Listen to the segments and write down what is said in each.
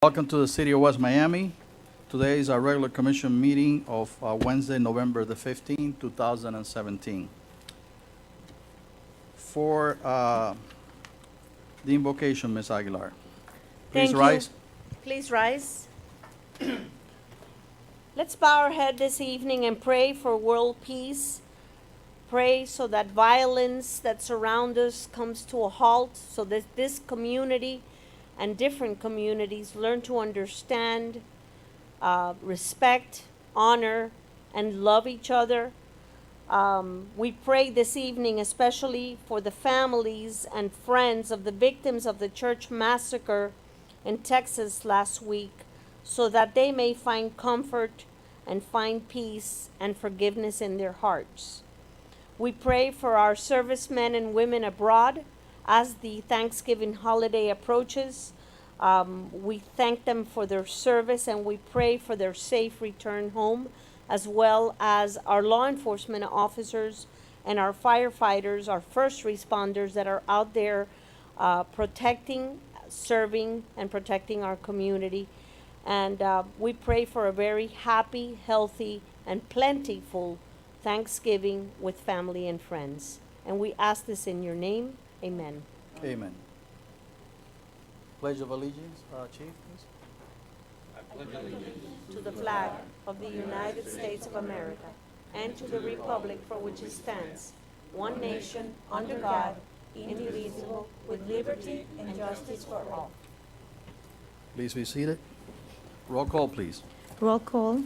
Welcome to the City of West Miami. Today is our regular commission meeting of Wednesday, November the 15th, 2017. For the invocation, Ms. Aguilar. Please Thank you. rise. Please rise. Let's bow our head this evening and pray for world peace. Pray so that violence that surrounds us comes to a halt, so that this community and different communities learn to understand, respect, honor, and love each other. We pray this evening especially for the families and friends of the victims of the church massacre in Texas last week, so that they may find comfort and find peace and forgiveness in their hearts. We pray for our servicemen and women abroad as the Thanksgiving holiday approaches. We thank them for their service and we pray for their safe return home, as well as our law enforcement officers and our firefighters, our first responders that are out there protecting, serving, and protecting our community. And we pray for a very happy, healthy, and plentiful Thanksgiving with family and friends. And we ask this in your name. Amen. Amen. Pledge of allegiance, Chief, please. To the flag of the United States of America and to the republic for which it stands, one nation, under God, indivisible, with liberty and justice for all. Please be seated. Roll call, please. Roll call.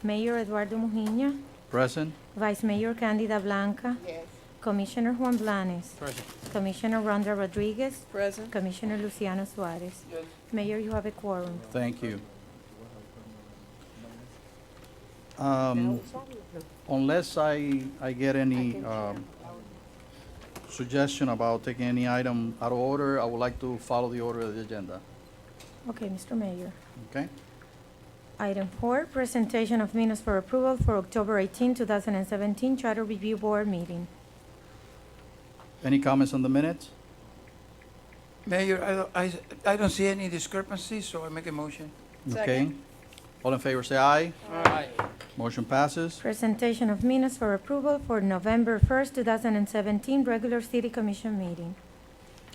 Mayor Eduardo Mujina, Present. Vice Mayor Candida Blanca, Yes. Commissioner Juan Blanes, Present. Commissioner Rondra Rodriguez, Present. Commissioner Luciano Suarez. Mayor, you have a quorum. Thank you. Unless I get any suggestion about taking any item out of order, I would like to follow the order of the agenda. Okay, Mr. Mayor. Okay? Item 4, presentation of minutes for approval for October 18, 2017 Charter Review Board meeting. Any comments on the minutes? Mayor, I don't see any discrepancies, so I make a motion. Okay. All in favor, say aye. Aye. Motion passes. Presentation of minutes for approval for November 1st, 2017 regular City Commission meeting.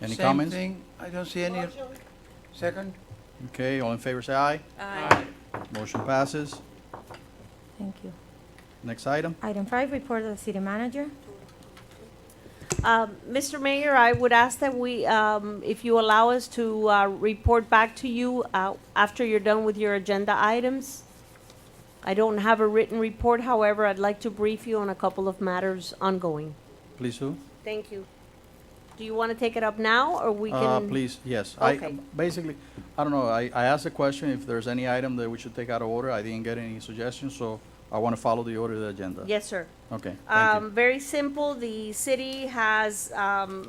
Any Same comments? thing, I don't see any. Second? Okay, all in favor, say aye. Aye. Motion passes. Thank you. Next item. Item 5, report of the city manager. Mr. Mayor, I would ask that we, if you allow us to report back to you after you're done with your agenda items. I don't have a written report, however, I'd like to brief you on a couple of matters ongoing. Please, Sue. Thank you. Do you want to take it up now, or we can? Please, yes. Okay. Basically, I don't know, I asked the question if there's any item that we should take out of order. I didn't get any suggestions, so I want to follow the order of the agenda. Yes, sir. Okay, thank you. Very simple. The city has, the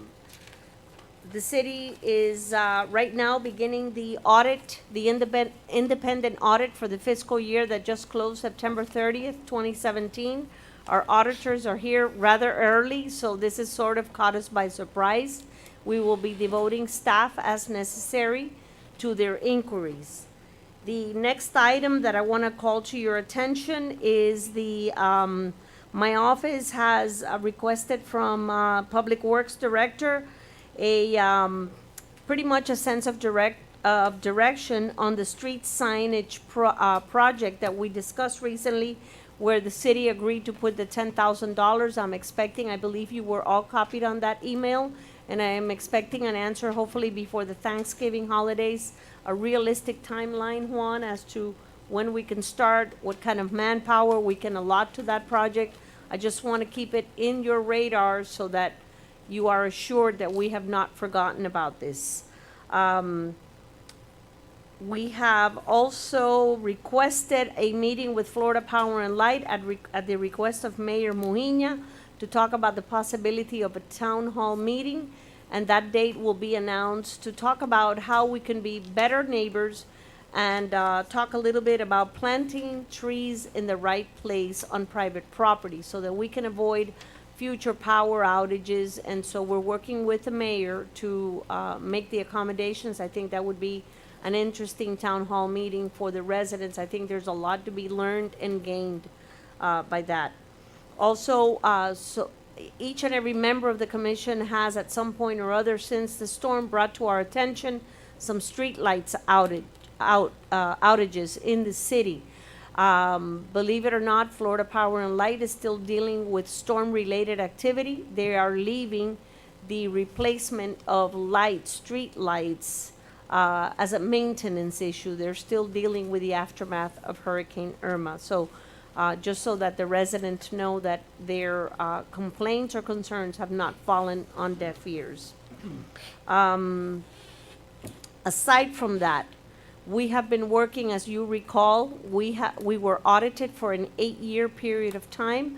city is right now beginning the audit, the independent audit for the fiscal year that just closed September 30th, 2017. Our auditors are here rather early, so this has sort of caught us by surprise. We will be devoting staff as necessary to their inquiries. The next item that I want to call to your attention is the, my office has requested from Public Works Director a, pretty much a sense of direction on the street signage project that we discussed recently, where the city agreed to put the $10,000. I'm expecting, I believe you were all copied on that email, and I am expecting an answer hopefully before the Thanksgiving holidays. A realistic timeline, Juan, as to when we can start, what kind of manpower we can allot to that project. I just want to keep it in your radar so that you are assured that we have not forgotten about this. We have also requested a meeting with Florida Power and Light at the request of Mayor Mujina to talk about the possibility of a town hall meeting, and that date will be announced to talk about how we can be better neighbors and talk a little bit about planting trees in the right place on private property so that we can avoid future power outages. And so we're working with the mayor to make the accommodations. I think that would be an interesting town hall meeting for the residents. I think there's a lot to be learned and gained by that. Also, so each and every member of the commission has at some point or other since the storm brought to our attention some street lights outages in the city. Believe it or not, Florida Power and Light is still dealing with storm-related activity. They are leaving the replacement of lights, street lights, as a maintenance issue. They're still dealing with the aftermath of Hurricane Irma. So, just so that the residents know that their complaints or concerns have not fallen on deaf ears. Aside from that, we have been working, as you recall, we were audited for an 8-year period of time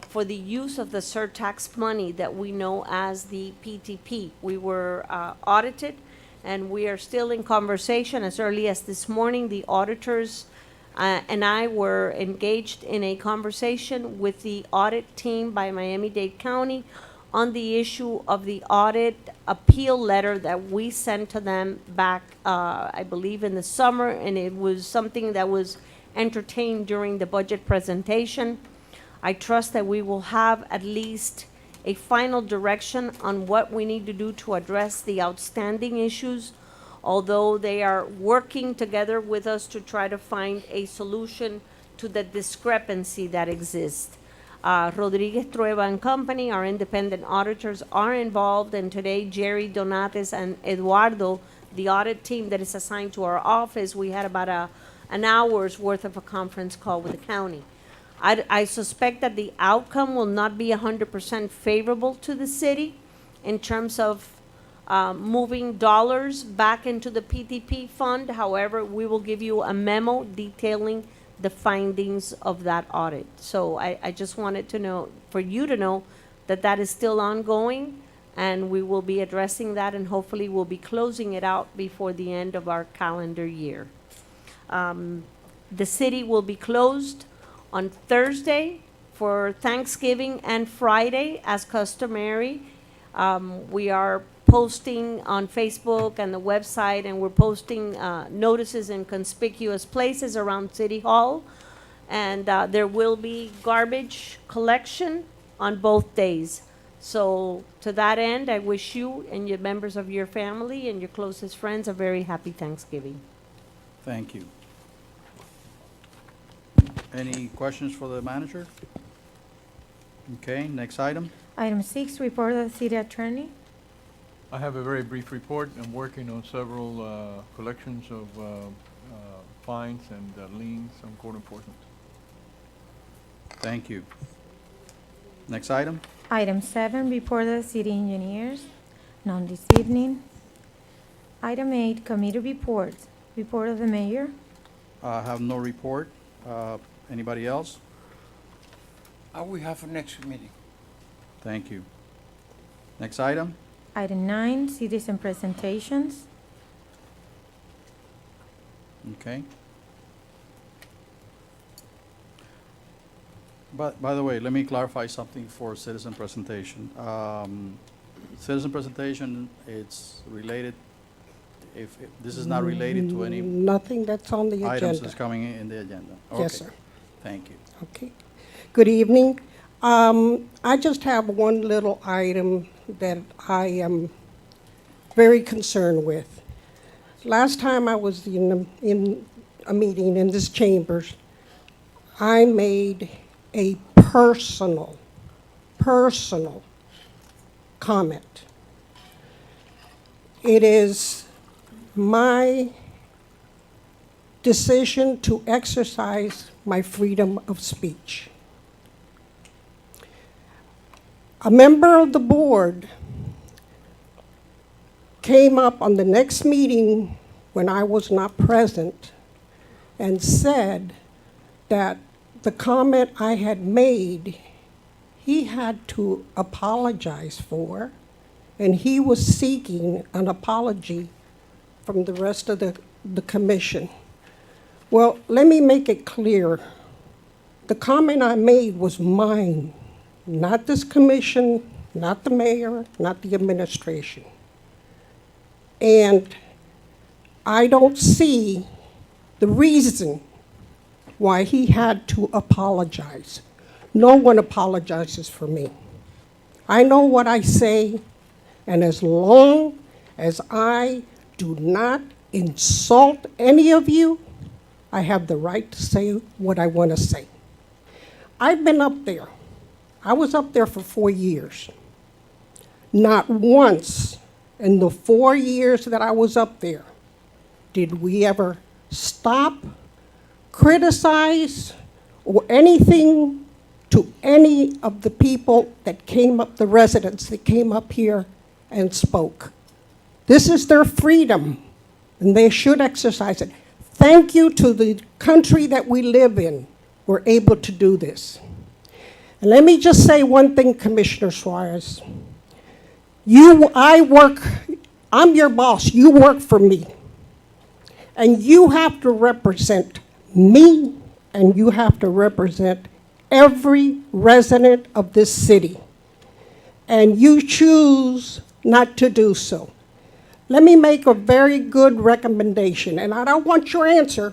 for the use of the surtax money that we know as the PTP. We were audited, and we are still in conversation. As early as this morning, the auditors and I were engaged in a conversation with the audit team by Miami-Dade County on the issue of the audit appeal letter that we sent to them back, I believe in the summer, and it was something that was entertained during the budget presentation. I trust that we will have at least a final direction on what we need to do to address the outstanding issues, although they are working together with us to try to find a solution to the discrepancy that exists. Rodriguez Trueba and Company, our independent auditors, are involved, and today Jerry Donates and Eduardo, the audit team that is assigned to our office, we had about an hour's worth of a conference call with the county. I suspect that the outcome will not be 100% favorable to the city in terms of moving dollars back into the PTP fund. However, we will give you a memo detailing the findings of that audit. So I just wanted to know, for you to know, that that is still ongoing, and we will be addressing that, and hopefully we'll be closing it out before the end of our calendar year. The city will be closed on Thursday for Thanksgiving and Friday as customary. We are posting on Facebook and the website, and we're posting notices in conspicuous places around City Hall. And there will be garbage collection on both days. So to that end, I wish you and your members of your family and your closest friends a very happy Thanksgiving. Thank you. Any questions for the manager? Okay, next item. Item 6, report of the city attorney. I have a very brief report. I'm working on several collections of fines and liens on court enforcement. Thank you. Next item. Item 7, report of the city engineers. None this evening. Item 8, committee reports. Report of the mayor. I have no report. Anybody else? We have for next meeting. Thank you. Next item. Item 9, citizen presentations. Okay. But, by the way, let me clarify something for citizen presentation. Citizen presentation, it's related, if this is not related to any Nothing that's on the items agenda. that's coming in the agenda. Yes, Okay. sir. Thank you. Okay. Good evening. I just have one little item that I am very concerned with. Last time I was in a meeting in this chambers, I made a personal comment. It is my decision to exercise my freedom of speech. A member of the board came up on the next meeting when I was not present and said that the comment I had made, he had to apologize for, and he was seeking an apology from the rest of the commission. Well, let me make it clear. The comment I made was mine, not this commission, not the mayor, not the administration. And I don't see the reason why he had to apologize. No one apologizes for me. I know what I say, and as long as I do not insult any of you, I have the right to say what I want to say. I've been up there. I was up there for 4 years. Not once in the 4 years that I was up there did we ever stop, criticize, or anything to any of the people that came up, the residents that came up here and spoke. This is their freedom, and they should exercise it. Thank you to the country that we live in. We're able to do this. And let me just say one thing, Commissioner Suarez. I'm your boss, you work for me. And you have to represent me, and you have to represent every resident of this city. And you choose not to do so. Let me make a very good recommendation, and I don't want your answer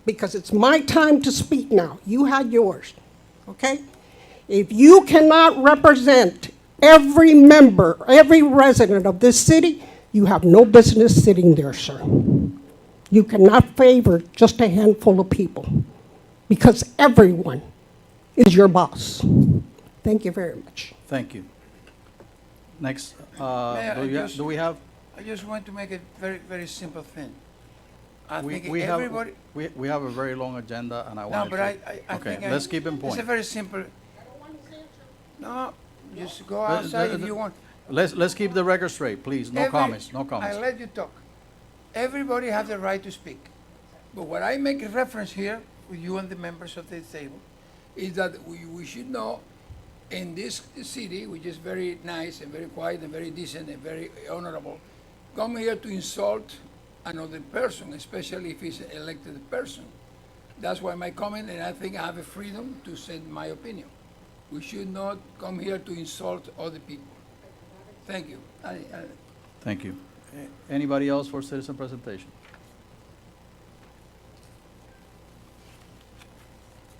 because it's my time to speak now. You had yours, okay? If you cannot represent every member, every resident of this city, you have no business sitting there, sir. You cannot favor just a handful of people because everyone is your boss. Thank you very much. Thank you. Next, Mayor, do we have, I just want to make a very, very simple thing. I we think we have, everybody, we have a very long agenda, and I no, want but to. I Okay, think. let's keep in It's point. a very simple. No, just go Let- outside if let- you want. Let's keep the record straight, please. No Every- comments, no I comments. let you talk. Everybody have the right to speak. But what I make a reference here, with you and the members of this table, is that we should know in this city, which is very nice and very quiet and very decent and very honorable, come here to insult another person, especially if he's an elected person. That's why my comment, and I think I have a freedom to say my opinion. We should not come here to insult other people. Thank you. Thank you. Anybody else for citizen presentation?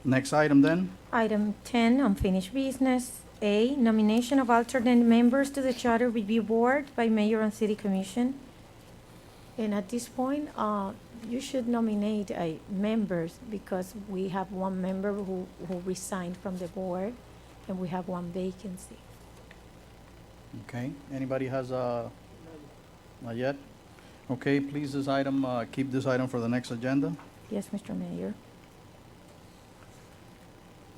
Next item then? Item 10, unfinished business. A, nomination of alternate members to the Charter Review Board by Mayor and City Commission. And at this point, you should nominate members because we have one member who resigned from the board and we have one vacancy. Okay, anybody has not yet? Okay, please, this item, keep this item for the next agenda. Yes, Mr. Mayor.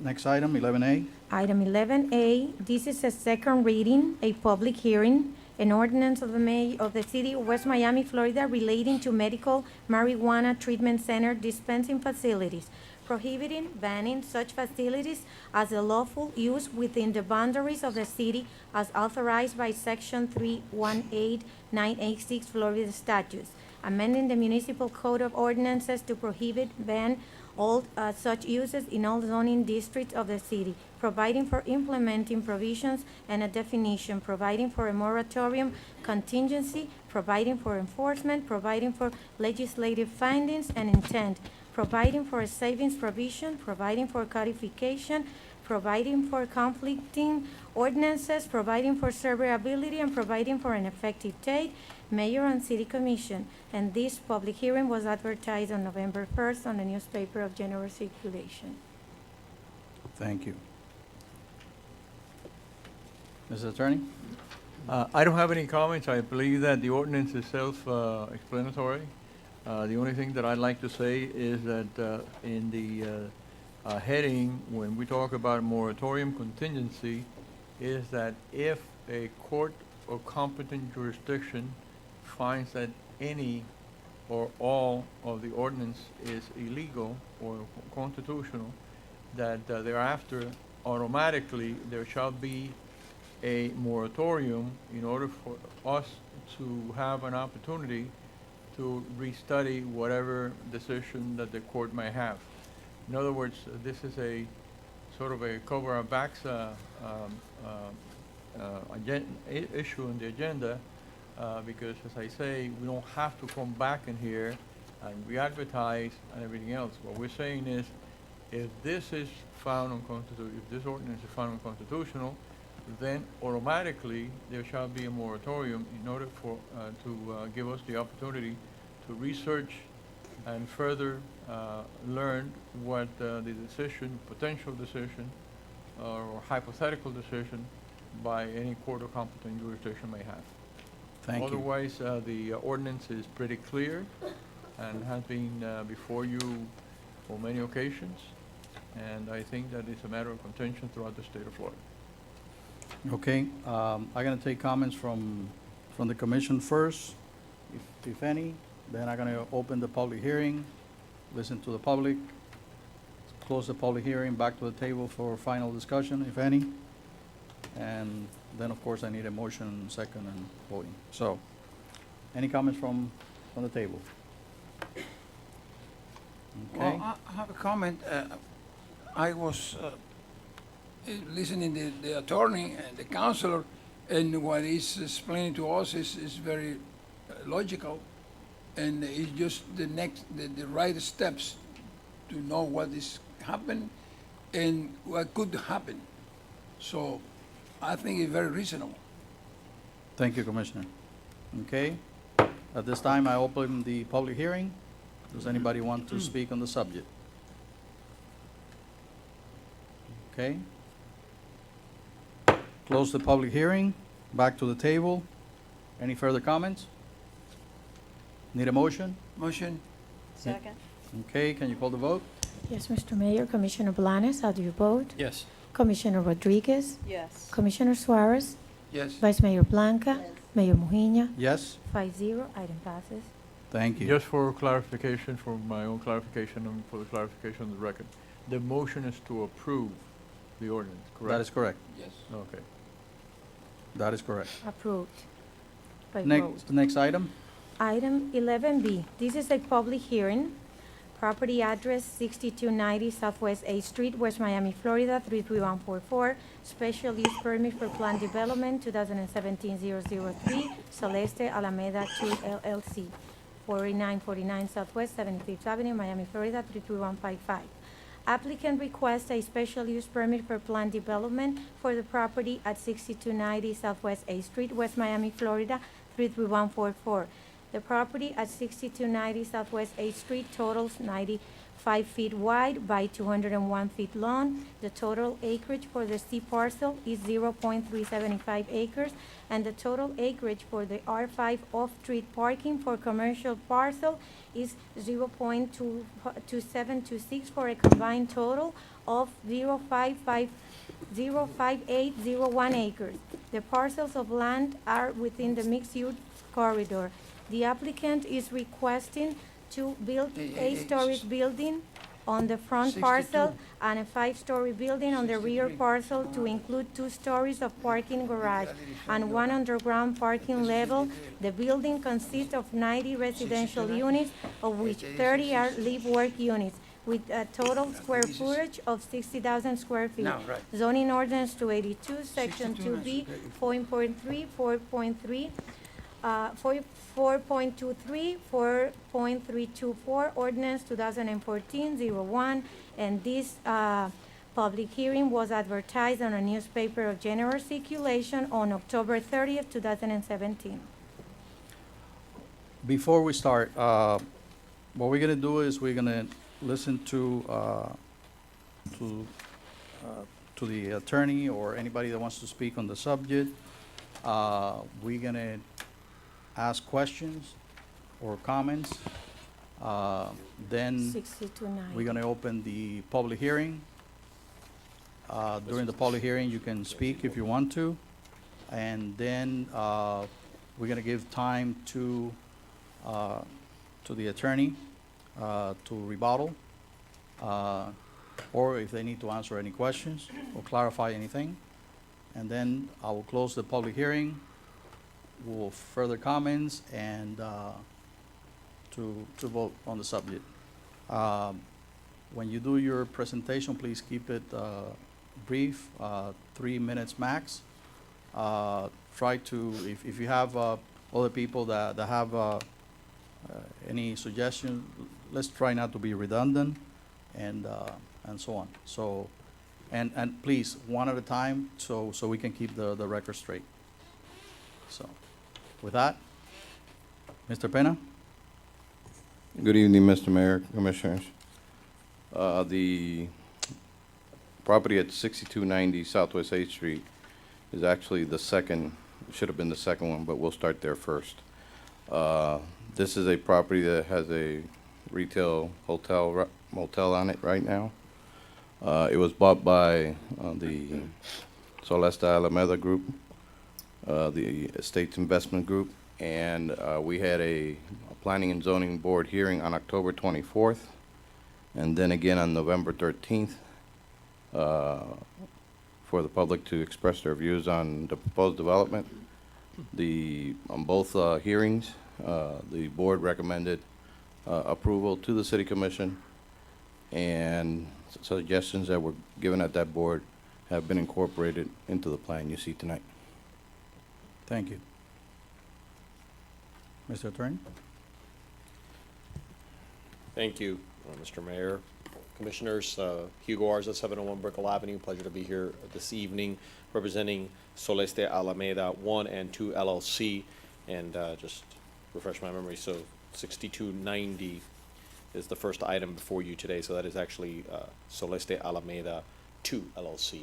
Next item, 11A. Item 11A, this is a second reading, a public hearing, an ordinance of the Mayor of the City of West Miami, Florida relating to medical marijuana treatment center dispensing facilities, prohibiting, banning such facilities as a lawful use within the boundaries of the city as authorized by Section 318986 Florida statutes, amending the municipal code of ordinances to prohibit, ban all such uses in all zoning districts of the city, providing for implementing provisions and a definition, providing for a moratorium contingency, providing for enforcement, providing for legislative findings and intent, providing for a savings provision, providing for codification, providing for conflicting ordinances, providing for severability, and providing for an effective date, Mayor and City Commission. And this public hearing was advertised on November 1st on the newspaper of general circulation. Thank you. Mr. Attorney? I don't have any comments. I believe that the ordinance is self-explanatory. The only thing that I'd like to say is that in the heading, when we talk about moratorium contingency, is that if a court or competent jurisdiction finds that any or all of the ordinance is illegal or constitutional, that thereafter automatically there shall be a moratorium in order for us to have an opportunity to restudy whatever decision that the court may have. In other words, this is a sort of a cover our backs issue on the agenda because as I say, we don't have to come back in here and re-advertise and everything else. What we're saying is, if this is found unconstitutional, if this ordinance is found unconstitutional, then automatically there shall be a moratorium in order for, to give us the opportunity to research and further learn what the decision, potential decision, or hypothetical decision by any court or competent jurisdiction may have. Thank you. Otherwise, the ordinance is pretty clear and has been before you for many occasions, and I think that it's a matter of contention throughout the state of Florida. Okay, I'm gonna take comments from the commission first, if any. Then I'm gonna open the public hearing, listen to the public, close the public hearing, back to the table for final discussion, if any. And then, of course, I need a motion, second, and voting. So, any comments from the table? Okay, Well, I have a comment. I was listening to the attorney and the counselor, and what he's explaining to us is very logical, and it's just the right steps to know what is happened and what could happen. So I think it's very reasonable. thank you, Commissioner. Okay, at this time, I open the public hearing. Does anybody want to speak on the subject? Okay. Close the public hearing, back to the table. Any further comments? Need a motion? Motion? Second. Okay, can you call the vote? Yes, Mr. Mayor, Commissioner Blanes, how do you vote? Yes. Commissioner Rodriguez, Yes. Commissioner Suarez, Yes. Vice Mayor Blanca, Mayor Mujina, Yes? 5-0, item passes. Thank you. Just for clarification, for my own clarification and for the clarification of the record, the motion is to approve the ordinance, correct? That is correct. Yes. Okay. That is correct. Approved by vote. Next item? Item 11B, this is a public hearing. Property address 6290 Southwest 8th Street, West Miami, Florida, 33144. Special use permit for planned development, 2017-003, Celeste Alameda 2 LLC, 4949 Southwest 75th Avenue, Miami, Florida, 33155. Applicant requests a special use permit for planned development for the property at 6290 Southwest 8th Street, West Miami, Florida, 33144. The property at 6290 Southwest 8th Street totals 95 feet wide by 201 feet long. The total acreage for the C parcel is 0.375 acres, and the total acreage for the R5 off-street parking for commercial parcel is 0.2726 for a combined total of 0.5801 acres. The parcels of land are within the mixed-use corridor. The applicant is requesting to build a story building on the front 62. parcel and a 5-story building on the rear 63. parcel to include 2 stories of parking garage and 1 underground parking level. The building consists of 90 residential 62. units, of which 30 are live-work units, with a total square footage of 60,000 square feet. Now, right. Zoning ordinance 282, section 62 2B, is okay. 4.3, 4.3, 4.23, 4.324, ordinance 2014-01, and this public hearing was advertised on a newspaper of general circulation on October 30th, 2017. Before we start, what we're gonna do is we're gonna listen to the attorney or anybody that wants to speak on the subject. We're gonna ask questions or comments. Then 62.9. we're gonna open the public hearing. During the public hearing, you can speak if you want to. And then, we're gonna give time to the attorney, to rebuttal, or if they need to answer any questions or clarify anything. And then I will close the public hearing. We'll further comments and, to vote on the subject. When you do your presentation, please keep it brief, 3 minutes max. Try to, if you have other people that have any suggestions, let's try not to be redundant and so on. So, and please, one at a time, so we can keep the record straight. So, with that, Mr. Pena? Good evening, Mr. Mayor, Commissioners. The property at 6290 Southwest 8th Street is actually the second, should have been the second one, but we'll start there first. This is a property that has a retail hotel, motel on it right now. It was bought by the Solesta Alameda Group, the Estates Investment Group, and we had a Planning and Zoning Board hearing on October 24th, and then again on November 13th for the public to express their views on the proposed development. On both hearings, the board recommended approval to the City Commission, and suggestions that were given at that board have been incorporated into the plan you see tonight. Thank you. Mr. Attorney? Thank you, Mr. Mayor. Commissioners, Hugo Arza, 701 Brickell Avenue. Pleasure to be here this evening representing Soleste Alameda 1 and 2 LLC. And just refresh my memory, so 6290 is the first item before you today. So that is actually Soleste Alameda 2 LLC.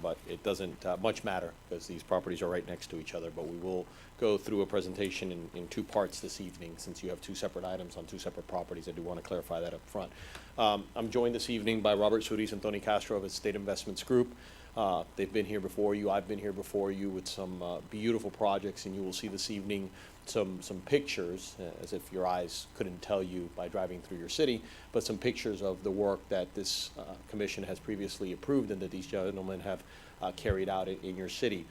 But it doesn't much matter because these properties are right next to each other. But we will go through a presentation in two parts this evening since you have two separate items on two separate properties. I do want to clarify that up front. I'm joined this evening by Robert Solis and Tony Castro of the State Investments Group. They've been here before you. I've been here before you with some beautiful projects, and you will see this evening some pictures, as if your eyes couldn't tell you by driving through your city, but some pictures of the work that this commission has previously approved and that these gentlemen have carried out in your city.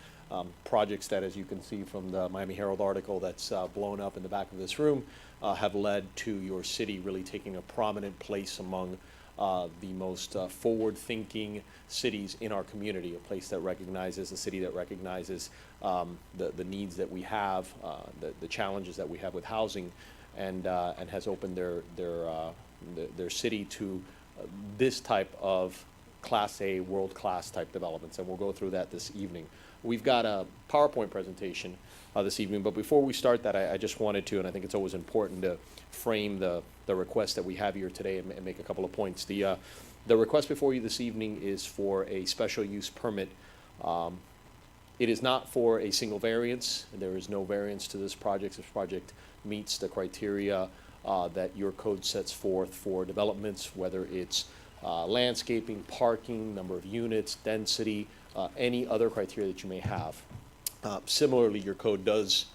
Projects that, as you can see from the Miami Herald article that's blown up in the back of this room, have led to your city really taking a prominent place among the most forward-thinking cities in our community, a place that recognizes, a city that recognizes the needs that we have, the challenges that we have with housing, and has opened their city to this type of Class A, world-class type developments, and we'll go through that this evening. We've got a PowerPoint presentation this evening, but before we start that, I just wanted to, and I think it's always important to frame the request that we have here today and make a couple of points. The request before you this evening is for a special use permit. It is not for a single variance. There is no variance to this project. This project meets the criteria that your code sets forth for developments, whether it's landscaping, parking, number of units, density, any other criteria that you may have. Similarly, your code does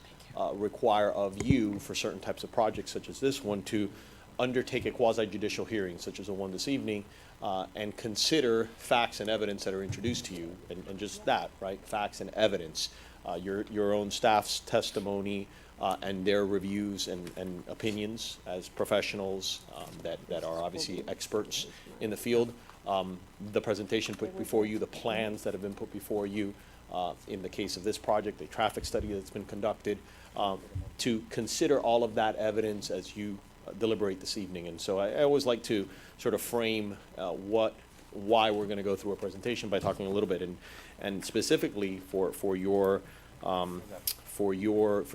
require of you, for certain types of projects such as this one, to undertake a quasi-judicial hearing, such as the one this evening, and consider facts and evidence that are introduced to you, and just that, right? Facts and evidence, your own staff's testimony, and their reviews and opinions as professionals that are obviously experts in the field. The presentation put before you, the plans that have been put before you, in the case of this project, a traffic study that's been conducted, to consider all of that evidence as you deliberate this evening. And so I always like to sort of frame why we're going to go through a presentation by talking a little bit, and specifically for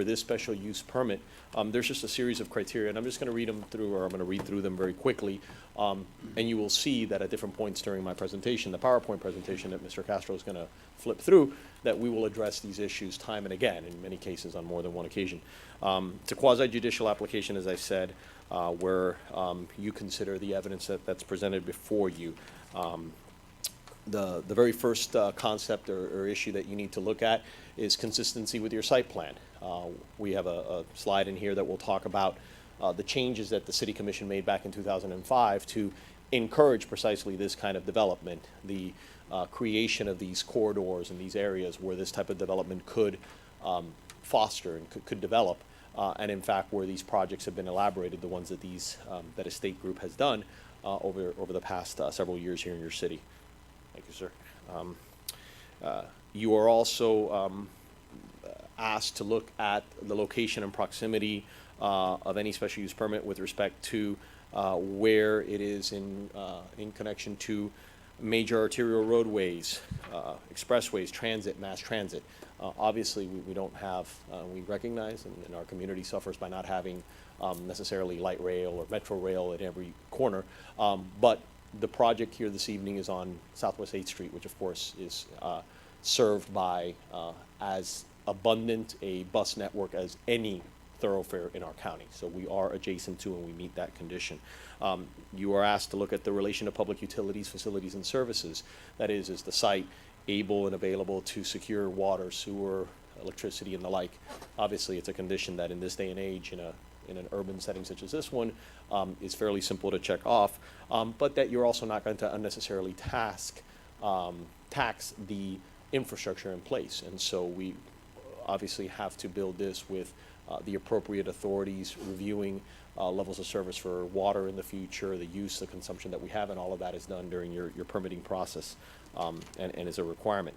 this special use permit, there's just a series of criteria, and I'm just going to read them through, or I'm going to read through them very quickly, and you will see that at different points during my presentation, the PowerPoint presentation that Mr. Castro is going to flip through, that we will address these issues time and again, in many cases on more than one occasion. It's a quasi-judicial application, as I said, where you consider the evidence that's presented before you. The very first concept or issue that you need to look at is consistency with your site plan. We have a slide in here that will talk about the changes that the City Commission made back in 2005 to encourage precisely this kind of development, the creation of these corridors and these areas where this type of development could foster and could develop, and in fact where these projects have been elaborated, the ones that that Estate Group has done over the past several years here in your city. Thank you, sir. You are also asked to look at the location and proximity of any special use permit with respect to where it is in connection to major arterial roadways, expressways, transit, mass transit. Obviously, we don't have, we recognize, and our community suffers by not having necessarily light rail or metro rail at every corner. But the project here this evening is on Southwest 8th Street, which of course is served by as abundant a bus network as any thoroughfare in our county. So we are adjacent to and we meet that condition. You are asked to look at the relation of public utilities, facilities, and services. That is the site able and available to secure water, sewer, electricity, and the like? Obviously, it's a condition that in this day and age, in an urban setting such as this one, is fairly simple to check off, but that you're also not going to unnecessarily tax the infrastructure in place. And so we obviously have to build this with the appropriate authorities reviewing levels of service for water in the future, the use, the consumption that we have, and all of that is done during your permitting process and is a requirement.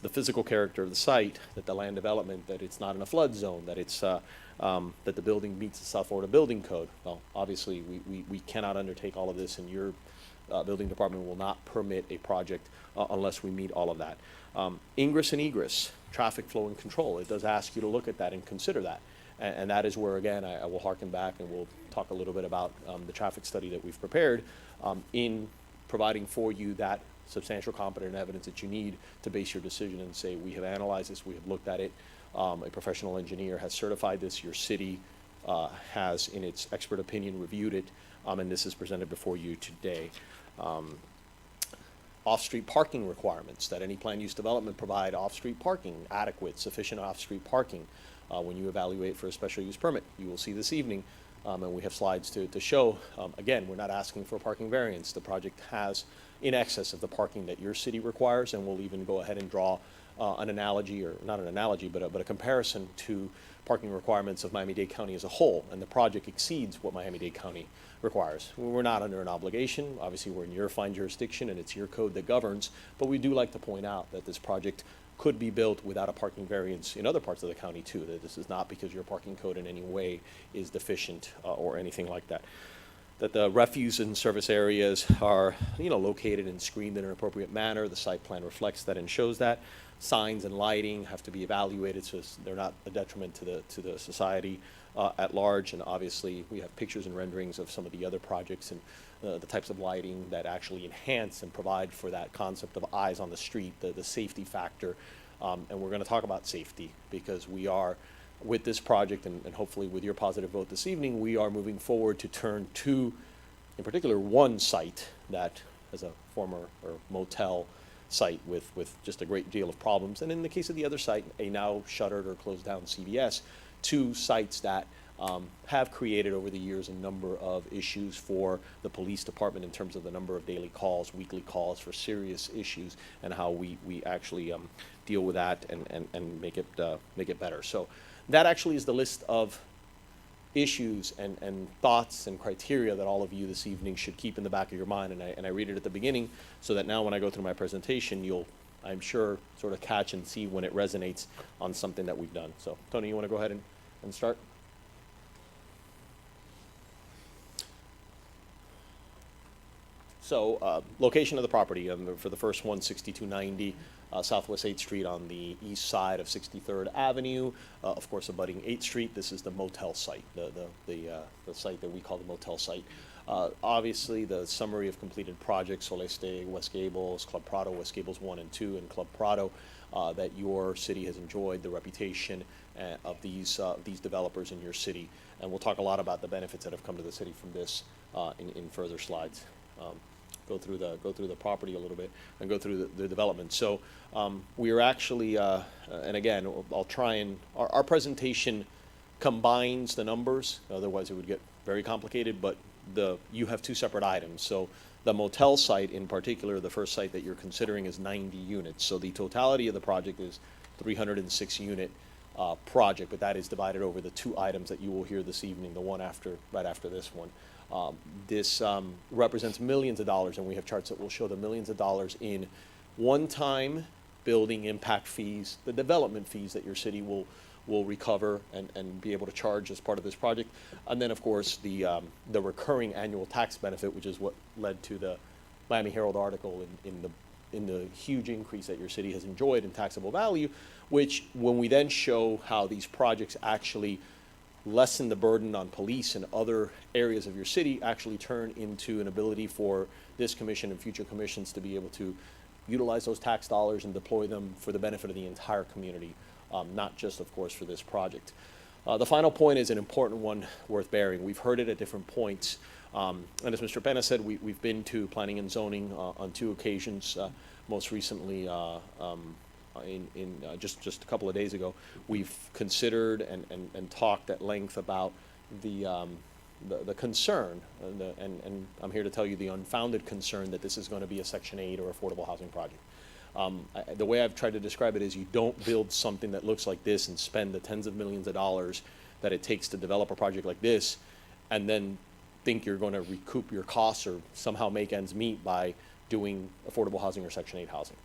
The physical character of the site, that the land development, that it's not in a flood zone, that it's that the building meets the South Florida Building Code. Well, obviously, we cannot undertake all of this, and your building department will not permit a project unless we meet all of that. Ingress and egress, traffic flow and control. It does ask you to look at that and consider that. And that is where, again, I will harken back and we'll talk a little bit about the traffic study that we've prepared in providing for you that substantial competent evidence that you need to base your decision and say, we have analyzed this, we have looked at it, a professional engineer has certified this, your city has, in its expert opinion, reviewed it, and this is presented before you today. Off-street parking requirements, that any planned use development provide off-street parking, adequate, sufficient off-street parking. When you evaluate for a special use permit, you will see this evening, and we have slides to show, again, we're not asking for a parking variance. The project has in excess of the parking that your city requires, and we'll even go ahead and draw an analogy, or not an analogy, but a comparison to parking requirements of Miami-Dade County as a whole, and the project exceeds what Miami-Dade County requires. We're not under an obligation. Obviously, we're in your fine jurisdiction, and it's your code that governs, but we do like to point out that this project could be built without a parking variance in other parts of the county too, that this is not because your parking code in any way is deficient or anything like that. That the refuse and service areas are, located and screened in an appropriate manner. The site plan reflects that and shows that. Signs and lighting have to be evaluated so they're not a detriment to the society at large. And obviously, we have pictures and renderings of some of the other projects and the types of lighting that actually enhance and provide for that concept of eyes on the street, the safety factor. And we're going to talk about safety because we are, with this project and hopefully with your positive vote this evening, we are moving forward to turn to, in particular, one site that as a former or motel site with just a great deal of problems. And in the case of the other site, a now shuttered or closed down CVS, two sites that have created over the years a number of issues for the police department in terms of the number of daily calls, weekly calls for serious issues, and how we actually deal with that and make it better. So that actually is the list of issues and thoughts and criteria that all of you this evening should keep in the back of your mind. And I read it at the beginning so that now when I go through my presentation, you'll, I'm sure, sort of catch and see when it resonates on something that we've done. So Tony, you want to go ahead and start? So location of the property, for the first one, 6290 Southwest 8th Street on the east side of 63rd Avenue, of course abutting 8th Street. This is the motel site, the site that we call the motel site. Obviously, the summary of completed projects, Soleste, West Gables, Club Prado, West Gables 1 and 2, and Club Prado, that your city has enjoyed the reputation of these developers in your city. And we'll talk a lot about the benefits that have come to the city from this in further slides. Go through the property a little bit and go through the development. So we are actually, and again, I'll try and, our presentation combines the numbers, otherwise it would get very complicated, but you have two separate items. So the motel site in particular, the first site that you're considering is 90 units. So the totality of the project is 306 unit project, but that is divided over the two items that you will hear this evening, the one right after this one. This represents millions of dollars, and we have charts that will show the millions of dollars in one-time building impact fees, the development fees that your city will recover and be able to charge as part of this project. And then, of course, the recurring annual tax benefit, which is what led to the Miami Herald article in the huge increase that your city has enjoyed in taxable value, which when we then show how these projects actually lessen the burden on police and other areas of your city, actually turn into an ability for this commission and future commissions to be able to utilize those tax dollars and deploy them for the benefit of the entire community, not just, of course, for this project. The final point is an important one worth bearing. We've heard it at different points. And as Mr. Pena said, we've been to planning and zoning on 2 occasions, most recently just a couple of days ago. We've considered and talked at length about the concern, and I'm here to tell you the unfounded concern that this is going to be a Section 8 or affordable housing project. The way I've tried to describe it is you don't build something that looks like this and spend the tens of millions of dollars that it takes to develop a project like this and then think you're going to recoup your costs or somehow make ends meet by doing affordable housing or Section 8 housing.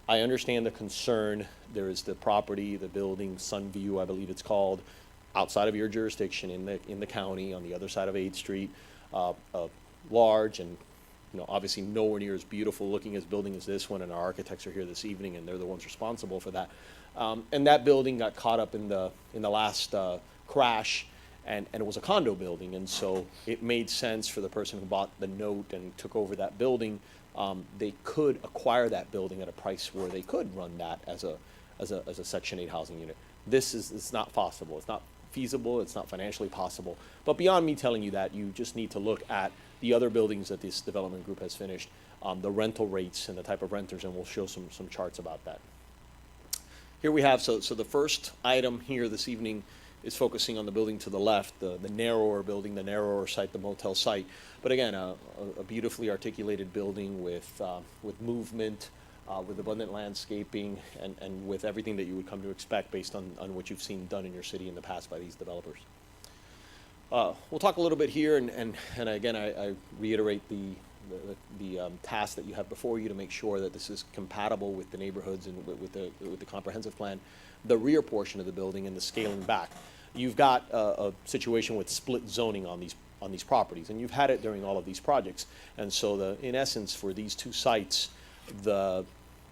I understand the concern. There is the property, the building, Sunview, I believe it's called, outside of your jurisdiction in the county on the other side of 8th Street, large and obviously nowhere near as beautiful looking as building as this one, and our architects are here this evening and they're the ones responsible for that. And that building got caught up in the last crash, and it was a condo building, and so it made sense for the person who bought the note and took over that building. They could acquire that building at a price where they could run that as a Section 8 housing unit. It's not possible. It's not feasible. It's not financially possible. But beyond me telling you that, you just need to look at the other buildings that this development group has finished, the rental rates and the type of renters, and we'll show some charts about that. Here we have, so the first item here this evening is focusing on the building to the left, the narrower building, the narrower site, the motel site. But again, a beautifully articulated building with movement, with abundant landscaping, and with everything that you would come to expect based on what you've seen done in your city in the past by these developers. We'll talk a little bit here, and again, I reiterate the task that you have before you to make sure that this is compatible with the neighborhoods and with the comprehensive plan. The rear portion of the building and the scaling back. You've got a situation with split zoning on these properties, and you've had it during all of these projects. And so in essence, for these 2 sites, the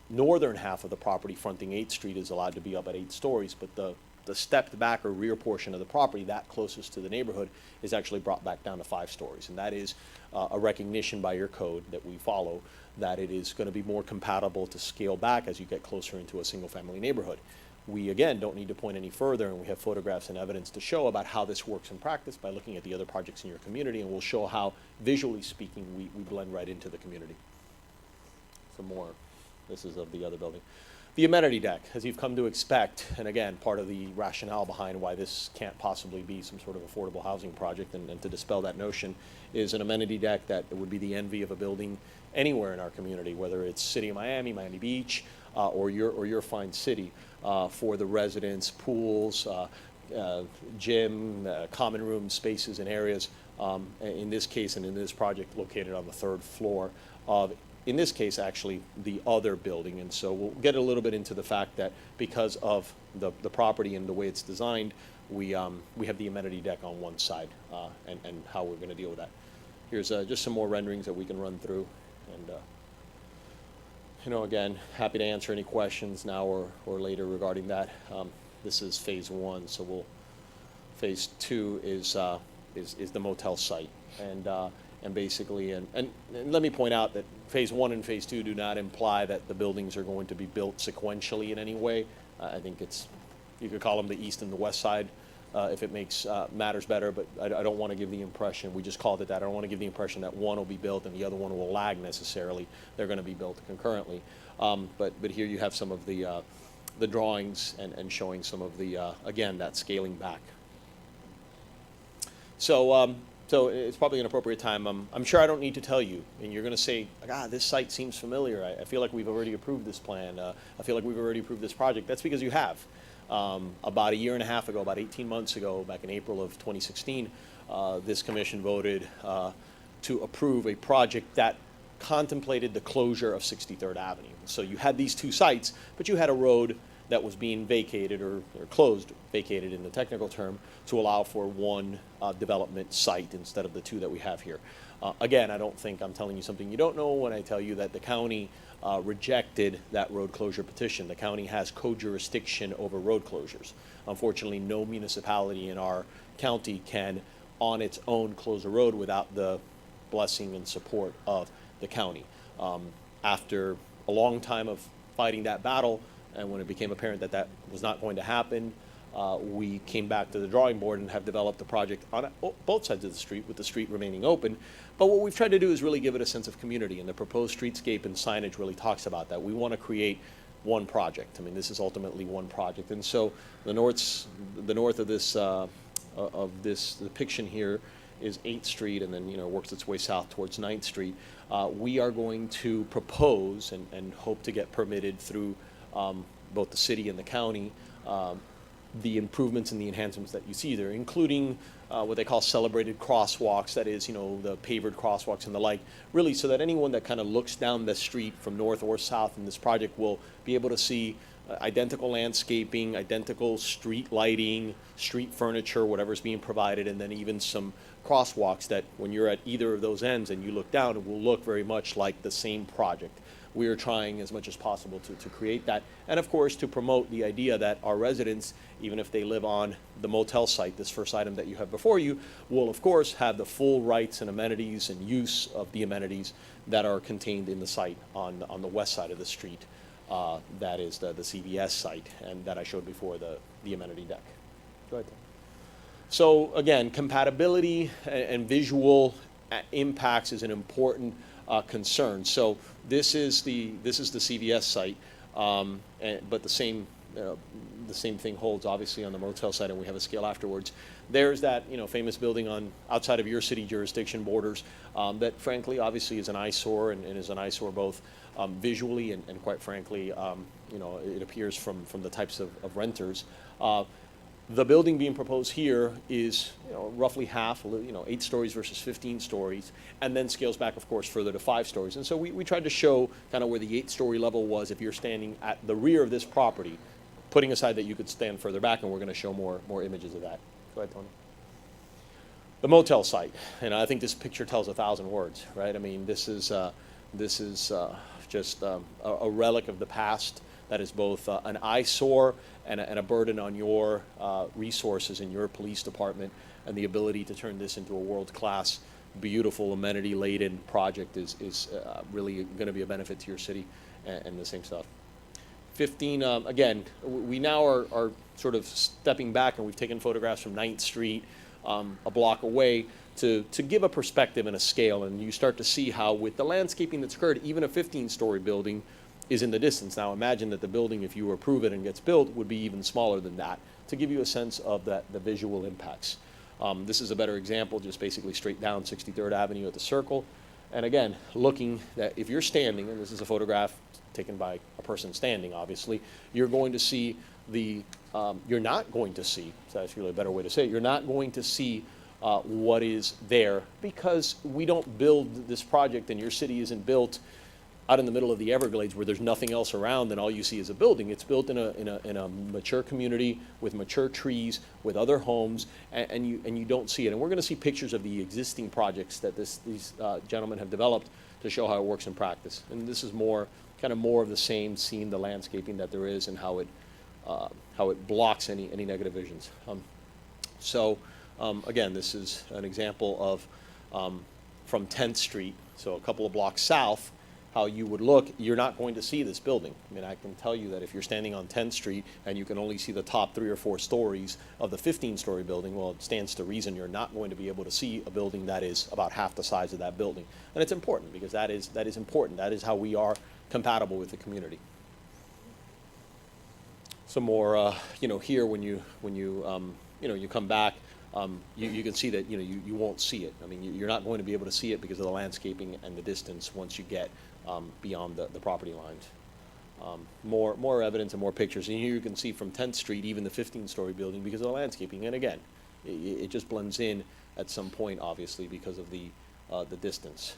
northern half of the property fronting 8th Street is allowed to be up at 8 stories, but the stepped back or rear portion of the property, that closest to the neighborhood, is actually brought back down to 5 stories. And that is a recognition by your code that we follow that it is going to be more compatible to scale back as you get closer into a single-family neighborhood. We, again, don't need to point any further, and we have photographs and evidence to show about how this works in practice by looking at the other projects in your community, and we'll show how, visually speaking, we blend right into the community. Some more. This is of the other building. The amenity deck, as you've come to expect, and again, part of the rationale behind why this can't possibly be some sort of affordable housing project, and to dispel that notion, is an amenity deck that would be the envy of a building anywhere in our community, whether it's City of Miami, Miami Beach, or your fine city, for the residents, pools, gym, common room spaces and areas, in this case and in this project located on the 3rd floor of, in this case, actually the other building. And so we'll get a little bit into the fact that because of the property and the way it's designed, we have the amenity deck on one side, and how we're going to deal with that. Here's just some more renderings that we can run through, and again, happy to answer any questions now or later regarding that. This is phase 1, so phase 2 is the motel site, and basically, and let me point out that phase 1 and phase 2 do not imply that the buildings are going to be built sequentially in any way. I think you could call them the east and the west side, if it makes matters better, but I don't want to give the impression, we just called it that, I don't want to give the impression that one will be built and the other one will lag necessarily. They're going to be built concurrently. But here you have some of the drawings and showing some of the, again, that scaling back. So it's probably an appropriate time. I'm sure I don't need to tell you, and you're going to say, this site seems familiar. I feel like we've already approved this plan. I feel like we've already approved this project. That's because you have. About a year and a half ago, about 18 months ago, back in April of 2016, this commission voted to approve a project that contemplated the closure of 63rd Avenue. So you had these two sites, but you had a road that was being vacated or closed, vacated in the technical term, to allow for one development site instead of the two that we have here. Again, I don't think I'm telling you something you don't know when I tell you that the county rejected that road closure petition. The county has co-jurisdiction over road closures. Unfortunately, no municipality in our county can, on its own, close a road without the blessing and support of the county. After a long time of fighting that battle, and when it became apparent that that was not going to happen, we came back to the drawing board and have developed the project on both sides of the street, with the street remaining open. But what we've tried to do is really give it a sense of community, and the proposed streetscape and signage really talks about that. We want to create one project. I mean, this is ultimately one project. And so the north of this depiction here is 8th Street, and then, you know, works its way south towards 9th Street. We are going to propose and hope to get permitted through both the city and the county the improvements and the enhancements that you see there, including what they call celebrated crosswalks, that is, you know, the pavered crosswalks and the like, really so that anyone that kind of looks down the street from north or south in this project will be able to see identical landscaping, identical street lighting, street furniture, whatever's being provided, and then even some crosswalks that when you're at either of those ends and you look down, it will look very much like the same project. We are trying as much as possible to create that, and of course to promote the idea that our residents, even if they live on the motel site, this first item that you have before you, will of course have the full rights and amenities and use of the amenities that are contained in the site on the west side of the street. That is the CVS site, and that I showed before, the amenity deck. Go ahead, Tom. So again, compatibility and visual impacts is an important concern. So this is the CVS site, but the same thing holds obviously on the motel side, and we have a scale afterwards. There's that, you know, famous building on outside of your city jurisdiction borders that frankly obviously is an eyesore and is an eyesore both visually and quite frankly, you know, it appears from the types of renters. The building being proposed here is, you know, roughly half, you know, 8 stories versus 15 stories, and then scales back, of course, further to 5 stories. And so we tried to show kind of where the 8-story level was if you're standing at the rear of this property, putting aside that you could stand further back, and we're going to show more images of that. Go ahead, Tony. The motel site, and I think this picture tells 1,000 words, right? I mean, this is just a relic of the past that is both an eyesore and a burden on your resources in your police department, and the ability to turn this into a world-class, beautiful, amenity-laden project is really going to be a benefit to your city and the same stuff. 15, again, we now are sort of stepping back, and we've taken photographs from 9th Street, a block away, to give a perspective and a scale, and you start to see how with the landscaping that's occurred, even a 15-story building is in the distance. Now imagine that the building, if you approve it and gets built, would be even smaller than that, to give you a sense of the visual impacts. This is a better example, just basically straight down 63rd Avenue at the Circle. And again, looking that if you're standing, and this is a photograph taken by a person standing, obviously, you're going to see you're not going to see, so that's really a better way to say it, you're not going to see what is there, because we don't build this project, and your city isn't built out in the middle of the Everglades where there's nothing else around and all you see is a building. It's built in a mature community with mature trees, with other homes, and you don't see it. And we're going to see pictures of the existing projects that these gentlemen have developed to show how it works in practice. And this is more of the same, seeing the landscaping that there is and how it blocks any negative visions. Again, this is an example of from 10th Street, so a couple of blocks south, how you would look. You're not going to see this building. I mean, I can tell you that if you're standing on 10th Street and you can only see the top 3 or 4 stories of the 15-story building, well, it stands to reason you're not going to be able to see a building that is about half the size of that building. And it's important, because that is important. That is how we are compatible with the community. Some more, you know, here when you come back, you can see that, you know, you won't see it. I mean, you're not going to be able to see it because of the landscaping and the distance once you get beyond the property lines. More evidence and more pictures. And here you can see from 10th Street, even the 15-story building, because of the landscaping. And again, it just blends in at some point, obviously, because of the distance.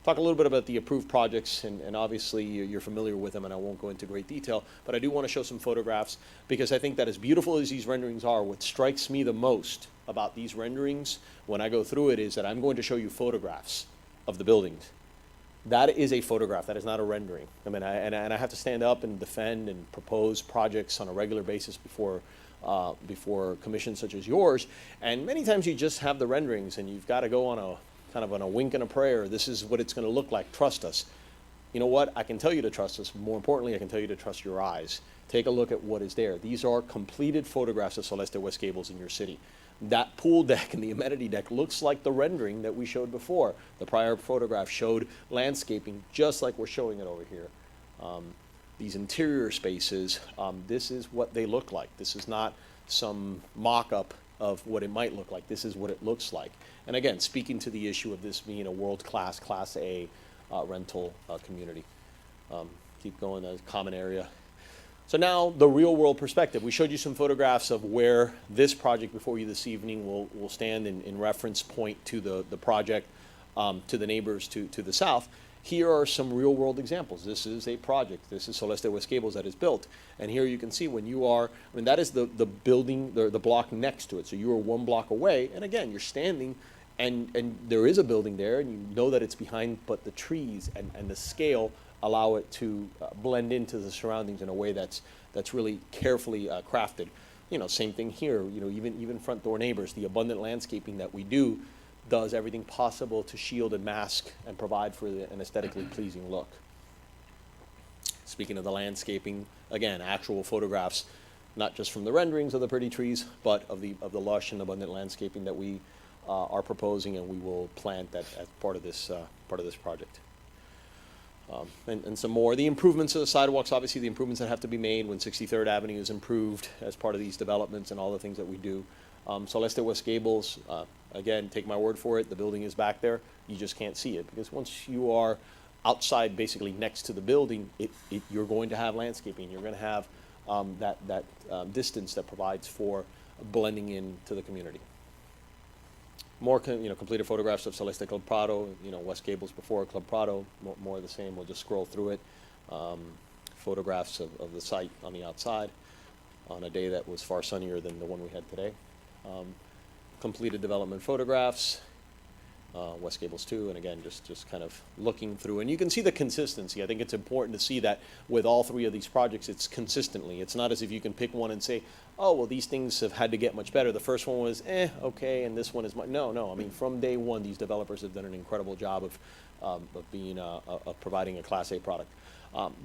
talk a little bit about the approved projects, and obviously you're familiar with them, and I won't go into great detail, but I do want to show some photographs, because I think that as beautiful as these renderings are, what strikes me the most about these renderings when I go through it is that I'm going to show you photographs of the buildings. That is a photograph, that is not a rendering. I mean, I have to stand up and defend and propose projects on a regular basis before commissions such as yours, and many times you just have the renderings and you've got to go on a kind of on a wink and a prayer. This is what it's going to look like. Trust us. You know what? I can tell you to trust us. More importantly, I can tell you to trust your eyes. Take a look at what is there. These are completed photographs of Celeste West Gables in your city. That pool deck and the amenity deck looks like the rendering that we showed before. The prior photograph showed landscaping just like we're showing it over here. These interior spaces, this is what they look like. This is not some mock-up of what it might look like. This is what it looks like. And again, speaking to the issue of this being a world-class, Class A rental community. Keep going, the common area. So now the real-world perspective. We showed you some photographs of where this project before you this evening will stand in reference point to the project, to the neighbors to the south. Here are some real-world examples. This is a project. This is Celeste West Gables that is built. And here you can see when you are, I mean, that is the building, the block next to it. So you are 1 block away. And again, you're standing and there is a building there and you know that it's behind, but the trees and the scale allow it to blend into the surroundings in a way that's really carefully crafted. You know, same thing here, you know, even front door neighbors, the abundant landscaping that we do does everything possible to shield and mask and provide for an aesthetically pleasing look. Speaking of the landscaping, again, actual photographs, not just from the renderings of the pretty trees, but of the lush and abundant landscaping that we are proposing and we will plant that as part of this project. And some more. The improvements of the sidewalks, obviously the improvements that have to be made when 63rd Avenue is improved as part of these developments and all the things that we do. Celeste West Gables, again, take my word for it, the building is back there. You just can't see it because once you are outside, basically next to the building, you're going to have landscaping. You're going to have that distance that provides for blending into the community. More completed photographs of Celeste Club Prado, West Gables before Club Prado, more of the same. We'll just scroll through it. Photographs of the site on the outside on a day that was far sunnier than the one we had today. Completed development photographs, West Gables 2, and again, just kind of looking through. And you can see the consistency. I think it's important to see that with all 3 of these projects, it's consistently. It's not as if you can pick one and say, oh, well, these things have had to get much better. The first one was, okay, and this one is no. I mean, from day one, these developers have done an incredible job of being of providing a Class A product.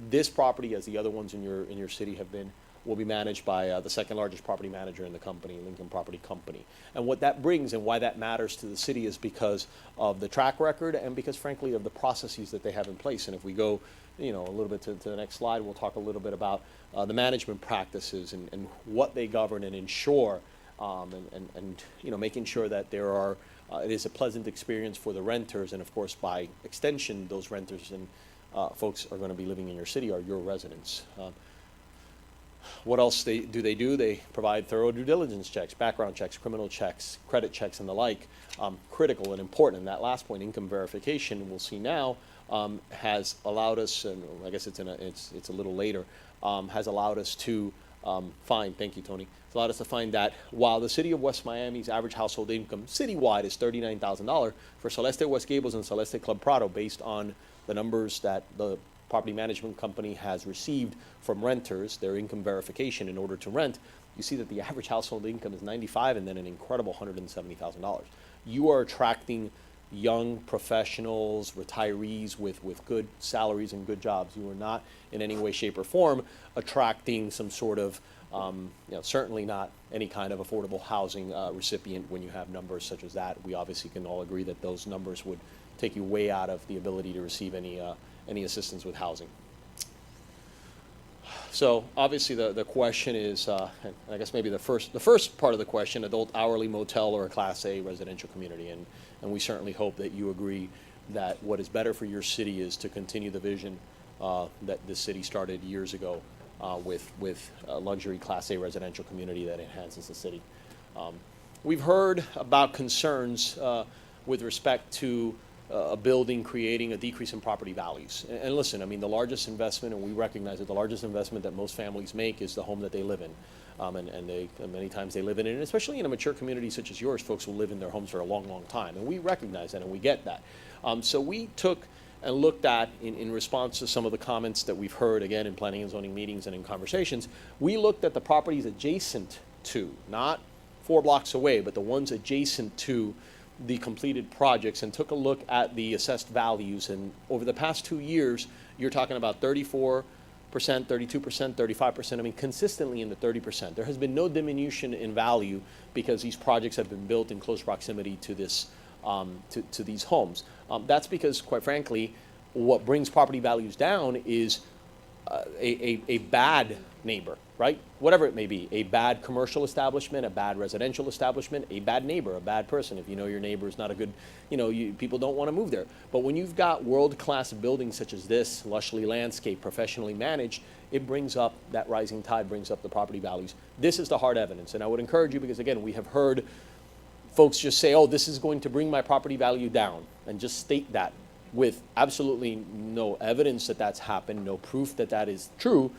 This property, as the other ones in your city have been, will be managed by the second largest property manager in the company, Lincoln Property Company. And what that brings and why that matters to the city is because of the track record and because, frankly, of the processes that they have in place. And if we go, a little bit to the next slide, we'll talk a little bit about the management practices and what they govern and ensure, and making sure that there are it is a pleasant experience for the renters, and of course, by extension, those renters and folks are going to be living in your city are your residents. What else do? They provide thorough due diligence checks, background checks, criminal checks, credit checks, and the like. Critical and important. And that last point, income verification, we'll see now, has allowed us, and I guess it's a little later, has allowed us to find. Thank you, Tony. It's allowed us to find that while the city of West Miami's average household income citywide is $39,000, for Celeste West Gables and Celeste Club Prado, based on the numbers that the property management company has received from renters, their income verification in order to rent, you see that the average household income is $95,000 and then an incredible $170,000. You are attracting young professionals, retirees with good salaries and good jobs. You are not in any way, shape, or form attracting some sort of, certainly not any kind of affordable housing recipient when you have numbers such as that. We obviously can all agree that those numbers would take you way out of the ability to receive any assistance with housing. So obviously the question is, and I guess maybe the first part of the question, adult hourly motel or a Class A residential community, and we certainly hope that you agree that what is better for your city is to continue the vision that this city started years ago with a luxury Class A residential community that enhances the city. We've heard about concerns with respect to a building creating a decrease in property values. And listen, I mean, the largest investment, and we recognize that the largest investment that most families make is the home that they live in. And many times they live in it, and especially in a mature community such as yours, folks will live in their homes for a long, long time. And we recognize that and we get that. So we took and looked at, in response to some of the comments that we've heard, again, in planning and zoning meetings and in conversations, we looked at the properties adjacent to, not 4 blocks away, but the ones adjacent to the completed projects, and took a look at the assessed values. And over the past 2 years, you're talking about 34%, 32%, 35%, I mean, consistently in the 30%. There has been no diminution in value because these projects have been built in close proximity to this, to these homes. That's because, quite frankly, what brings property values down is a bad neighbor, right? Whatever it may be, a bad commercial establishment, a bad residential establishment, a bad neighbor, a bad person. If you know your neighbor is not a good, people don't want to move there. But when you've got world-class buildings such as this, lushly landscaped, professionally managed, it brings up, that rising tide brings up the property values. This is the hard evidence. And I would encourage you, because again, we have heard folks just say, oh, this is going to bring my property value down, and just state that with absolutely no evidence that that's happened, no proof that that is true,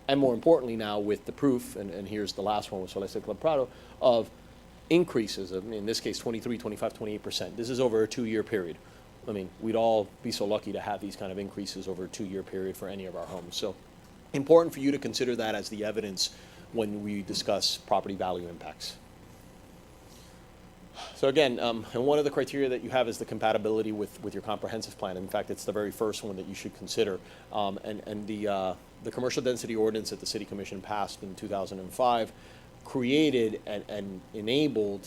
and more importantly now with the proof, and here's the last one with Soleste Club Prado, of increases of, in this case, 23, 25, 28%. This is over a 2-year period. I mean, we'd all be so lucky to have these kind of increases over a 2-year period for any of our homes. So important for you to consider that as the evidence when we discuss property value impacts. So again, and one of the criteria that you have is the compatibility with your comprehensive plan. In fact, it's the very first one that you should consider. And the commercial density ordinance that the City Commission passed in 2005 created and enabled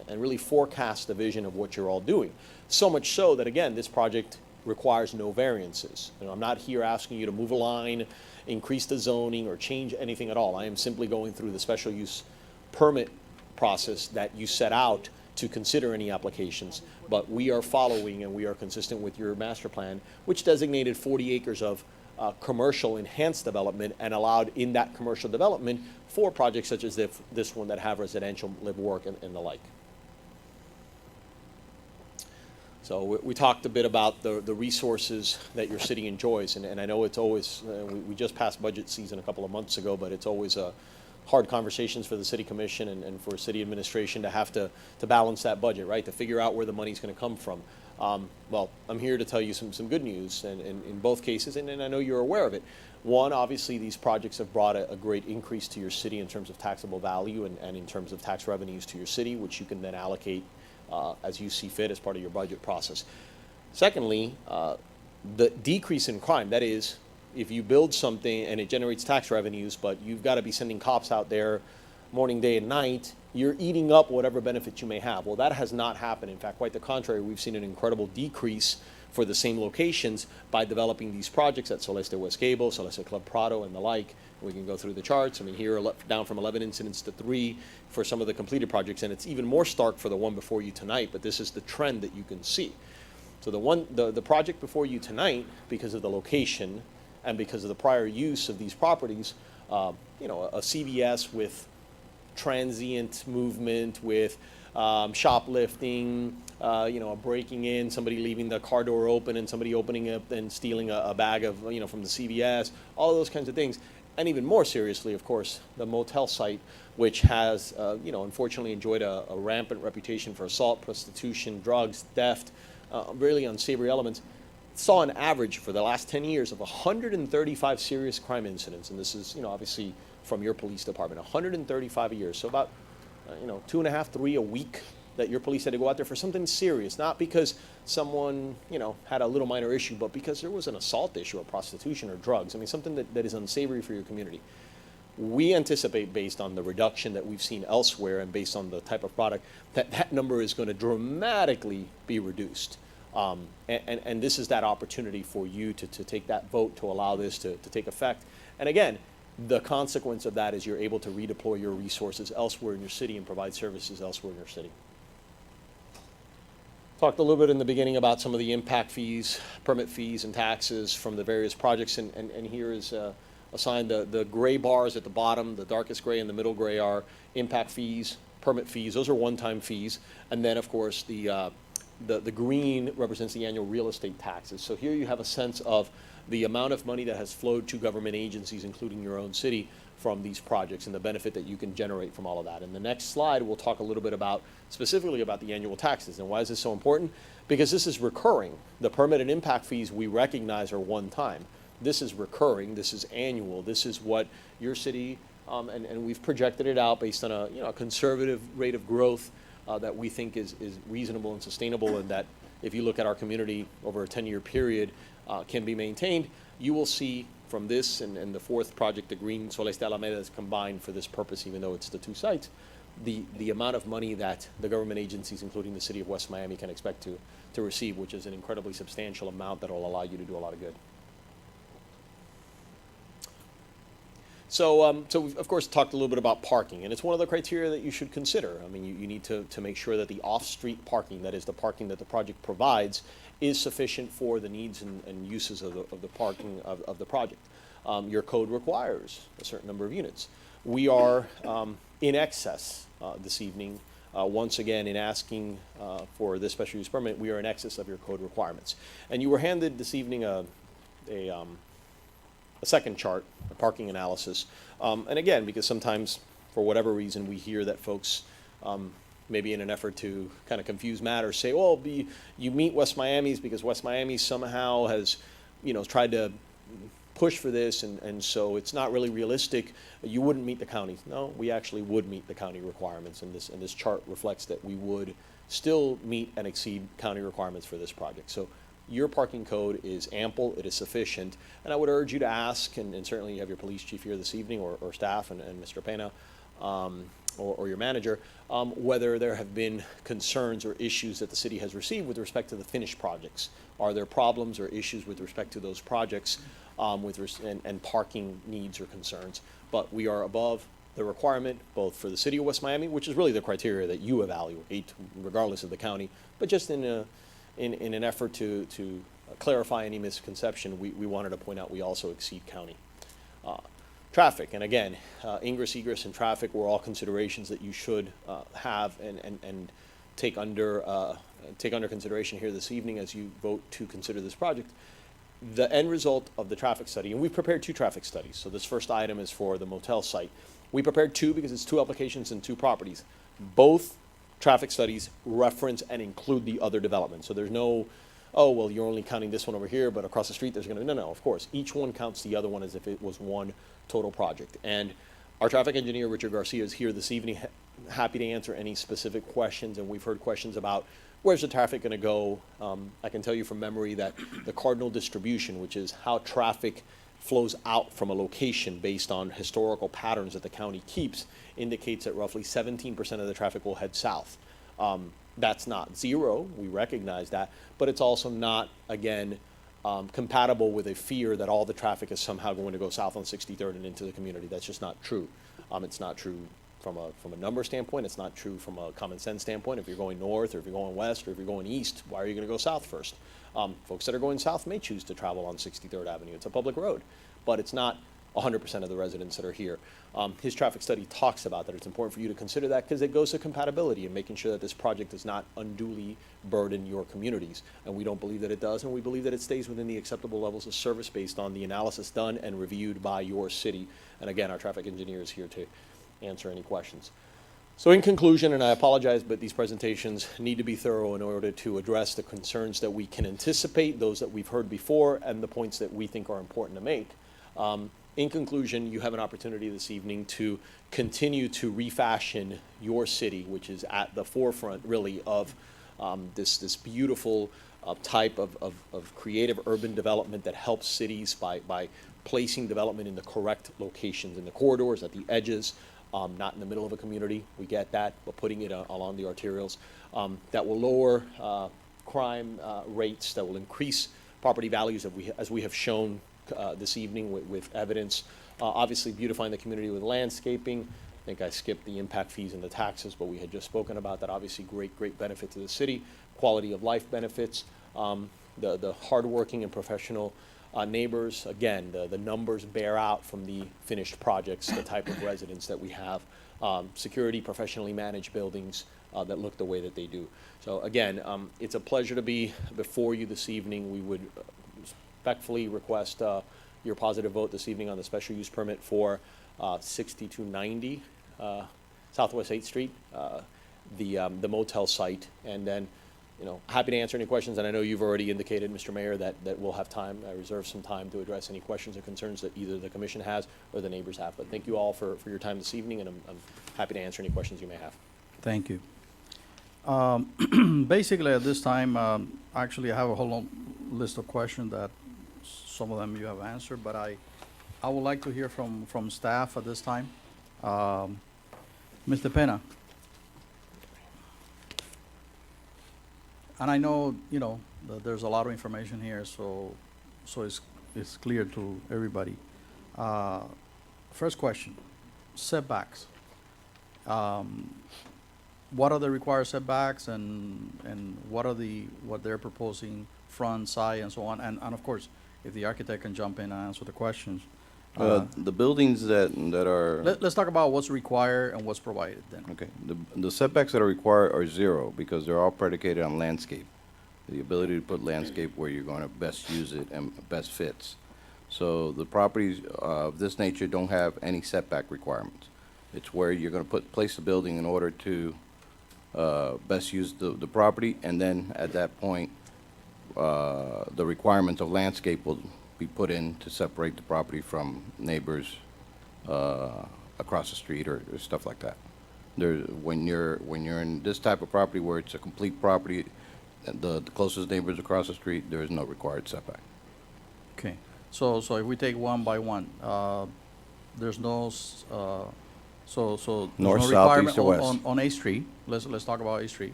and really forecast the vision of what you're all doing. So much so that, again, this project requires no variances. I'm not here asking you to move a line, increase the zoning, or change anything at all. I am simply going through the special use permit process that you set out to consider any applications, but we are following and we are consistent with your master plan, which designated 40 acres of commercial enhanced development and allowed in that commercial development for projects such as this one that have residential live work and the like. So we talked a bit about the resources that your city enjoys, and I know it's always, we just passed budget season a couple of months ago, but it's always hard conversations for the City Commission and for city administration to have to balance that budget, right? To figure out where the money's going to come from. Well, I'm here to tell you some good news, and in both cases, and I know you're aware of it. One, obviously, these projects have brought a great increase to your city in terms of taxable value and in terms of tax revenues to your city, which you can then allocate as you see fit as part of your budget process. Secondly, the decrease in crime, that is, if you build something and it generates tax revenues, but you've got to be sending cops out there morning, day, and night, you're eating up whatever benefit you may have. Well, that has not happened. In fact, quite the contrary, we've seen an incredible decrease for the same locations by developing these projects at Soleste West Gable, Soleste Club Prado, and the like. We can go through the charts. I mean, here, down from 11 incidents to 3 for some of the completed projects, and it's even more stark for the one before you tonight, but this is the trend that you can see. So the project before you tonight, because of the location and because of the prior use of these properties, a CVS with transient movement, with shoplifting, a breaking in, somebody leaving the car door open and somebody opening it and stealing a bag of, from the CVS, all of those kinds of things. And even more seriously, of course, the motel site, which has, unfortunately enjoyed a rampant reputation for assault, prostitution, drugs, theft, really unsavory elements, saw an average for the last 10 years of 135 serious crime incidents. And this is, obviously from your police department, 135 a year. So about, 2.5, 3 a week that your police had to go out there for something serious, not because someone, had a little minor issue, but because there was an assault issue or prostitution or drugs. I mean, something that is unsavory for your community. We anticipate, based on the reduction that we've seen elsewhere and based on the type of product, that number is going to dramatically be reduced. And this is that opportunity for you to take that vote to allow this to take effect. And again, the consequence of that is you're able to redeploy your resources elsewhere in your city and provide services elsewhere in your city. Talked a little bit in the beginning about some of the impact fees, permit fees, and taxes from the various projects, and here is assigned the gray bars at the bottom, the darkest gray and the middle gray are impact fees, permit fees. Those are one-time fees. And then, of course, the the green represents the annual real estate taxes. So here you have a sense of the amount of money that has flowed to government agencies, including your own city, from these projects and the benefit that you can generate from all of that. In the next slide, we'll talk a little bit about, specifically about the annual taxes. And why is this so important? Because this is recurring. The permit and impact fees we recognize are one time. This is recurring, this is annual, this is what your city, and we've projected it out based on a conservative rate of growth that we think is reasonable and sustainable, and that if you look at our community over a 10-year period can be maintained. You will see from this and the fourth project, the Green Soleste Alameda, is combined for this purpose, even though it's the two sites, the amount of money that the government agencies, including the city of West Miami, can expect to receive, which is an incredibly substantial amount that will allow you to do a lot of good. So we've, of course, talked a little bit about parking, and it's one of the criteria that you should consider. I mean, you need to make sure that the off-street parking, that is the parking that the project provides, is sufficient for the needs and uses of the parking of the project. Your code requires a certain number of units. We are in excess this evening. Once again, in asking for this special use permit, we are in excess of your code requirements. And you were handed this evening a second chart, a parking analysis. And again, because sometimes, for whatever reason, we hear that folks, maybe in an effort to kind of confuse matters, say, well, you meet West Miami's because West Miami somehow has, tried to push for this, and so it's not really realistic. You wouldn't meet the county. No, we actually would meet the county requirements, and this chart reflects that we would still meet and exceed county requirements for this project. So your parking code is ample, it is sufficient, and I would urge you to ask, and certainly you have your police chief here this evening, or staff, and Mr. Pena, or your manager, whether there have been concerns or issues that the city has received with respect to the finished projects. Are there problems or issues with respect to those projects and parking needs or concerns? But we are above the requirement, both for the city of West Miami, which is really the criteria that you evaluate, regardless of the county, but just in an effort to clarify any misconception, we wanted to point out we also exceed county. Traffic, and again, ingress, egress, and traffic were all considerations that you should have and take under consideration here this evening as you vote to consider this project. The end result of the traffic study, and we've prepared 2 traffic studies. So this first item is for the motel site. We prepared 2 because it's 2 applications and 2 properties. Both traffic studies reference and include the other development. So there's no, oh, well, you're only counting this one over here, but across the street there's gonna, no, of course. Each one counts the other one as if it was one total project. And our traffic engineer, Richard Garcia, is here this evening, happy to answer any specific questions, and we've heard questions about where's the traffic gonna go. I can tell you from memory that the cardinal distribution, which is how traffic flows out from a location based on historical patterns that the county keeps, indicates that roughly 17% of the traffic will head south. That's not zero, we recognize that, but it's also not, again, compatible with a fear that all the traffic is somehow going to go south on 63rd and into the community. That's just not true. It's not true from a number standpoint. It's not true from a common sense standpoint. If you're going north, or if you're going west, or if you're going east, why are you going to go south first? Folks that are going south may choose to travel on 63rd Avenue. It's a public road, but it's not 100% of the residents that are here. His traffic study talks about that. It's important for you to consider that because it goes to compatibility and making sure that this project does not unduly burden your communities. And we don't believe that it does, and we believe that it stays within the acceptable levels of service based on the analysis done and reviewed by your city. And again, our traffic engineer is here to answer any questions. So in conclusion, and I apologize, but these presentations need to be thorough in order to address the concerns that we can anticipate, those that we've heard before, and the points that we think are important to make. In conclusion, you have an opportunity this evening to continue to refashion your city, which is at the forefront, really, of this beautiful type of creative urban development that helps cities by placing development in the correct locations, in the corridors, at the edges, not in the middle of a community. We get that, but putting it along the arterials. That will lower crime rates, that will increase property values as we have shown this evening with evidence. Obviously beautifying the community with landscaping. I think I skipped the impact fees and the taxes, but we had just spoken about that. Obviously great benefit to the city. Quality of life benefits. The hardworking and professional neighbors. Again, the numbers bear out from the finished projects, the type of residents that we have. Security, professionally managed buildings, that look the way that they do. So again, it's a pleasure to be before you this evening. We would respectfully request your positive vote this evening on the special use permit for 6290 Southwest 8th Street, the motel site. And then, happy to answer any questions. And I know you've already indicated, Mr. Mayor, that we'll have time, I reserve some time to address any questions or concerns that either the commission has or the neighbors have. But thank you all for your time this evening, and I'm happy to answer any questions you may have. Thank you. Basically, at this time, actually, I have a whole long list of questions that some of them you have answered, but I would like to hear from staff at this time. Mr. Pena. And I know, that there's a lot of information here, so it's clear to everybody. First question, setbacks. What are the required setbacks, and what they're proposing, front, side, and so on? And of course, if the architect can jump in and answer the questions. The buildings that are. Let's talk about what's required and what's provided then. Okay, the setbacks that are required are 0 because they're all predicated on landscape. The ability to put landscape where you're going to best use it and best fits. So the properties of this nature don't have any setback requirements. It's where you're going to place the building in order to best use the property, and then at that point, the requirements of landscape will be put in to separate the property from neighbors across the street or stuff like that. When you're in this type of property where it's a complete property, the closest neighbors across the street, there is no required setback. Okay, so if we take one by one, there's no, so there's North, no south, requirement east, or west. on A Street. Let's talk about A Street.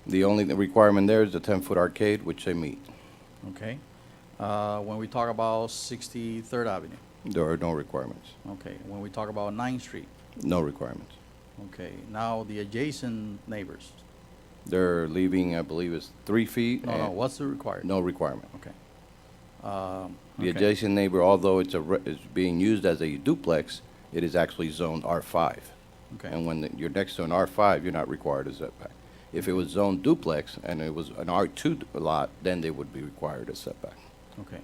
The only requirement there is the 10-foot arcade, which they meet. Okay. When we talk about 63rd Avenue. There are no requirements. Okay. When we talk about 9th Street. No requirements. Okay. Now the adjacent neighbors. They're leaving, I believe, it's 3 feet. No, and what's the required? No requirement. Okay. The okay. adjacent neighbor, although it's being used as a duplex, it is actually zoned R5. Okay. And when you're next to an R5, you're not required a setback. If it was zoned duplex and it was an R2 lot, then they would be required a setback. Okay.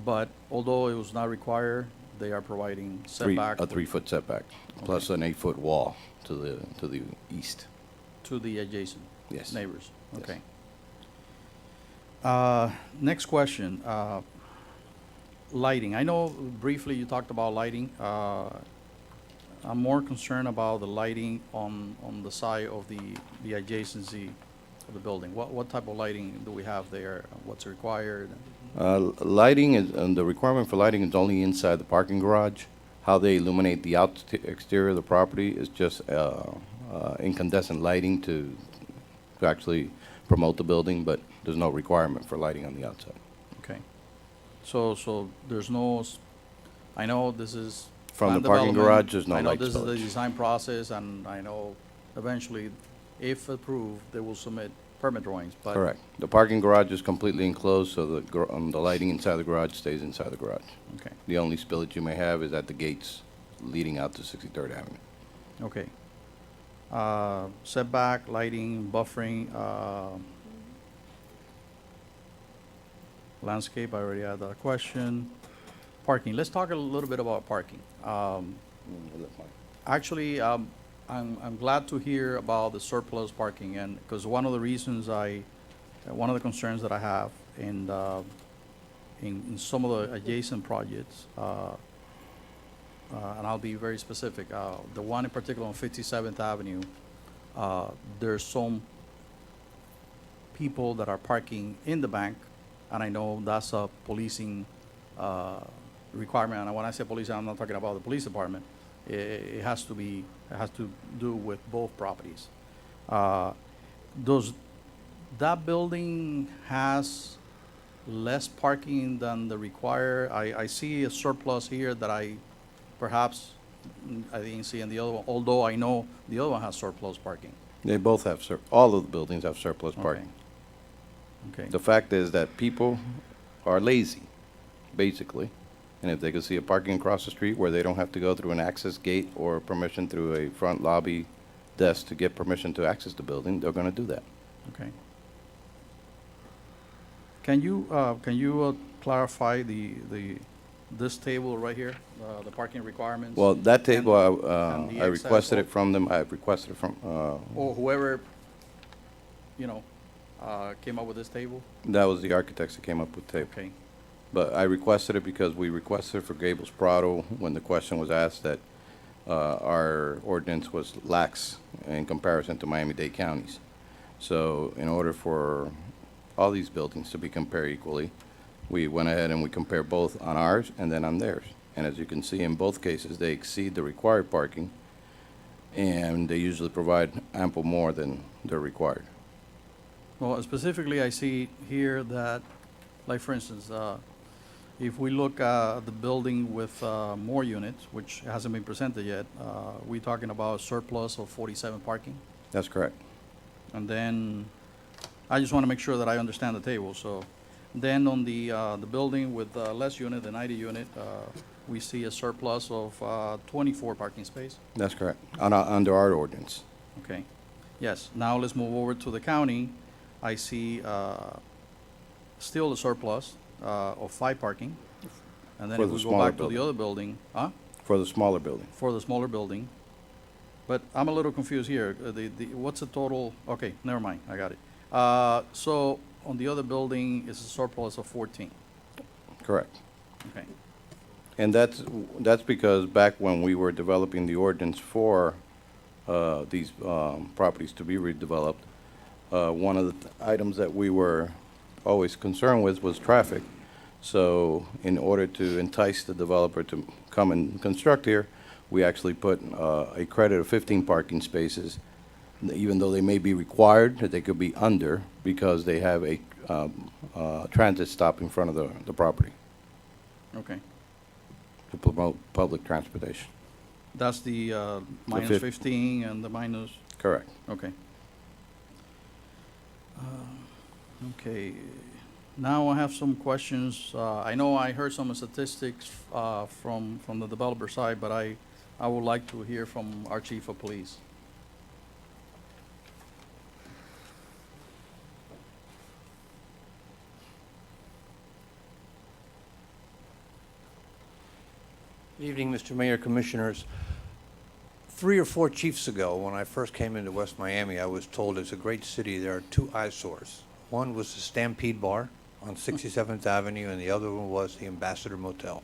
But although it was not required, they are providing setback. A 3-foot setback, plus an 8-foot wall to the east. To the adjacent Yes. neighbors. Yes. Okay. Next question. Lighting. I know briefly you talked about lighting. I'm more concerned about the lighting on the side of the adjacency of the building. What type of lighting do we have there? What's required? Lighting is, the requirement for lighting is only inside the parking garage. How they illuminate the exterior of the property is just incandescent lighting to actually promote the building, but there's no requirement for lighting on the outside. Okay. So there's no, I know this is From land the parking development. garage, there's no I know light this is the spillage. design process, and I know eventually, if approved, they will submit permit drawings, but. Correct. The parking garage is completely enclosed, so the lighting inside the garage stays inside the garage. Okay, The only spillage you may have is at the gates leading out to 63rd Avenue. okay. Setback, lighting, buffering, landscape, I already had that question. Parking, let's talk a little bit about parking. Actually, I'm glad to hear about the surplus parking, and, because one of the reasons one of the concerns that I have in some of the adjacent projects, and I'll be very specific, the one in particular on 57th Avenue, there's some people that are parking in the bank, and I know that's a policing requirement, and when I say policing, I'm not talking about the police department. It has to do with both properties. That building has less parking than the required? I see a surplus here that I didn't see in the other one, although I know the other one has surplus parking. They both have, all of the buildings have surplus parking. Okay. The fact is that people are lazy, basically. And if they can see a parking across the street where they don't have to go through an access gate or permission through a front lobby desk to get permission to access the building, they're gonna do that. Okay. Can you clarify this table right here, the parking requirements? Well, that table, and the I excess requested it of- from them, I requested it from, Or whoever, came up with this table? that was the architects that came up with the table. Okay, But I requested it because we requested it for Gables Prado when the question was asked that our ordinance was lax in comparison to Miami-Dade counties. So in order for all these buildings to be compared equally, we went ahead and we compared both on ours and then on theirs. And as you can see, in both cases, they exceed the required parking, and they usually provide ample more than they're required. well, specifically, I see here that, like, for instance, if we look at the building with more units, which hasn't been presented yet, we're talking about a surplus of 47 parking. That's correct. And then, I just want to make sure that I understand the table, so. Then on the building with less unit, the 90 unit, we see a surplus of 24 parking space. That's correct, under our ordinance. Okay. Yes, now let's move over to the county. I see still a surplus of 5 parking. And then For if the we go smaller back to the building. other building, For the smaller building. for the smaller building. But I'm a little confused here. What's the total? Okay, never mind, I got it. So on the other building is a surplus of 14. Correct. Okay, And that's because back when we were developing the ordinance for these properties to be redeveloped, one of the items that we were always concerned with was traffic. So in order to entice the developer to come and construct here, we actually put a credit of 15 parking spaces, even though they may be required, that they could be under, because they have a transit stop in front of the property okay. to promote public transportation. That's the minus fif- 15 and the minus, Correct. okay. Okay, now I have some questions. I know I heard some statistics from the developer side, but I would like to hear from our chief of police. Good evening, Mr. Mayor, Commissioners. 3 or 4 chiefs ago, when I first came into West Miami, I was told it's a great city. There are 2 eyesores. One was the Stampede Bar on 67th Avenue, and the other one was the Ambassador Motel.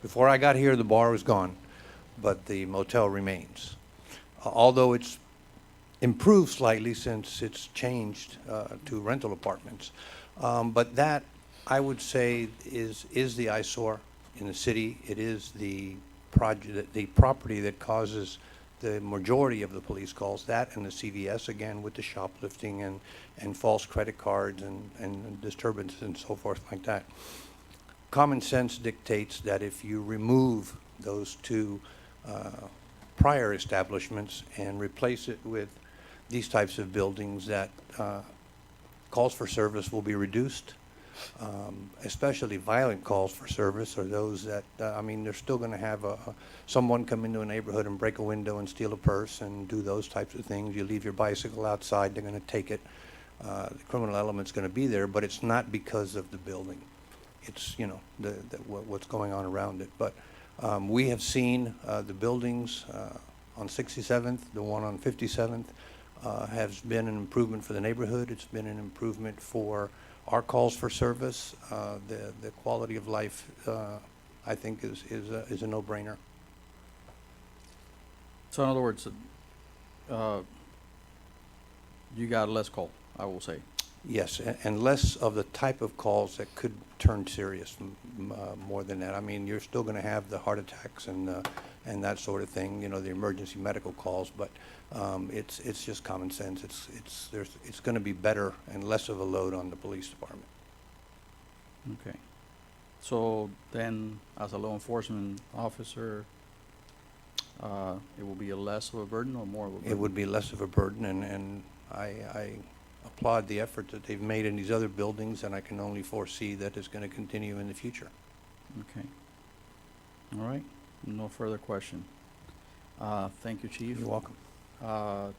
Before I got here, the bar was gone, but the motel remains. Although it's improved slightly since it's changed to rental apartments. But that, I would say, is the eyesore in the city. It is the property that causes the majority of the police calls, that and the CVS, again, with the shoplifting and false credit cards and disturbances and so forth like that. Common sense dictates that if you remove those 2 prior establishments and replace it with these types of buildings, that calls for service will be reduced. Especially violent calls for service, or those that, I mean, they're still going to have someone come into a neighborhood and break a window and steal a purse and do those types of things. You leave your bicycle outside, they're going to take it. The criminal element's going to be there, but it's not because of the building. It's, what's going on around it. But we have seen the buildings on 67th, the one on 57th, has been an improvement for the neighborhood. It's been an improvement for our calls for service. The quality of life, I think, is a no-brainer. So in other words, you got less call, I will say. Yes, and less of the type of calls that could turn serious more than that. I mean, you're still going to have the heart attacks and that sort of thing, the emergency medical calls, but it's just common sense. It's going to be better and less of a load on the police department. Okay. So then, as a law enforcement officer, it will be a less of a burden or more of a burden? It would be less of a burden, and I applaud the effort that they've made in these other buildings, and I can only foresee that it's going to continue in the future. Okay. All right. No further question. Thank you, Chief. You're welcome. Mr.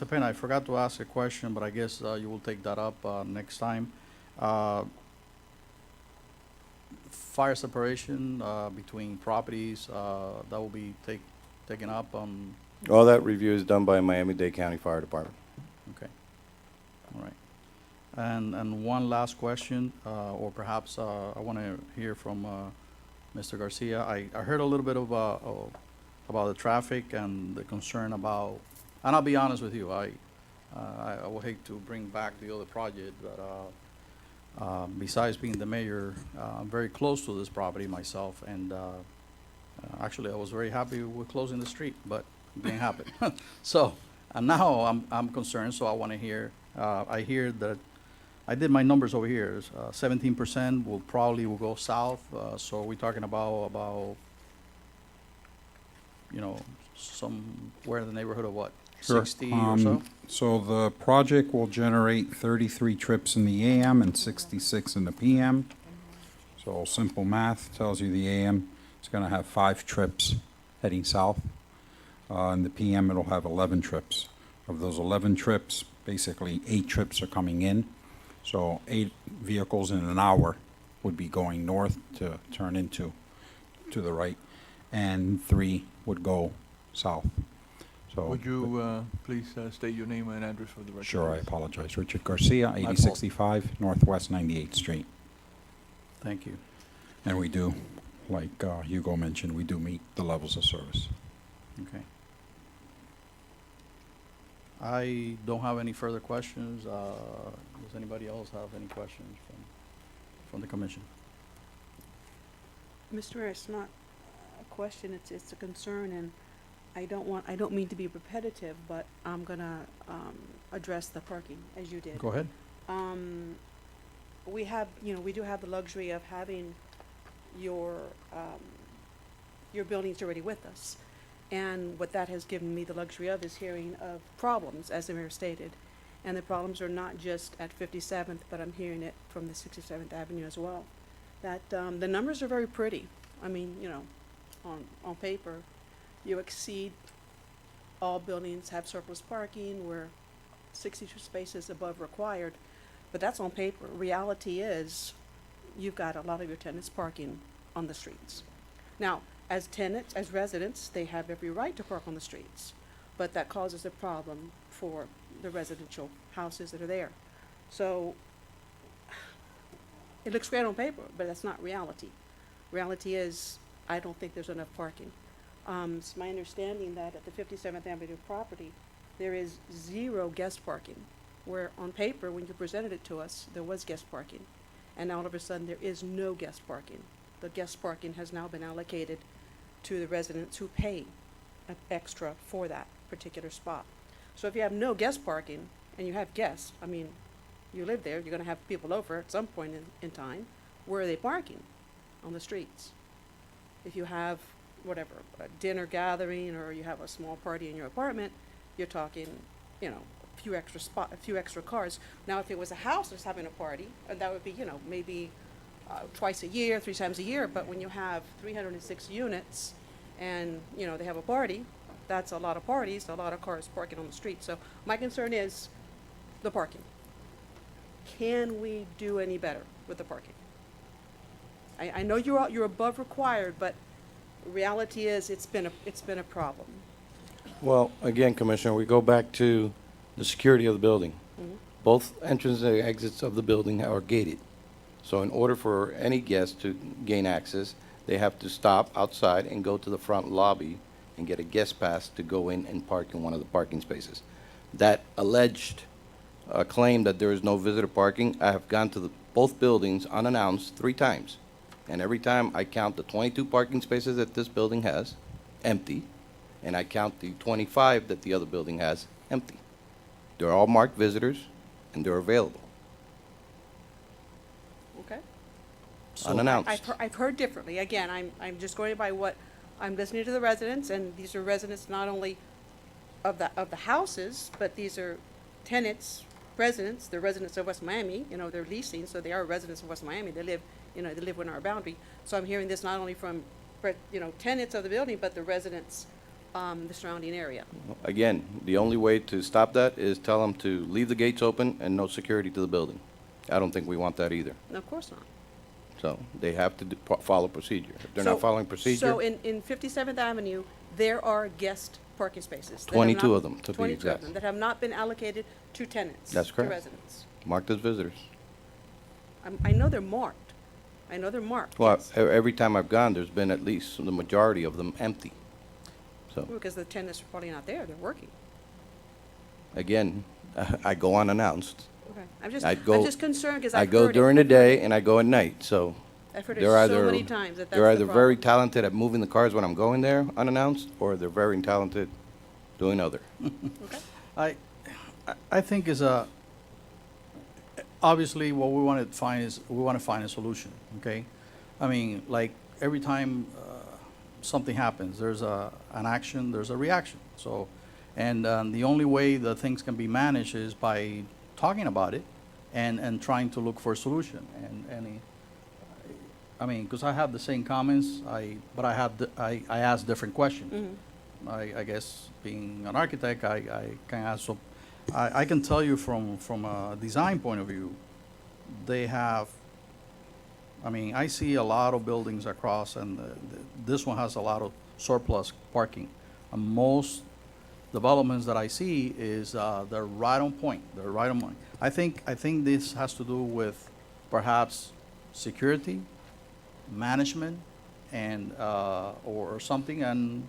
Pena, I forgot to ask a question, but I guess you will take that up next time. Fire separation between properties, that will be taken up, All that review is done by Miami-Dade County Fire Department. okay. All right. And one last question, or perhaps I want to hear from Mr. Garcia. I heard a little bit about the traffic and the concern about, and I'll be honest with you, I would hate to bring back the other project, but besides being the mayor, I'm very close to this property myself, and actually, I was very happy with closing the street, but it didn't happen. So, and now I'm concerned, so I want to hear, I hear that, I did my numbers over here, 17% will go south, so we're talking about, you know, somewhere in the neighborhood of what? Sure. 60 or so? So the project will generate 33 trips in the AM and 66 in the PM. So simple math tells you the AM is going to have 5 trips heading south. In the PM, it'll have 11 trips. Of those 11 trips, basically 8 trips are coming in. So 8 vehicles in an hour would be going north to turn into to the right, and 3 would go south. So Would you please state your name and address for the record? Sure, I please? apologize. Richard Garcia, 8065 Northwest 98th Street. Thank you. And we do, like Hugo mentioned, we do meet the levels of service. Okay. I don't have any further questions. Does anybody else have any questions from the commission? Mr. Mayor, it's not a question, it's a concern, and I don't mean to be repetitive, but I'm gonna address the parking, as you did. Go ahead. We do have the luxury of having your buildings already with us. And what that has given me the luxury of is hearing of problems, as the mayor stated. And the problems are not just at 57th, but I'm hearing it from the 67th Avenue as well. That the numbers are very pretty. I mean, you know, on paper, you exceed, all buildings have surplus parking, we're 62 spaces above required, but that's on paper. Reality is, you've got a lot of your tenants parking on the streets. Now, as tenants, as residents, they have every right to park on the streets, but that causes a problem for the residential houses that are there. So, it looks great on paper, but that's not reality. Reality is, I don't think there's enough parking. It's my understanding that at the 57th Avenue property, there is 0 guest parking, where on paper, when you presented it to us, there was guest parking. And all of a sudden, there is no guest parking. The guest parking has now been allocated to the residents who pay extra for that particular spot. So if you have no guest parking and you have guests, I mean, you live there, you're gonna have people over at some point in time. Where are they parking? On the streets. If you have, whatever, a dinner gathering, or you have a small party in your apartment, you're talking, you know, a few extra cars. Now, if it was a house that's having a party, that would be, you know, maybe twice a year, 3 times a year, but when you have 306 units and, you know, they have a party, that's a lot of parties, a lot of cars parking on the street. So my concern is the parking. Can we do any better with the parking? I know you're above required, but reality is it's been a problem. Well, again, Commissioner, we go back to the security of the building. Both entrances and exits of the building are gated. So in order for any guest to gain access, they have to stop outside and go to the front lobby and get a guest pass to go in and park in one of the parking spaces. That alleged claim that there is no visitor parking, I have gone to both buildings unannounced 3 times. And every time I count the 22 parking spaces that this building has empty, and I count the 25 that the other building has empty. They're all marked visitors, and they're available. Okay? Unannounced. I've heard differently. Again, I'm just going by what I'm listening to the residents, and these are residents not only of the houses, but these are tenants, residents. They're residents of West Miami. You know, they're leasing, so they are residents of West Miami. They live, you know, they live within our boundary. So I'm hearing this not only from, you know, tenants of the building, but the residents the surrounding area. Again, the only way to stop that is tell them to leave the gates open and no security to the building. I don't think we want that either. No, of course not. So they have to follow procedure. If they're So- not following procedure, So in 57th Avenue, there are guest parking spaces. that have 22 not- of them, to be 22 of exact. them that have not been allocated to tenants. That's correct. To residents. marked as visitors. I know they're marked. I know they're marked. Well, yes. every time I've gone, there's been at least the majority of them empty. So, Because the tenants are probably not there, they're working. again, I go unannounced. Okay. I I'm go- just concerned because I I've go heard it. during the day and I go at night, so I've heard it they're so either, many times that that's they're the either very problem. talented at moving the cars when I'm going there unannounced, or they're very talented doing other. I think is a, obviously, what we want to find is, we want to find a solution, okay? I mean, like, every time something happens, there's an action, there's a reaction. So, and the only way that things can be managed is by talking about it and trying to look for a solution. I mean, because I have the same comments, but I ask different questions. Mhm. I guess being an architect, I can also, I can tell you from a design point of view, they have, I mean, I see a lot of buildings across, and this one has a lot of surplus parking. And most developments that I see is, they're right on point, they're right on point. I think this has to do with perhaps security, management, and, or something, and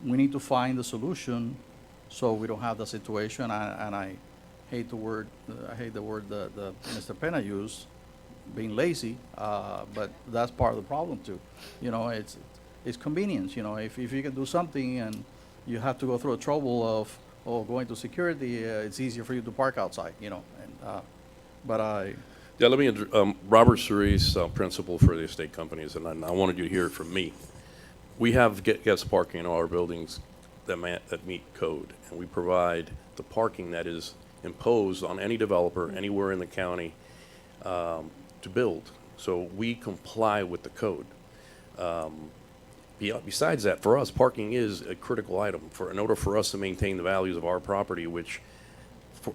we need to find the solution so we don't have the situation, and I hate the word that Mr. Pena used, being lazy, but that's part of the problem too. You know, it's convenience, you know, if you can do something and you have to go through the trouble of, going to security, it's easier for you to park outside, you know, and, but Yeah, let me, Robert Cerise, principal for the estate companies, and I wanted you to hear it from me. We have guest parking in all our buildings that meet code, and we provide the parking that is imposed on any developer anywhere in the county to build. So we comply with the code. Besides that, for us, parking is a critical item. In order for us to maintain the values of our property, which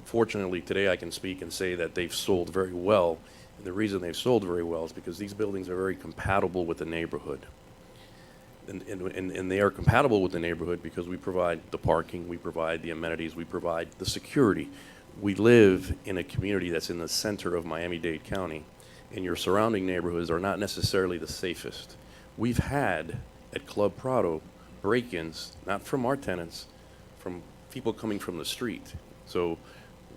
fortunately today I can speak and say that they've sold very well. And the reason they've sold very well is because these buildings are very compatible with the neighborhood. And they are compatible with the neighborhood because we provide the parking, we provide the amenities, we provide the security. We live in a community that's in the center of Miami-Dade County, and your surrounding neighborhoods are not necessarily the safest. We've had at Club Prado break-ins, not from our tenants, from people coming from the street. So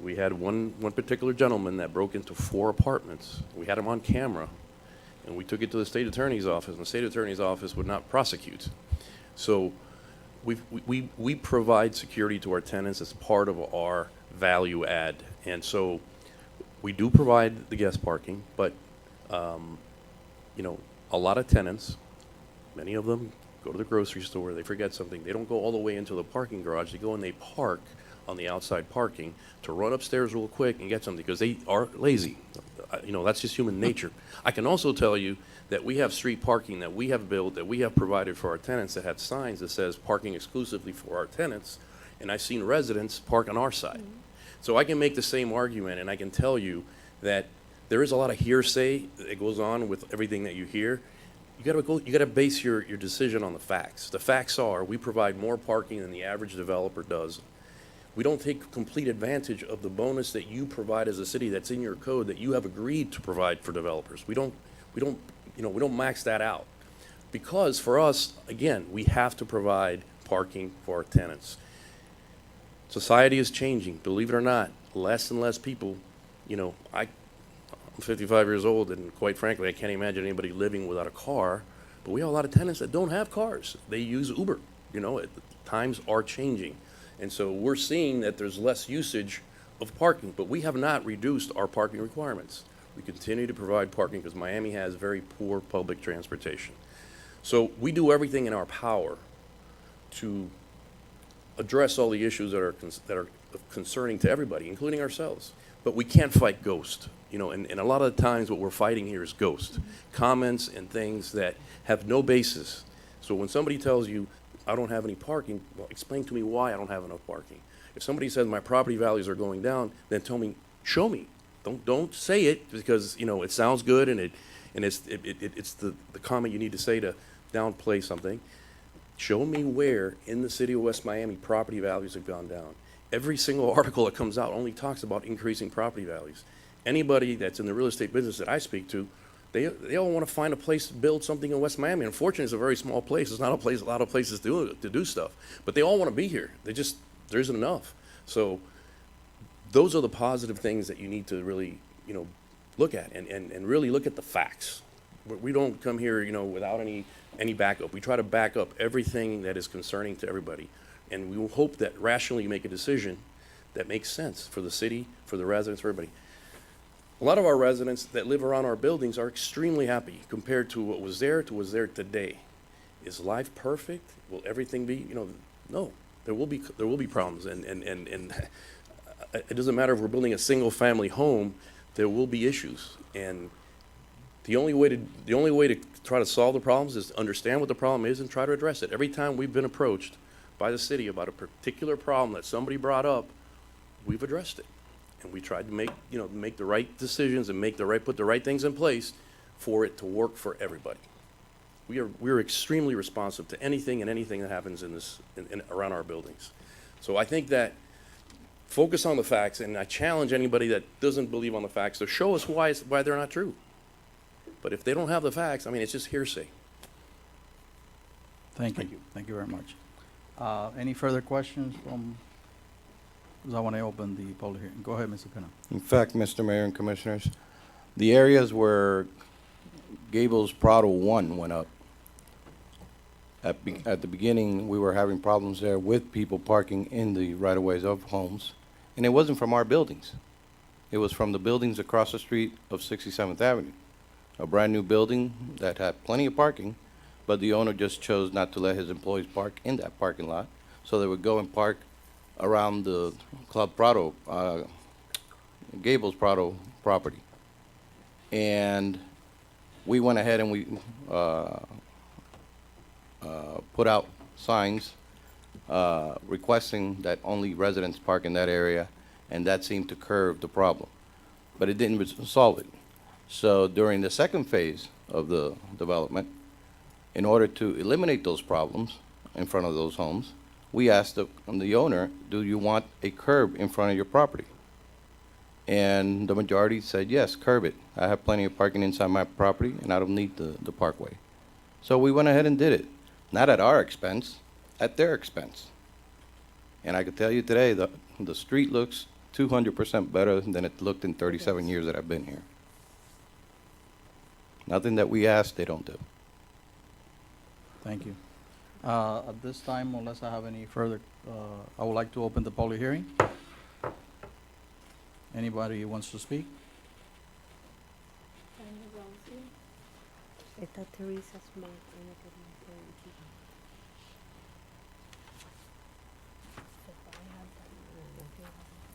we had one particular gentleman that broke into 4 apartments. We had him on camera. And we took it to the state attorney's office, and the state attorney's office would not prosecute. So we provide security to our tenants as part of our value add. And so we do provide the guest parking, but, you know, a lot of tenants, many of them go to the grocery store, they forget something, they don't go all the way into the parking garage, they go and they park on the outside parking to run upstairs real quick and get something, because they are lazy. You know, that's just human nature. I can also tell you that we have street parking that we have built, that we have provided for our tenants, that have signs that says parking exclusively for our tenants, and I've seen residents park on our side. So I can make the same argument, and I can tell you that there is a lot of hearsay that goes on with everything that you hear. You gotta base your decision on the facts. The facts are, we provide more parking than the average developer does. We don't take complete advantage of the bonus that you provide as a city that's in your code that you have agreed to provide for developers. We don't max that out. Because for us, again, we have to provide parking for our tenants. Society is changing, believe it or not. Less and less people, you know, I'm 55 years old, and quite frankly, I can't imagine anybody living without a car. But we have a lot of tenants that don't have cars. They use Uber. You know, times are changing. And so we're seeing that there's less usage of parking, but we have not reduced our parking requirements. We continue to provide parking because Miami has very poor public transportation. So we do everything in our power to address all the issues that are concerning to everybody, including ourselves. But we can't fight ghost, you know, and a lot of the times what we're fighting here is ghost. Comments and things that have no basis. So when somebody tells you, I don't have any parking. Well, explain to me why I don't have enough parking. If somebody says my property values are going down, then tell me, show me. Don't say it because, you know, it sounds good and it's the comment you need to say to downplay something. Show me where in the city of West Miami property values have gone down. Every single article that comes out only talks about increasing property values. Anybody that's in the real estate business that I speak to, they all want to find a place to build something in West Miami. Unfortunately, it's a very small place. It's not a lot of places to do stuff. But they all want to be here. There isn't enough. So those are the positive things that you need to really, you know, look at and really look at the facts. We don't come here, you know, without any backup. We try to back up everything that is concerning to everybody. And we will hope that rationally you make a decision that makes sense for the city, for the residents, for everybody. A lot of our residents that live around our buildings are extremely happy compared to what was there to what's there today. Is life perfect? Will everything be, you know, no. There will be problems and it doesn't matter if we're building a single family home, there will be issues. And the only way to try to solve the problems is to understand what the problem is and try to address it. Every time we've been approached by the city about a particular problem that somebody brought up, we've addressed it. And we tried to make the right decisions and put the right things in place for it to work for everybody. We're extremely responsive to anything that happens around our buildings. So I think that focus on the facts, and I challenge anybody that doesn't believe on the facts to show us why they're not true. But if they don't have the facts, I mean, it's just hearsay. Thank you. Thank you very much. Any further questions from, because I want to open the public hearing. Go ahead, Mr. Pena. In fact, Mr. Mayor and Commissioners, the areas where Gables Prado 1 went up, at the beginning, we were having problems there with people parking in the right-of-ways of homes, and it wasn't from our buildings. It was from the buildings across the street of 67th Avenue, a brand-new building that had plenty of parking, but the owner just chose not to let his employees park in that parking lot, so they would go and park around the Club Prado, Gables Prado property. And we went ahead and we put out signs requesting that only residents park in that area, and that seemed to curb the problem. But it didn't solve it. So during the second phase of the development, in order to eliminate those problems in front of those homes, we asked the owner, do you want a curb in front of your property? And the majority said, yes, curb it. I have plenty of parking inside my property, and I don't need the parkway. So we went ahead and did it. Not at our expense, at their expense. And I can tell you today, the street looks 200% better than it looked in 37 years that I've been here. Nothing that we ask, they don't do. Thank you. At this time, unless I have any further, I would like to open the public hearing. Anybody who wants to speak?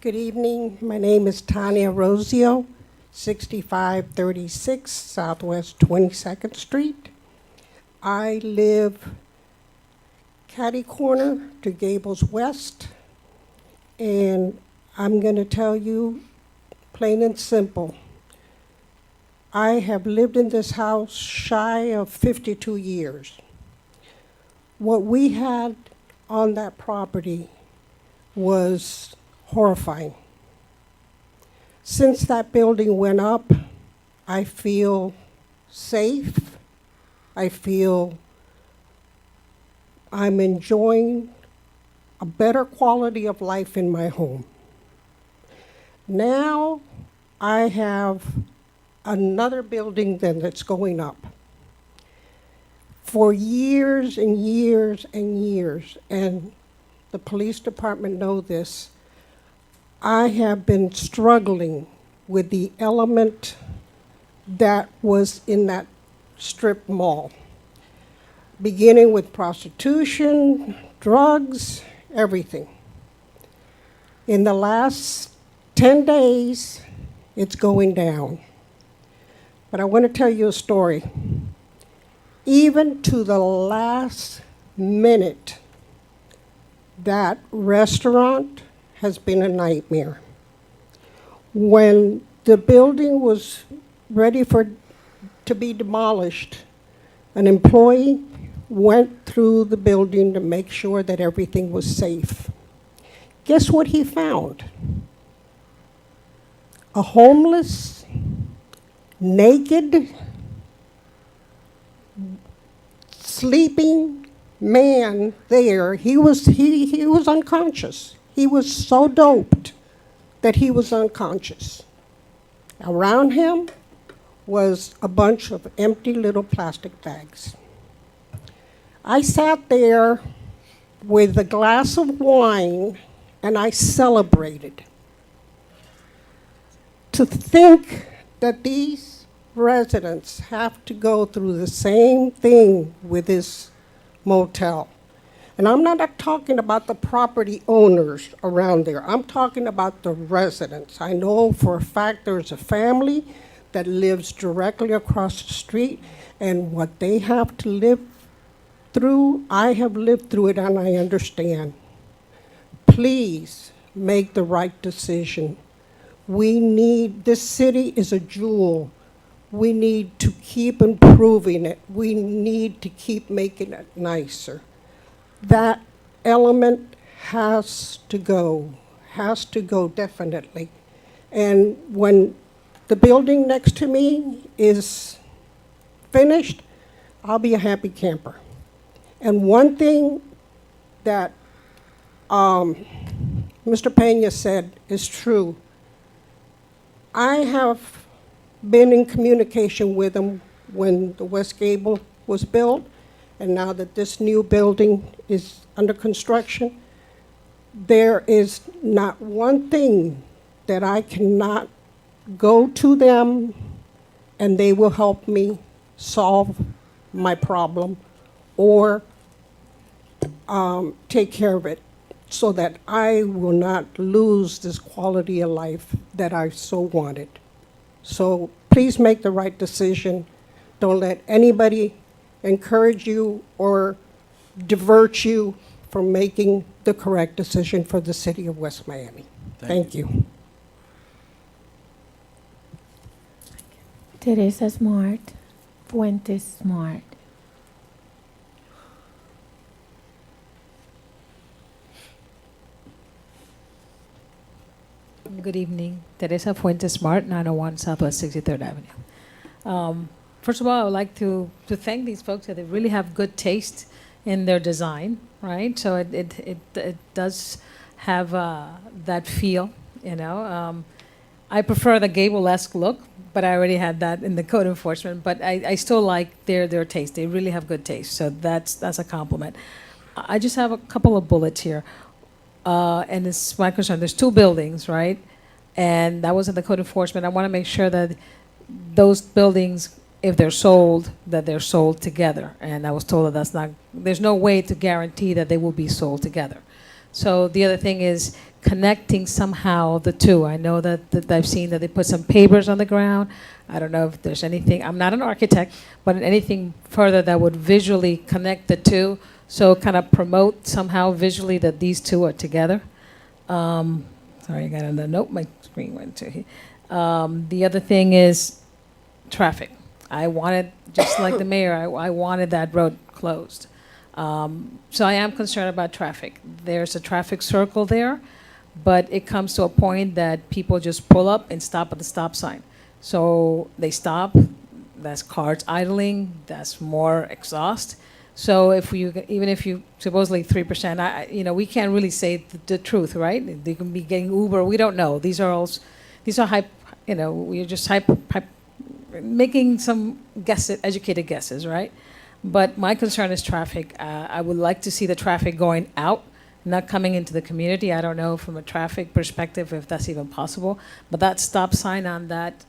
Good evening. My name is Tanya Rosio, 6536 Southwest 22nd Street. I live catty corner to Gables West, and I'm going to tell you plain and simple. I have lived in this house shy of 52 years. What we had on that property was horrifying. Since that building went up, I feel safe. I feel I'm enjoying a better quality of life in my home. Now I have another building that's going up. For years and years and years, and the police department know this, I have been struggling with the element that was in that strip mall, beginning with prostitution, drugs, everything. In the last 10 days, it's going down. But I want to tell you a story. Even to the last minute That restaurant has been a nightmare. When the building was ready to be demolished, an employee went through the building to make sure that everything was safe. Guess what he found? A homeless, naked, sleeping man there. He was unconscious. He was so doped that he was unconscious. Around him was a bunch of empty little plastic bags. I sat there with a glass of wine and I celebrated. To think that these residents have to go through the same thing with this motel. And I'm not talking about the property owners around there. I'm talking about the residents. I know for a fact there's a family that lives directly across the street, and what they have to live through, I have lived through it and I understand. Please make the right decision. This city is a jewel. We need to keep improving it. We need to keep making it nicer. That element has to go definitely. And when the building next to me is finished, I'll be a happy camper. And one thing that Mr. Pena said is true. I have been in communication with him when the West Gable was built, and now that this new building is under construction. There is not one thing that I cannot go to them and they will help me solve my problem or take care of it so that I will not lose this quality of life that I so wanted. So please make the right decision. Don't let anybody encourage you or divert you from making the correct decision for the city of West Miami. Thank you. Teresa Smart, Fuentes Smart. Good evening. Teresa Fuentes Smart, 901 Southwest 63rd Avenue. First of all, I would like to thank these folks that they really have good taste in their design, right? So it does have that feel, you know. I prefer the gable-esque look, but I already had that in the code enforcement. But I still like their taste. They really have good taste, so that's a compliment. I just have a couple of bullets here, and it's my concern. There's two buildings, right? And that was in the code enforcement. I want to make sure that those buildings, if they're sold, that they're sold together. And I was told that that's not, there's no way to guarantee that they will be sold together. So the other thing is connecting somehow the two. I know that I've seen that they put some pavers on the ground. I don't know if there's anything, I'm not an architect, but anything further that would visually connect the two, so kind of promote somehow visually that these two are together. Sorry, I got another note, my screen went to here. The other thing is traffic. I wanted, just like the mayor, I wanted that road closed. So I am concerned about traffic. There's a traffic circle there, but it comes to a point that people just pull up and stop at the stop sign. So they stop, that's cars idling, that's more exhaust. So even if you supposedly 3%, we can't really say the truth, right? They can be getting Uber, we don't know. These are hype, we're just hype making some educated guesses, right? But my concern is traffic. I would like to see the traffic going out, not coming into the community. I don't know from a traffic perspective if that's even possible. But that stop sign on that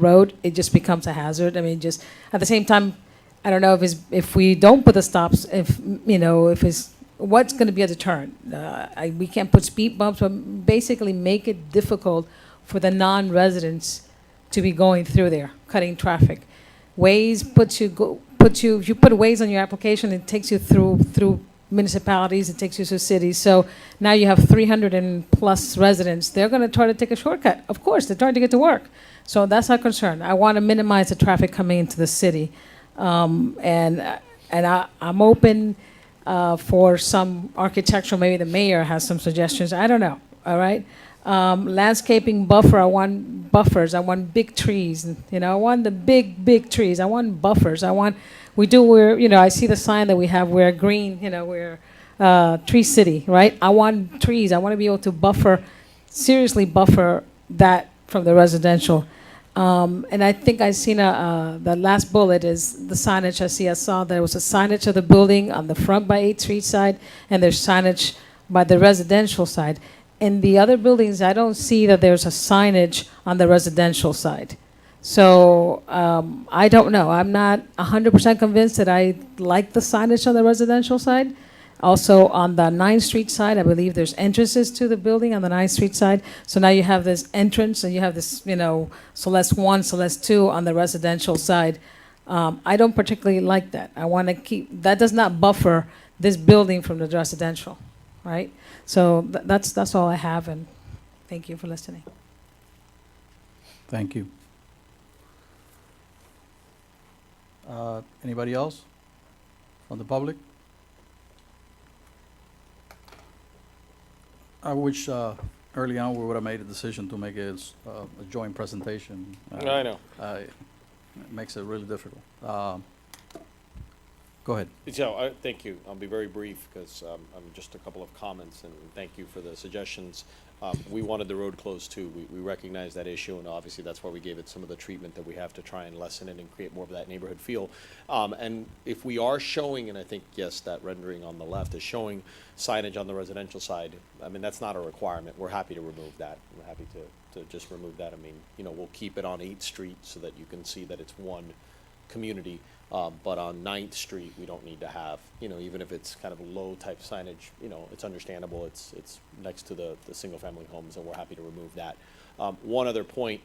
road, it just becomes a hazard. I mean, just at the same time, I don't know if we don't put the stops, what's going to be a deterrent? We can't put speed bumps, but basically make it difficult for the non-residents to be going through there, cutting traffic. Waze if you put Waze on your application, it takes you through municipalities, it takes you to cities. So now you have 300 and plus residents. They're going to try to take a shortcut. Of course, they're trying to get to work. So that's our concern. I want to minimize the traffic coming into the city. I'm open for some architectural, maybe the mayor has some suggestions, I don't know, all right? Landscaping buffer, I want buffers, I want big trees, you know, I want the big trees, I want buffers, I see the sign that we have, we're green, you know, we're tree city, right? I want trees, I want to be able to seriously buffer that from the residential. And I think I seen the last bullet is the signage. I saw there was a signage of the building on the front by 8th Street side, and there's signage by the residential side. In the other buildings, I don't see that there's a signage on the residential side. So I don't know. I'm not 100% convinced that I like the signage on the residential side. Also, on the 9th Street side, I believe there's entrances to the building on the 9th Street side. So now you have this entrance, and you have this, you know, Celeste 1, Celeste 2 on the residential side. I don't particularly like that. I want to that does not buffer this building from the residential, right? So that's all I have, and thank you for listening. Thank you. Anybody else from the public? I wish early on we would have made a decision to make a joint presentation. I know. It makes it really difficult. Go ahead. So, thank you. I'll be very brief because just a couple of comments, and thank you for the suggestions. We wanted the road closed too. We recognize that issue, and obviously that's why we gave it some of the treatment that we have to try and lessen it and create more of that neighborhood feel. And if we are showing, and I think, yes, that rendering on the left is showing signage on the residential side, I mean, that's not a requirement. We're happy to remove that. We're happy to just remove that. I mean, you know, we'll keep it on 8th Street so that you can see that it's one community. But on 9th Street, we don't need to have, you know, even if it's kind of low type signage, you know, it's understandable. It's next to the single family homes, and we're happy to remove that. One other point,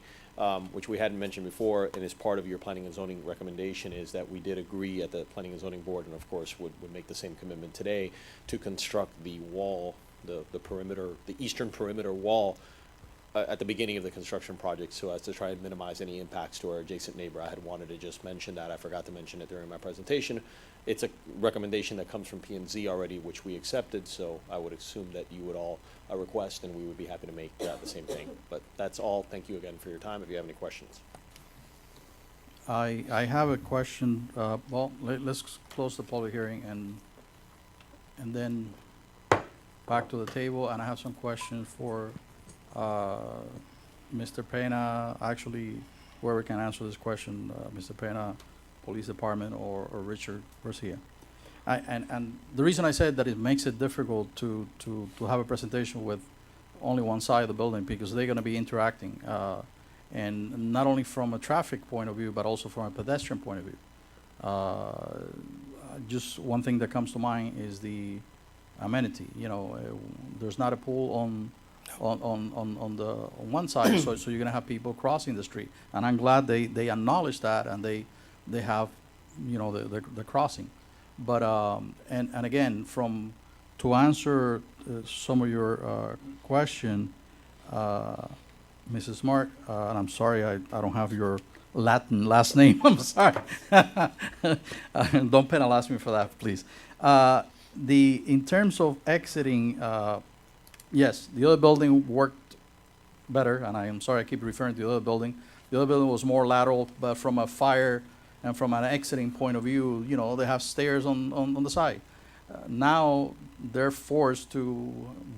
which we hadn't mentioned before, and is part of your planning and zoning recommendation, is that we did agree at the planning and zoning board, and of course would make the same commitment today, to construct the wall, the perimeter, the eastern perimeter wall at the beginning of the construction project, so as to try and minimize any impacts to our adjacent neighbor. I had wanted to just mention that. I forgot to mention it during my presentation. It's a recommendation that comes from P&Z already, which we accepted, so I would assume that you would all request, and we would be happy to make the same thing. But that's all. Thank you again for your time. If you have any questions. I have a question. Well, let's close the public hearing and then back to the table. And I have some questions for Mr. Pena. Actually, whoever can answer this question, Mr. Pena, Police Department, or Richard Garcia. And the reason I said that it makes it difficult to have a presentation with only one side of the building, because they're going to be interacting, and not only from a traffic point of view, but also from a pedestrian point of view. Just one thing that comes to mind is the amenity. You know, there's not a pool on one side, so you're going to have people crossing the street, and I'm glad they acknowledge that, and they have, you know, the crossing. But and again, to answer some of your question, Mrs. Smart, and I'm sorry I don't have your Latin last name. I'm sorry. Don't penalize me for that, please. In terms of exiting, yes, the other building worked better, and I am sorry I keep referring to the other building. The other building was more lateral, but from a fire and from an exiting point of view, you know, they have stairs on the side. Now they're forced to,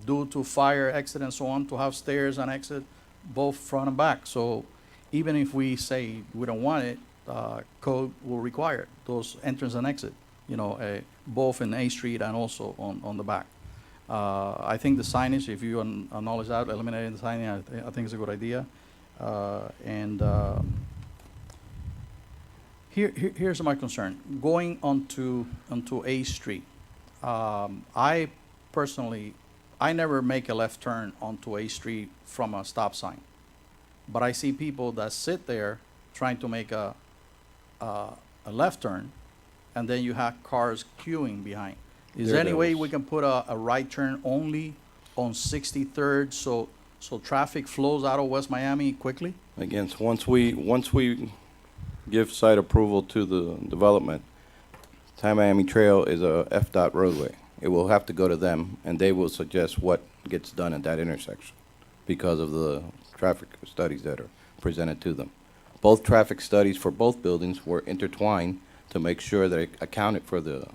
due to fire, exit, and so on, to have stairs and exit both front and back. So even if we say we don't want it, code will require it, those entrance and exit, you know, both in A Street and also on the back. I think the signage, if you acknowledge that, eliminating the signage, I think it's a good idea. Here's my concern. Going onto A Street, I personally, I never make a left turn onto A Street from a stop sign, but I see people that sit there trying to make a left turn, and then you have cars queuing behind. Is there any way we can put a right turn only on 63rd so traffic flows out of West Miami quickly? Again, so once we give site approval to the development, Time Miami Trail is a FDOT roadway. It will have to go to them, and they will suggest what gets done at that intersection because of the traffic studies that are presented to them. Both traffic studies for both buildings were intertwined to make sure they accounted for the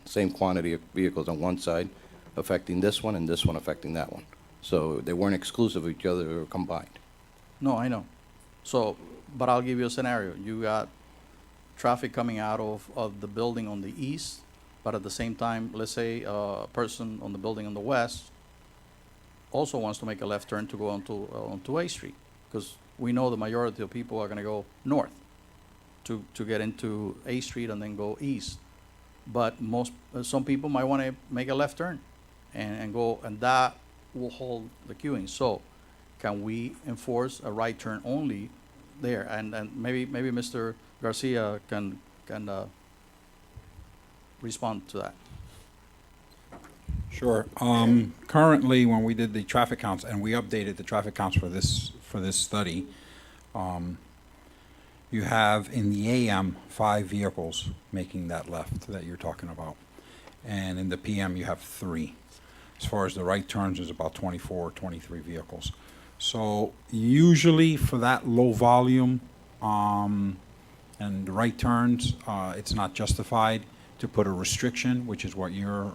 same quantity of vehicles on one side affecting this one and this one affecting that one. So they weren't exclusive of each other or combined. No, I know. So, but I'll give you a scenario. You got traffic coming out of the building on the east, but at the same time, let's say a person on the building on the west also wants to make a left turn to go onto A Street, because we know the majority of people are gonna go north to get into A Street and then go east. But some people might wanna make a left turn and go, and that will hold the queuing. So can we enforce a right turn only there? And maybe Mr. Garcia can respond to that. Sure. Currently, when we did the traffic counts, and we updated the traffic counts for this study, you have in the AM 5 vehicles making that left that you're talking about, and in the PM you have 3. As far as the right turns, is about 24 or 23 vehicles. So usually for that low volume and the right turns, it's not justified to put a restriction, which is what you're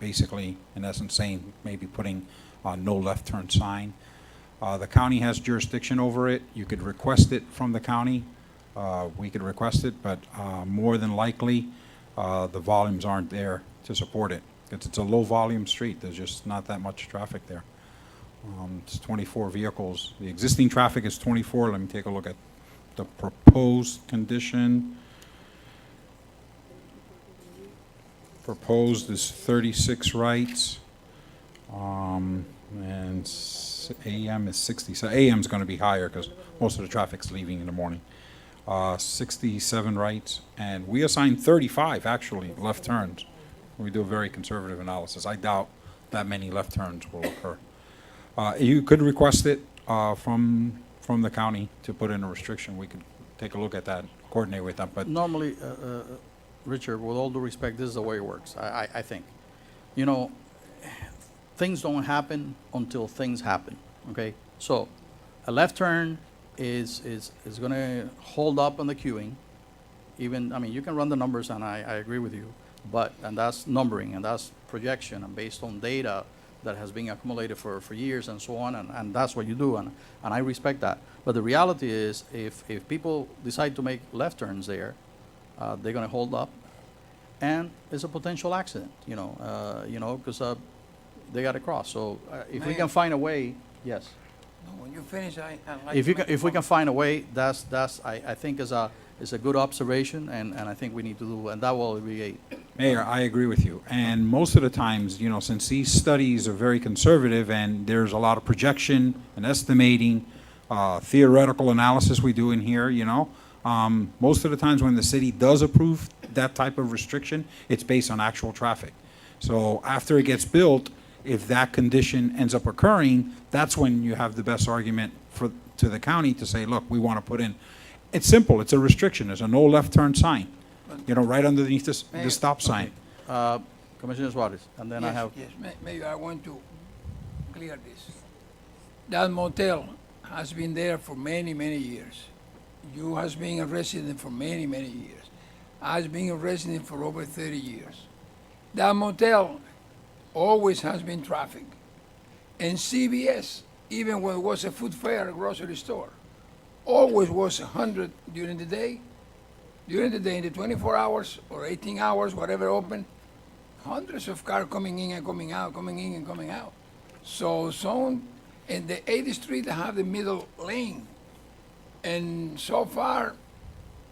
basically, in essence, saying, maybe putting a no left turn sign. The county has jurisdiction over it. You could request it from the county. We could request it, but more than likely, the volumes aren't there to support it. It's a low volume street. There's just not that much traffic there. It's 24 vehicles. The existing traffic is 24. Let me take a look at the proposed condition. Proposed is 36 rights, and AM is 60. So AM is going to be higher because most of the traffic's leaving in the morning. 67 rights, and we assigned 35 actually left turns. We do a very conservative analysis. I doubt that many left turns will occur. You could request it from the county to put in a restriction. We could take a look at that, coordinate with them. But Normally, Richard, with all due respect, this is the way it works, I think. You know, things don't happen until things happen, okay? So a left turn is gonna hold up on the queuing. Even, I mean, you can run the numbers, and I agree with you, and that's numbering, and that's projection, and based on data that has been accumulated for years and so on, and that's what you do, and I respect that. But the reality is, if people decide to make left turns there, they're gonna hold up, and it's a potential accident, because they gotta cross. So if we can find a way, yes. No, when you finish, I like If we can find a way, that's I think is a good observation, and I think we need to do, and that will alleviate. Mayor, I agree with you. And most of the times, since these studies are very conservative and there's a lot of projection and estimating, theoretical analysis we do in here, most of the times when the city does approve that type of restriction, it's based on actual traffic. So after it gets built, if that condition ends up occurring, that's when you have the best argument to the county to say, look, we want to put in. It's simple. It's a restriction. There's a no left turn sign, right underneath the stop sign. Commissioner Suarez, and then I have. Yes, Mayor, I want to clear this. That motel has been there for many, many years. You has been a resident for many, many years. I've been a resident for over 30 years. That motel always has been traffic. And CVS, even when it was a food fair, a grocery store, always was 100 during the day. During the day, in the 24 hours or 18 hours, whatever open, hundreds of cars coming in and coming out, coming in and coming out. So and the 8th Street have the middle lane. And so far,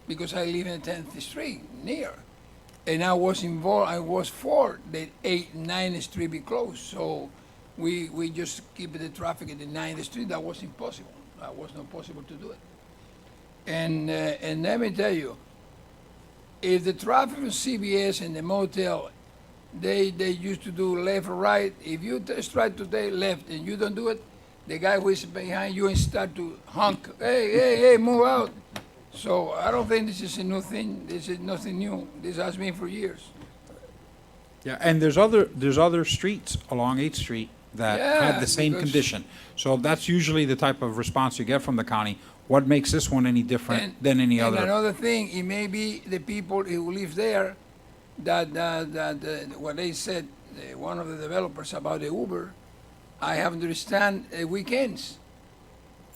because I live in the 10th Street, near, and I was involved, I was for the 8th, 9th Street be closed. So we just keep the traffic at the 9th Street. That was impossible. That was not possible to do it. And let me tell you, if the traffic from CBS and the motel they used to do left or right. If you try to take left and you don't do it, the guy who is behind you and start to honk, hey, move out. So I don't think this is a new thing. This is nothing new. This has been for years. Yeah, and there's other streets along 8th Street that have Yeah, the same because- condition. So that's usually the type of response you get from the county. What makes this one any different And- than any And other? another thing, it may be the people who live there that what they said, one of the developers about the Uber, I have to understand weekends.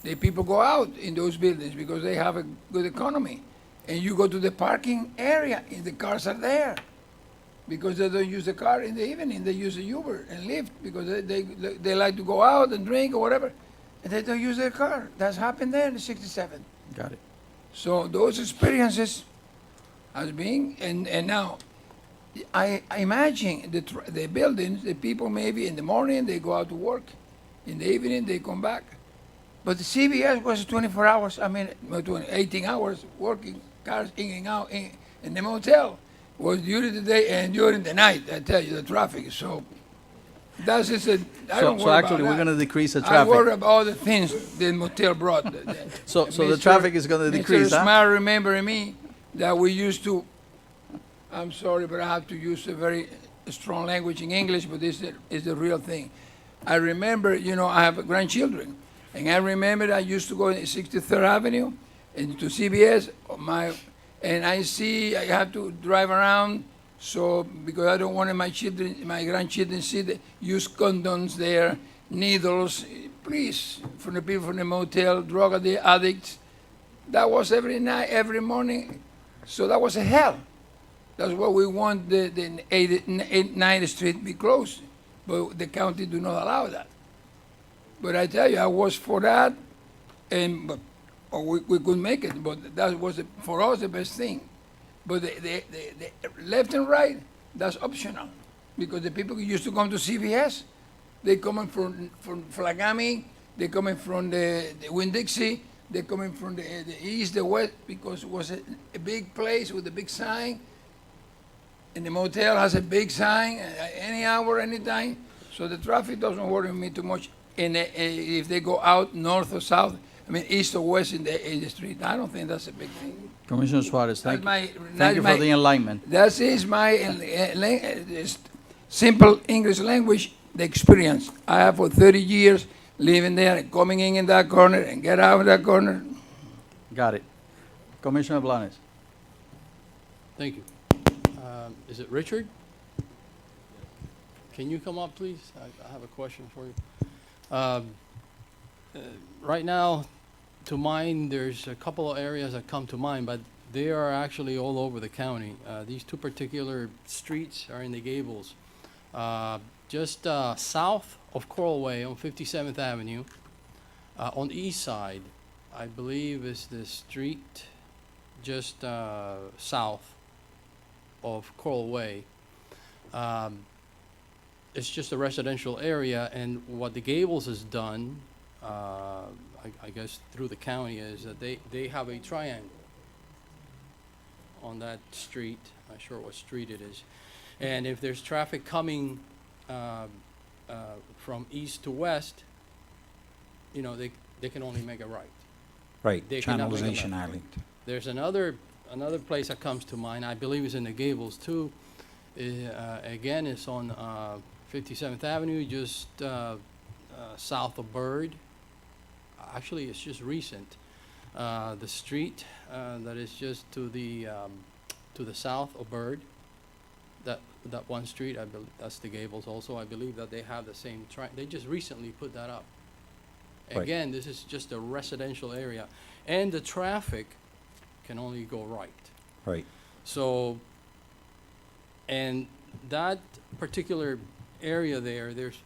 The people go out in those buildings because they have a good economy. And you go to the parking area and the cars are there. Because they don't use the car in the evening, they use the Uber and Lyft because they like to go out and drink or whatever. And they don't use their car. That's happened there in 67. Got it. So those experiences has been, and now, I imagine the buildings, the people maybe in the morning, they go out to work. In the evening, they come back. But the CBS was 24 hours, 18 hours working, cars in and out in the motel. Was during the day and during the night, I tell you, the traffic. So that's just I don't So worry actually, about we're that. gonna decrease the I worry traffic. about all the things the motel brought. So the Mr. traffic is gonna decrease, Mr. huh? Smile remembering me that we used to, I'm sorry, but I have to use a very strong language in English, but this is the real thing. I remember, I have grandchildren, and I remember I used to go to 63rd Avenue and to CBS, and I have to drive around, so, because I don't want my grandchildren see the used condoms there, needles, please, from the people from the motel, drug addicts. That was every night, every morning, so that was a hell. That's why we want the 9th Street be closed, but the county do not allow that. But I tell you, I was for that, but we couldn't make it, but that was, for us, the best thing. But the left and right, that's optional, because the people who used to come to CBS, they coming from Flagami, they coming from the Winn-Dixie, they coming from the east, the west, because it was a big place with a big sign, and the motel has a big sign, any hour, anytime, so the traffic doesn't worry me too much. And if they go out north or south, east or west in the street, I don't think that's a big thing. Commissioner Suarez, thank That's you. my- Thank you that's for my- the enlightenment. That is my simple English language, the experience. I have for 30 years living there and coming in that corner and get out of that corner. Got it. Commissioner Blanes. Thank you. Is it Richard? Can you come up, please? I have a question for you. Right now, to mind, there's a couple of areas that come to mind, but they are actually all over the county. These two particular streets are in the Gables. Just south of Coral Way on 57th Avenue, on the east side, I believe is the street just south of Coral Way. It's just a residential area, and what the Gables has done, I guess through the county, is that they have a triangle on that street. I'm not sure what street it is. And if there's traffic coming from east to west, they can only make a right. Right, They cannot make a Channelization left. Island. There's another place that comes to mind, I believe it's in the Gables too. Again, it's on 57th Avenue, just south of Bird. Actually, it's just recent. The street that is just to the south of Bird, that one street, I believe that's the Gables also. I believe that they have the same they just recently put that up. Right. Again, this is just a residential area, and the traffic can only go right. Right. So, and that particular area there's,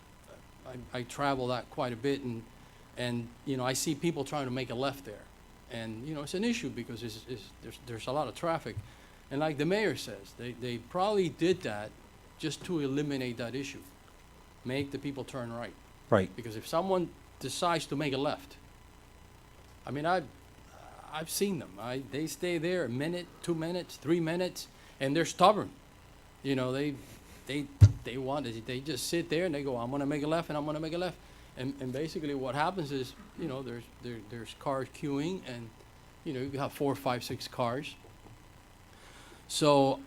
I travel that quite a bit, and I see people trying to make a left there, and it's an issue because there's a lot of traffic, and like the mayor says, they probably did that just to eliminate that issue, make the people turn right. Right. Because if someone decides to make a left, I've seen them. They stay there a minute, 2 minutes, 3 minutes, and they're stubborn. They they want is they just sit there and they go, I'm gonna make a left and I'm gonna make a left. And basically what happens is, you know, there's cars queuing and, you know, you have 4, 5, 6 cars. So,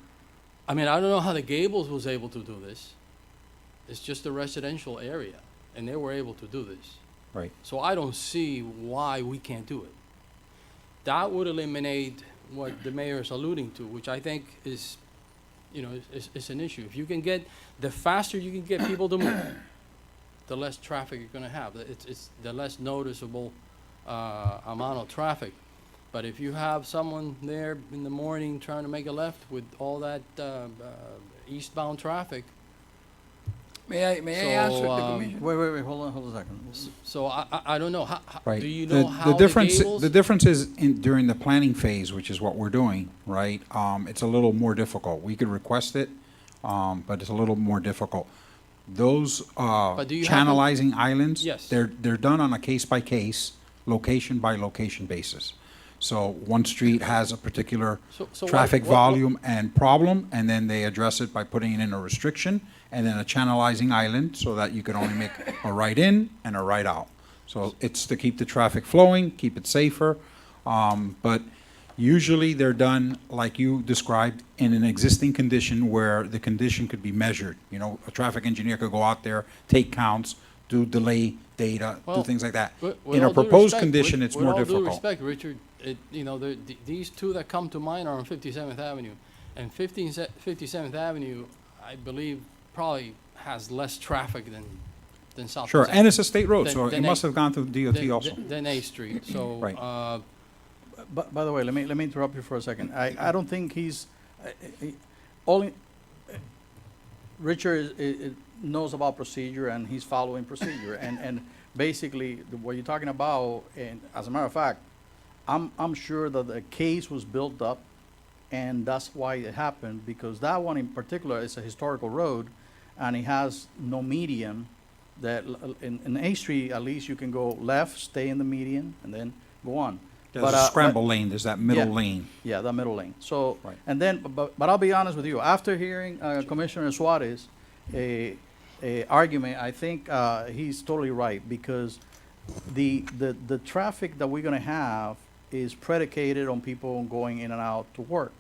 I mean, I don't know how the Gables was able to do this. It's just a residential area, and they were able to do this. Right. So I don't see why we can't do it. That would eliminate what the mayor is alluding to, which I think is, you know, is an issue. If you can get, the faster you can get people to move, the less traffic you're gonna have. It's the less noticeable amount of traffic. But if you have someone there in the morning trying to make a left with all that eastbound traffic, May I answer the So, commission? Wait, hold on a second. so I don't know, how, Right. do you know how The difference, Gables? the difference is during the planning phase, which is what we're doing, right? It's a little more difficult. We could request it, but it's a little more difficult. Those, But do you have channelizing islands. Yes. They're done on a case-by-case, location-by-location basis. So one street has a particular So traffic what- volume and problem, and then they address it by putting in a restriction, and then a channelizing island, so that you can only make a right in and a right out. So it's to keep the traffic flowing, keep it safer, but usually they're done, like you described, in an existing condition where the condition could be measured. You know, a traffic engineer could go out there, take counts, do delay data, do Well, things like that. With In a all due proposed respect, condition, it's more With all due difficult. respect, Richard, you know, these two that come to mind are on 57th Avenue. And 57th Avenue, I believe, probably has less traffic than South. Sure, and it's a state road, Than- so it than must A- have gone through DOT also. Than A Street, so. Right. But, by the way, let me interrupt you for a second. I don't think he's, only, Richard knows about procedure and he's following procedure. And basically, what you're talking about, and as a matter of fact, I'm sure that the case was built up and that's why it happened, because that one in particular is a historical road and it has no median. That in A Street, at least you can go left, stay in the median, and then go on. There's a scramble lane, there's that middle Yeah. lane. Yeah, the middle lane. So, Right. and then, but I'll be honest with you, after hearing Commissioner Suarez, a argument, I think he's totally right, because the traffic that we're gonna have is predicated on people going in and out to work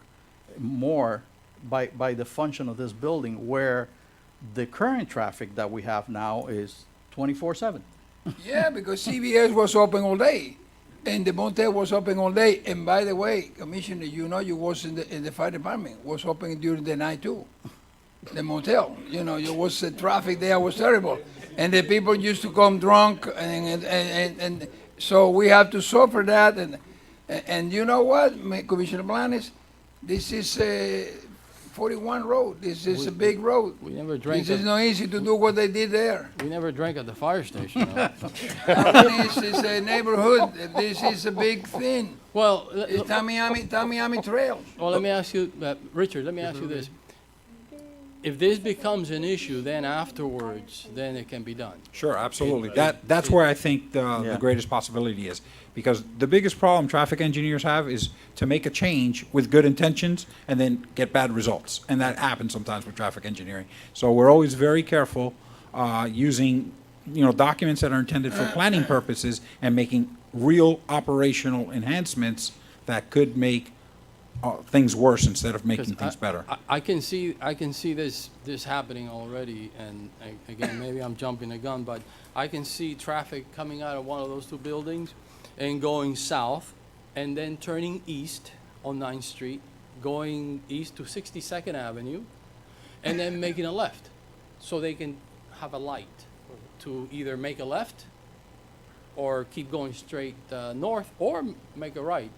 more by the function of this building, where the current traffic that we have now is 24/7. Yeah, because CBS was open all day, and the motel was open all day. And by the way, Commissioner, you know, you was in the fire department, was open during the night too. The motel, you know, there was traffic there was terrible, and the people used to come drunk, and so we have to suffer that. And you know what, Commissioner Blanes, this is 41 road. This is a big road. We never drank. This is not easy to do what they did there. We never drank at the fire station. no. This is a neighborhood. This is a big thing. Well, It's Tamiami Trail. well, let me ask you, Richard, let me ask you this. If this becomes an issue, then afterwards, then it can be done. Sure, absolutely. That's where I think the Yeah. greatest possibility is. Because the biggest problem traffic engineers have is to make a change with good intentions and then get bad results. And that happens sometimes with traffic engineering. So we're always very careful using, documents that are intended for planning purposes and making real operational enhancements that could make things worse instead of making 'Cause things better. I can see this happening already, and again, maybe I'm jumping the gun, but I can see traffic coming out of one of those two buildings and going south, and then turning east on 9th Street, going east to 62nd Avenue, and then making a left, so they can have a light to either make a left or keep going straight north, or make a right.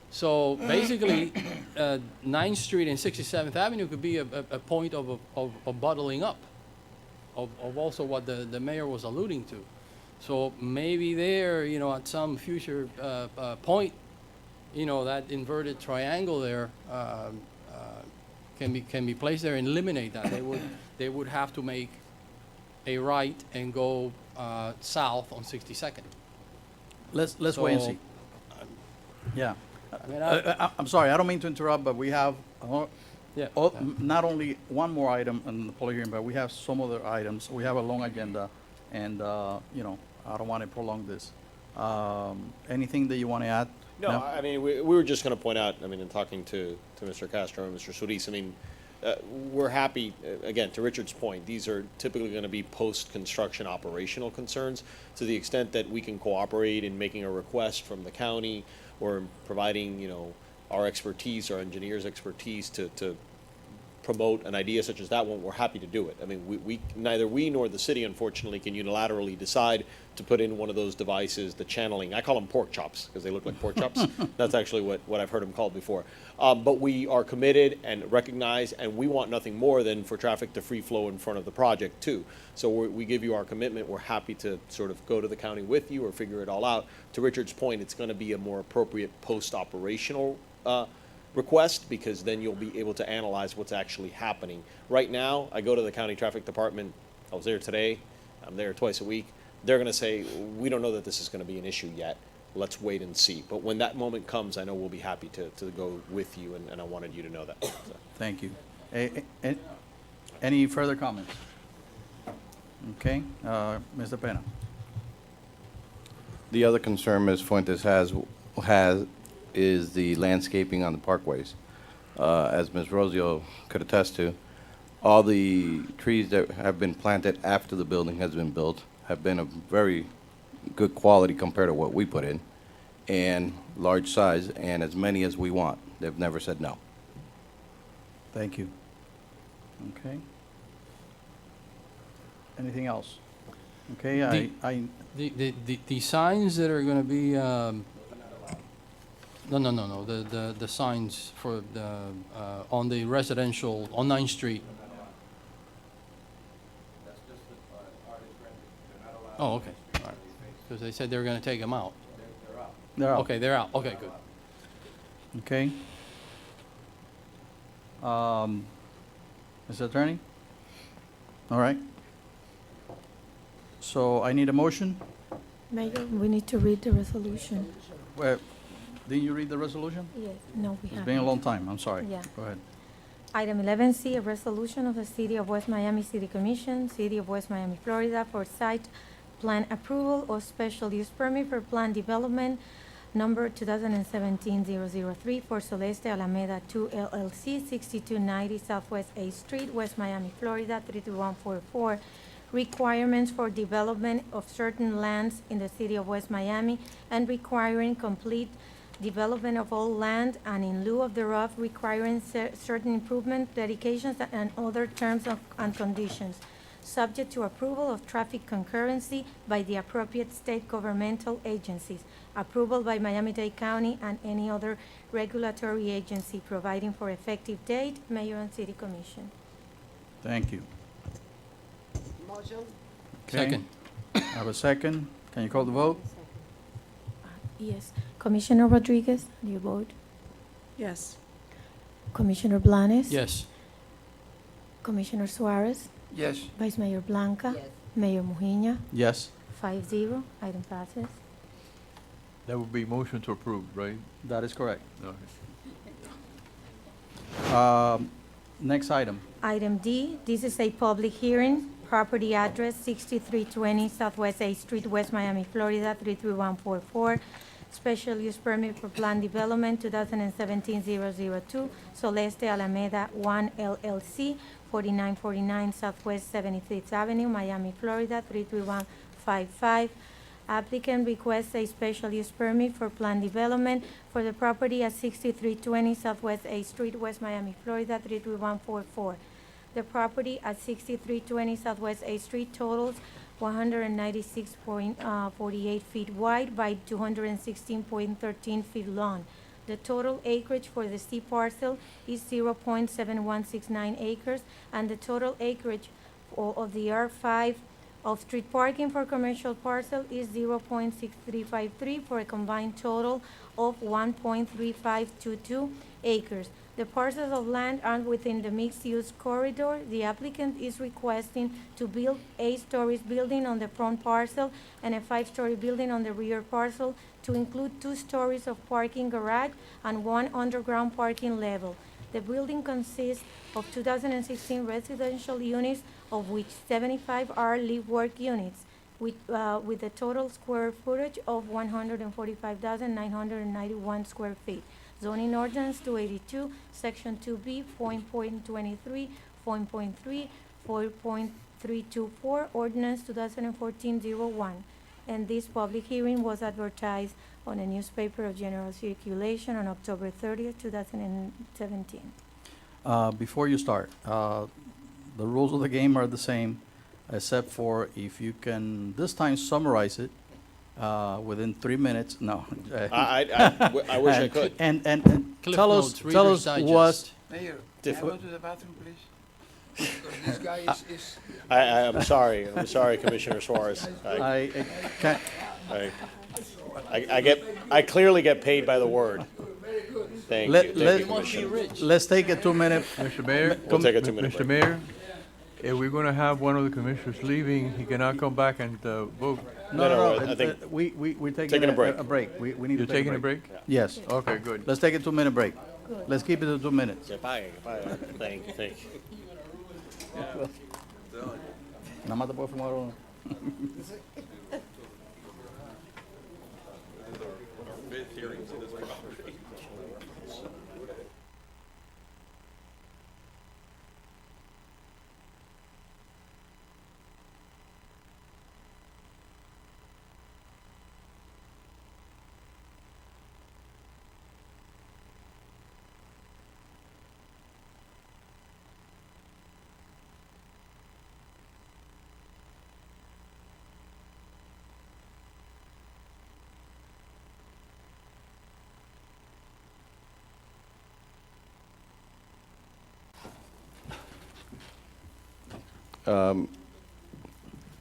So basically, 9th Street and 67th Avenue could be a point of bottling up, of also what the mayor was alluding to. So maybe there, at some future point, that inverted triangle there can be placed there and eliminate that. They would have to make a right and go south on 62nd. Let's wait and So, see. Yeah. I mean, I'm sorry, I don't mean to interrupt, but we have Yeah. Not only one more item in the public hearing, but we have some other items. We have a long agenda, and, you know, I don't want to prolong this. Anything that you want to add? No, I mean, we were just going to point out, I mean, in talking to Mr. Castro and Mr. Solis, I mean, we're happy, again, to Richard's point, these are typically going to be post-construction operational concerns. To the extent that we can cooperate in making a request from the county or in providing, you know, our expertise, our engineers' expertise to promote an idea such as that one, we're happy to do it. I mean, neither we nor the city, unfortunately, can unilaterally decide to put in one of those devices, the channeling. I call them pork chops because they look like pork chops. That's actually what I've heard them called before. But we are committed and recognize, and we want nothing more than for traffic to free flow in front of the project too. So we give you our commitment. We're happy to sort of go to the county with you or figure it all out. To Richard's point, it's going to be a more appropriate post-operational request, because then you'll be able to analyze what's actually happening. Right now, I go to the county traffic department. I was there today. I'm there twice a week. They're going to say, we don't know that this is going to be an issue yet. Let's wait and see. But when that moment comes, I know we'll be happy to go with you, and I wanted you to know that. So. Thank you. Any further comments? Okay, Mr. Pena. The other concern Ms. Fuentes has is the landscaping on the parkways. As Ms. Rosio could attest to, all the trees that have been planted after the building has been built have been of very good quality compared to what we put in, and large size, and as many as we want. They've never said no. Thank you. Okay. Anything else? Okay, The signs that are going to be, no, the signs for the, on the residential, on 9th Street. Oh, okay, all right. Because they said they were going to take them out. they're out. Okay, they're out, okay, good. Okay. Mr. Attorney? All right. So I need a motion. Mayor, we need to read the resolution. Well, didn't you read the resolution? Yes. No, we It's haven't. been a long time, I'm sorry. Yeah. Go ahead. Item 11C, a resolution of the City of West Miami City Commission, City of West Miami, Florida, for site plan approval or special use permit for plan development number 2017-003 for Celeste Alameda 2 LLC, 6290 Southwest 8th Street, West Miami, Florida, 33144. Requirements for development of certain lands in the City of West Miami and requiring complete development of all land, and in lieu of thereof requiring certain improvement, dedications, and other terms and conditions, subject to approval of traffic concurrency by the appropriate state governmental agencies, approval by Miami-Dade County and any other regulatory agency, providing for effective date, Mayor and City Commission. Thank you. Motion? Okay. Second. I have a second. Can you call the vote? Yes. Commissioner Rodriguez, do you vote? Yes. Commissioner Blanes? Yes. Commissioner Suarez? Yes. Vice Mayor Blanca? Mayor Mujina? Yes. 5-0, item passes. That would be motion to approve, right? That is correct. Okay. Next item. Item D, this is a public hearing, property address 6320 Southwest 8th Street, West Miami, Florida, 33144. Special use permit for plan development 2017-002, Celeste Alameda 1 LLC, 4949 Southwest 76th Avenue, Miami, Florida, 33155. Applicant requests a special use permit for plan development for the property at 6320 Southwest 8th Street, West Miami, Florida, 33144. The property at 6320 Southwest 8th Street totals 196.48 feet wide by 216.13 feet long. The total acreage for the C parcel is 0.7169 acres, and the total acreage of the R5 of street parking for commercial parcel is 0.6353 for a combined total of 1.3522 acres. The parcels of land are within the mixed-use corridor. The applicant is requesting to build 8 stories building on the front parcel and a 5-story building on the rear parcel to include 2 stories of parking garage and 1 underground parking level. The building consists of 2016 residential units, of which 75 are live-work units, with a total square footage of 145,991 square feet. Zoning ordinance 282, section 2B, point 23, point 3, 4.324, ordinance 2014-01. And this public hearing was advertised on a newspaper of general circulation on October 30th, 2017. Before you start, the rules of the game are the same, except for if you can this time summarize it within 3 minutes. No. I wish I could. And Cliff tell Notes, us Reader's what. Digest. Mayor, can I go to the bathroom, please? Because this guy is I'm sorry. I'm sorry, Commissioner Suarez. I can't. I clearly get paid by the word. Thank you. Thank you, You must be Commissioner. rich. Let's take a 2 minute. Mr. Mayor? We'll take a 2-minute Mr. break. Mayor, if we're gonna have one of the commissioners leaving, he cannot come back and vote. No, I think We're taking Taking a break. A break. We need You're to take taking a break? Yes. Okay, good. Let's take a 2 minute break. Let's keep it to 2 minutes. Thank you. Nada más te puedo fumar uno.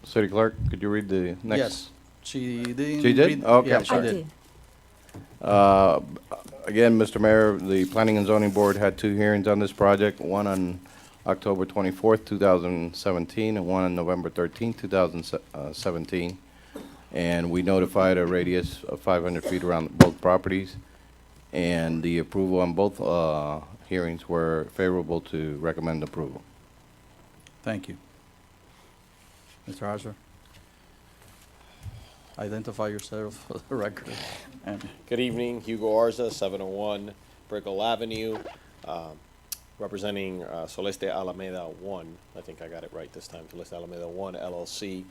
City Clerk, could you read the next? Yes. She didn't. She did? read- Okay, yeah, I'm she sorry. did. Again, Mr. Mayor, the Planning and Zoning Board had 2 hearings on this project, one on October 24th, 2017, and one on November 13th, 2017. And we notified a radius of 500 feet around both properties. And the approval on both hearings were favorable to recommend approval. Thank you. Mr. Hauser. Identify yourself for the record. And Good evening, Hugo Arza, 701 Brickell Avenue, representing Soleste Alameda 1. I think I got it right this time, Soleste Alameda 1 LLC.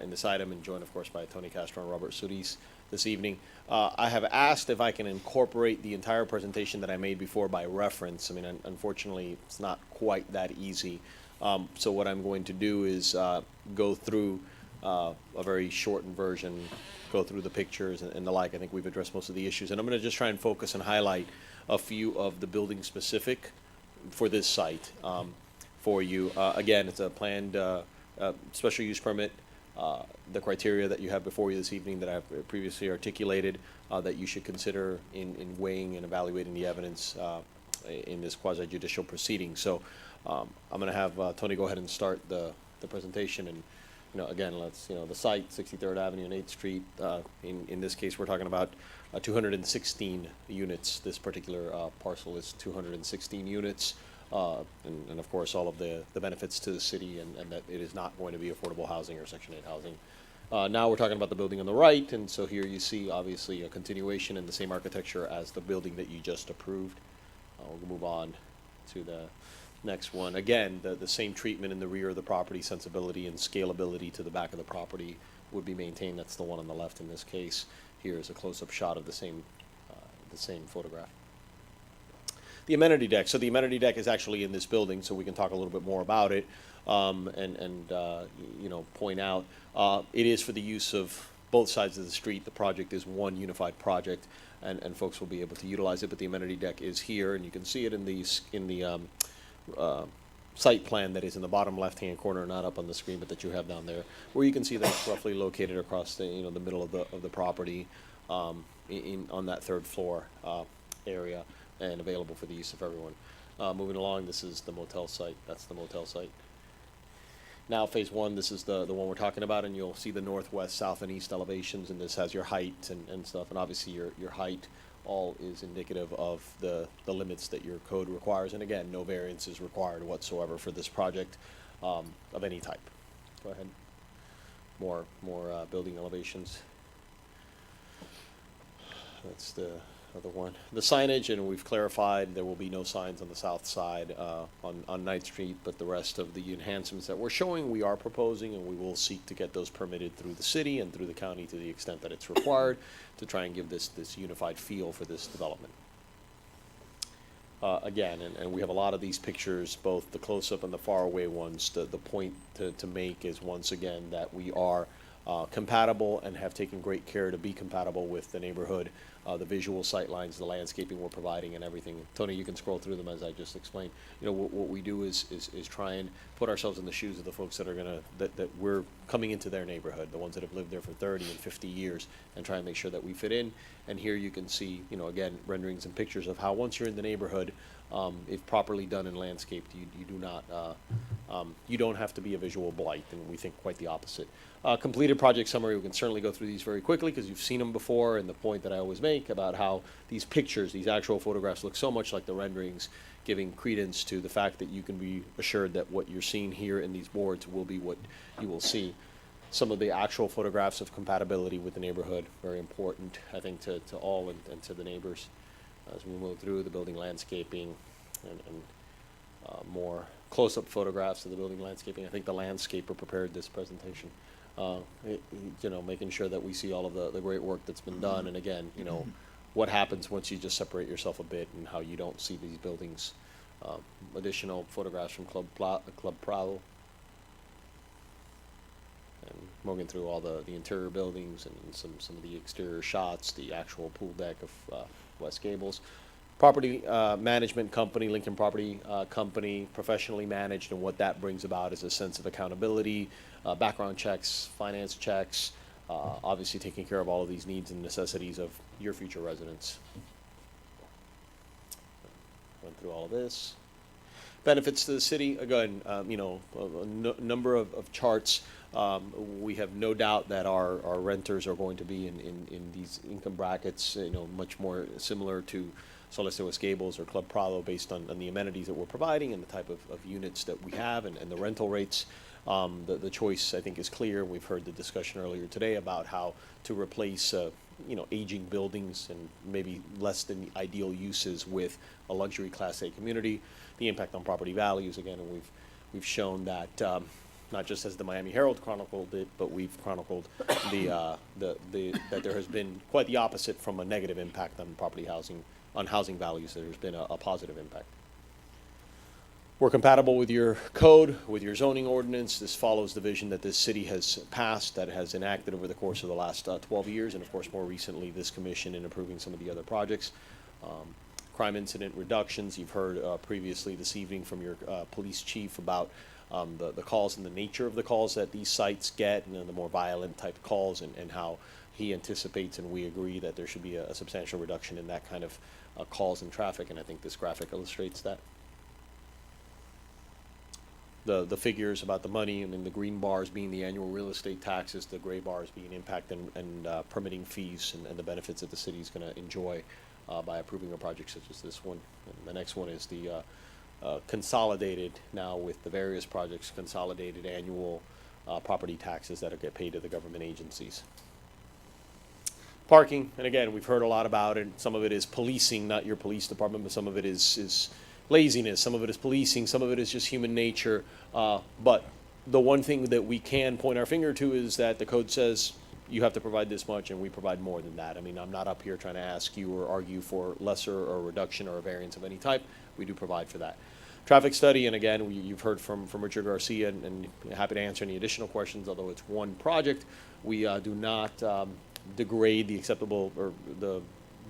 In this item, and joined, of course, by Tony Castro and Robert Solis this evening. I have asked if I can incorporate the entire presentation that I made before by reference. I mean, unfortunately, it's not quite that easy. So what I'm going to do is go through a very shortened version, go through the pictures and the like. I think we've addressed most of the issues. And I'm going to just try and focus and highlight a few of the building specific for this site for you. Again, it's a planned special use permit. The criteria that you have before you this evening that I've previously articulated that you should consider in weighing and evaluating the evidence in this quasi-judicial proceeding. So I'm going to have Tony go ahead and start the presentation. And again, let's the site, 63rd Avenue and 8th Street. In this case, we're talking about 216 units. This particular parcel is 216 units. And of course, all of the benefits to the city and that it is not going to be affordable housing or Section 8 housing. Now we're talking about the building on the right, and so here you see obviously a continuation in the same architecture as the building that you just approved. We'll move on to the next one. Again, the same treatment in the rear of the property, sensibility and scalability to the back of the property would be maintained. That's the one on the left in this case. Here is a close-up shot of the same photograph. The amenity deck. So the amenity deck is actually in this building, so we can talk a little bit more about it and point out it is for the use of both sides of the street. The project is one unified project, and folks will be able to utilize it. But the amenity deck is here, and you can see it in the site plan that is in the bottom left-hand corner, not up on the screen, but that you have down there, where you can see that it's roughly located across the the middle of the property on that third floor area, and available for the use of everyone. Moving along, this is the motel site. That's the motel site. Now, phase one, this is the one we're talking about, and you'll see the northwest, south, and east elevations, and this has your height and stuff, and obviously your height all is indicative of the limits that your code requires. And again, no variance is required whatsoever for this project of any type. Go ahead. More building elevations. That's the other one. The signage, and we've clarified, there will be no signs on the south side on Ninth Street, but the rest of the enhancements that we're showing, we are proposing, and we will seek to get those permitted through the city and through the county to the extent that it's required to try and give this unified feel for this development. Again, and we have a lot of these pictures, both the close-up and the far-away ones. The point to make is, once again, that we are compatible and have taken great care to be compatible with the neighborhood, the visual sight lines, the landscaping we're providing, and everything. Tony, you can scroll through them as I just explained. You know, what we do is try and put ourselves in the shoes of the folks that are that we're coming into their neighborhood, the ones that have lived there for 30 and 50 years, and try and make sure that we fit in. And here you can see, you know, again, renderings and pictures of how once you're in the neighborhood, if properly done and landscaped, you do not, you don't have to be a visual blight, and we think quite the opposite. Completed project summary, we can certainly go through these very quickly because you've seen them before, and the point that I always make about how these pictures, these actual photographs look so much like the renderings, giving credence to the fact that you can be assured that what you're seeing here in these boards will be what you will see. Some of the actual photographs of compatibility with the neighborhood, very important, I think, to all and to the neighbors. As we move through the building landscaping and more close-up photographs of the building landscaping. I think the landscaper prepared this presentation. You know, making sure that we see all of the great work that's been done. And again, you know, what happens once you just separate yourself a bit and how you don't see these buildings. Additional photographs from Club Prado. And moving through all the interior buildings and some of the exterior shots, the actual pool deck of West Gables. Property management company, Lincoln Property Company, professionally managed, and what that brings about is a sense of accountability, background checks, finance checks, obviously taking care of all of these needs and necessities of your future residents. Went through all of this. Benefits to the city, again, you know, a number of charts. We have no doubt that our renters are going to be in these income brackets, you know, much more similar to Soleste West Gables or Club Prado based on the amenities that we're providing and the type of units that we have and the rental rates. The choice, I think, is clear. We've heard the discussion earlier today about how to replace you know, aging buildings and maybe less than ideal uses with a luxury Class A community. The impact on property values, again, and we've shown that not just as the Miami Herald chronicled it, but we've chronicled that there has been quite the opposite from a negative impact on housing values. There's been a positive impact. We're compatible with your code, with your zoning ordinance. This follows the vision that this city has passed, that has enacted over the course of the last 12 years, and of course more recently this commission in approving some of the other projects. Crime incident reductions, you've heard previously this evening from your police chief about the calls and the nature of the calls that these sites get, and the more violent type calls, and how he anticipates and we agree that there should be a substantial reduction in that kind of calls and traffic, and I think this graphic illustrates that. The figures about the money, and then the green bars being the annual real estate taxes, the gray bars being impact and permitting fees and the benefits that the city is going to enjoy by approving a project such as this one. And the next one is the consolidated, now with the various projects, consolidated annual property taxes that get paid to the government agencies. Parking, and again, we've heard a lot about it. Some of it is policing, not your police department, but some of it is laziness, some of it is policing, some of it is just human nature. But the one thing that we can point our finger to is that the code says you have to provide this much, and we provide more than that. I mean, I'm not up here trying to ask you or argue for lesser or reduction or a variance of any type. We do provide for that. Traffic study, and again, you've heard from Richard Garcia, and happy to answer any additional questions, although it's one project. We do not degrade the acceptable, or the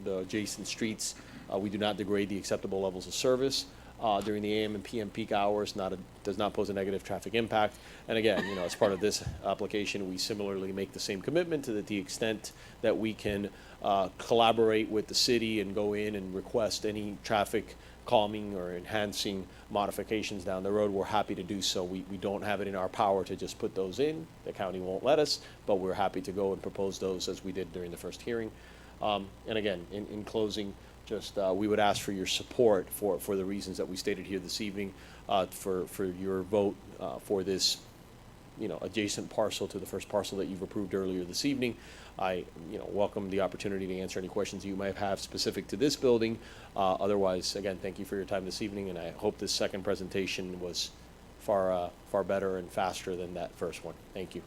adjacent streets. We do not degrade the acceptable levels of service during the AM and PM peak hours. Does not pose a negative traffic impact. And again, you know, as part of this application, we similarly make the same commitment to the extent that we can collaborate with the city and go in and request any traffic calming or enhancing modifications down the road. We're happy to do so. We don't have it in our power to just put those in. The county won't let us, but we're happy to go and propose those as we did during the first hearing. And again, in closing, just we would ask for your support for the reasons that we stated here this evening, for your vote for this, adjacent parcel to the first parcel that you've approved earlier this evening. I, welcome the opportunity to answer any questions you might have specific to this building. Otherwise, again, thank you for your time this evening, and I hope this second presentation was far better and faster than that first one. Thank you.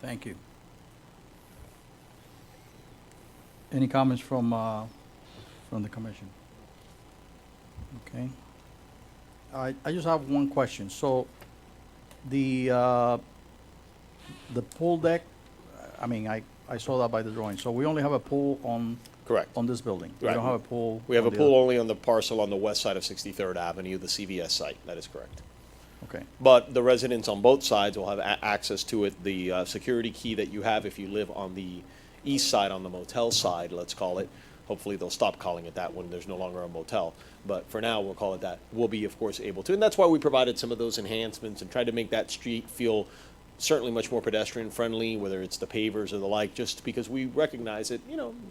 Thank you. Any comments from the commission? Okay. I just have one question. So, the pool deck, I saw that by the drawing. So we only have a pool on Correct. on this building. We Right. don't have a pool. We have a on the pool other- only on the parcel on the west side of 63rd Avenue, the CVS site. That is correct. Okay. But the residents on both sides will have access to it. The security key that you have if you live on the east side, on the motel side, let's call it. Hopefully they'll stop calling it that when there's no longer a motel. But for now, we'll call it that. We'll be, of course, able to. And that's why we provided some of those enhancements and tried to make that street feel certainly much more pedestrian friendly, whether it's the pavers or the like, just because we recognize that,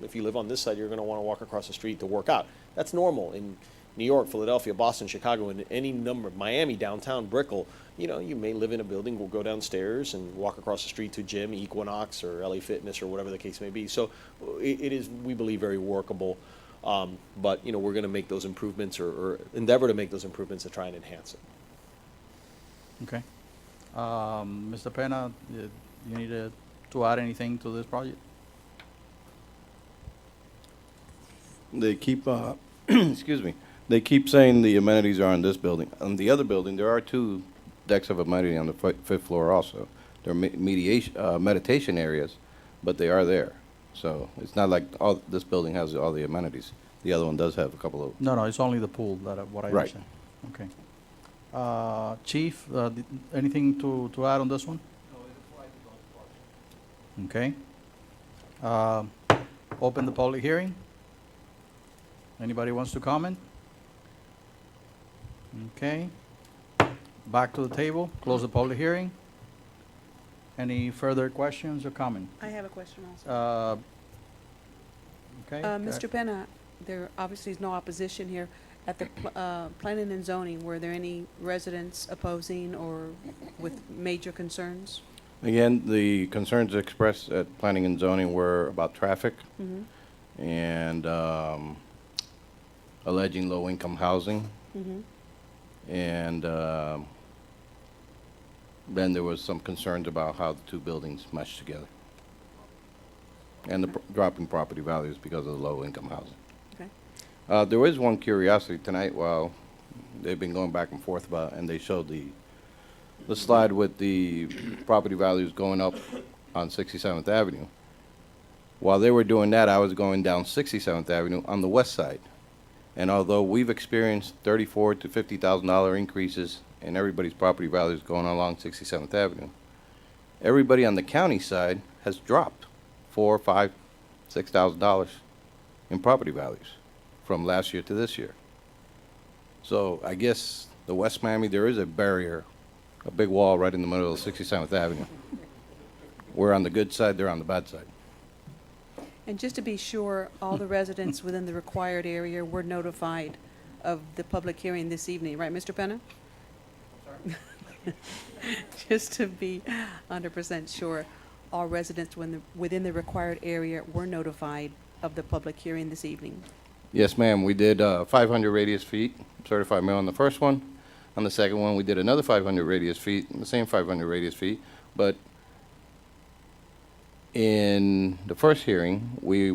if you live on this side, you're going to want to walk across the street to work out. That's normal in New York, Philadelphia, Boston, Chicago, and any number, Miami, downtown, Brickell. You may live in a building, will go downstairs and walk across the street to gym, Equinox or LA Fitness or whatever the case may be. So it is, we believe, very workable. But, we're going to make those improvements or endeavor to make those improvements to try and enhance it. Okay. Mr. Pena, you need to add anything to this project? They keep, excuse me, they keep saying the amenities are on this building. On the other building, there are 2 decks of amenity on the 5th floor also. They're meditation areas, but they are there. So it's not like this building has all the amenities. The other one does have a couple of. No, it's only the pool what I Right. understand. Okay. Chief, anything to add on this one? Okay. Open the public hearing. Anybody wants to comment? Okay. Back to the table, close the public hearing. Any further questions or comment? I have a question also. Okay. Mr. Penna, there obviously is no opposition here. At the planning and zoning, were there any residents opposing or with major concerns? Again, the concerns expressed at planning and zoning were about traffic and alleging low-income housing. And then there was some concerns about how the 2 buildings mesh together. And the dropping property values because of the low-income housing. Okay. There was one curiosity tonight while they've been going back and forth about, and they showed the slide with the property values going up on 67th Avenue. While they were doing that, I was going down 67th Avenue on the west side. And although we've experienced $34,000 to $50,000 increases in everybody's property values going along 67th Avenue, everybody on the county side has dropped $4,000, $5,000, $6,000 in property values from last year to this year. So I guess the West Miami, there is a barrier, a big wall right in the middle of 67th Avenue. We're on the good side, they're on the bad side. And just to be sure, all the residents within the required area were notified of the public hearing this evening, right, Mr. Penna? Just to be 100% sure, all residents within the required area were notified of the public hearing this evening. Yes, ma'am, we did 500 radius feet, certified mail on the first one. On the second one, we did another 500 radius feet, the same 500 radius feet, but in the first hearing, we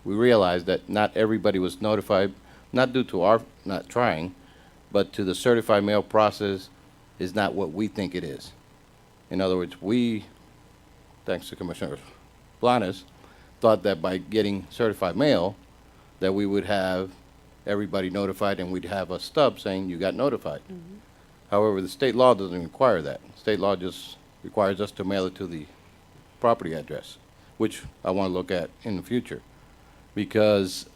realized that not everybody was notified, not due to our not trying, but to the certified mail process is not what we think it is. In other words, we, thanks to Commissioner Blanes, thought that by getting certified mail, that we would have everybody notified and we'd have a stub saying you got notified. However, the state law doesn't require that. State law just requires us to mail it to the property address, which I want to look at in the future. Because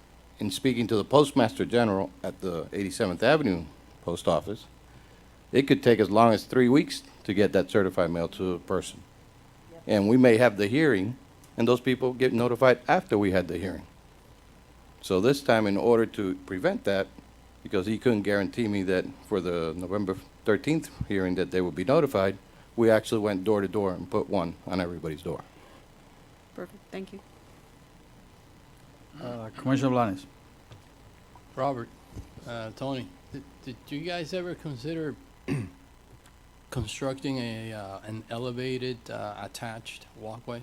in speaking to the Postmaster General at the 87th Avenue Post Office, it could take as long as 3 weeks to get that certified mail to a person. And we may have the hearing and those people get notified after we had the hearing. So this time, in order to prevent that, because he couldn't guarantee me that for the November 13th hearing that they would be notified, we actually went door to door and put one on everybody's door. Perfect, thank you. Commissioner Blanes? Robert, Tony, did you guys ever consider constructing an elevated, attached walkway?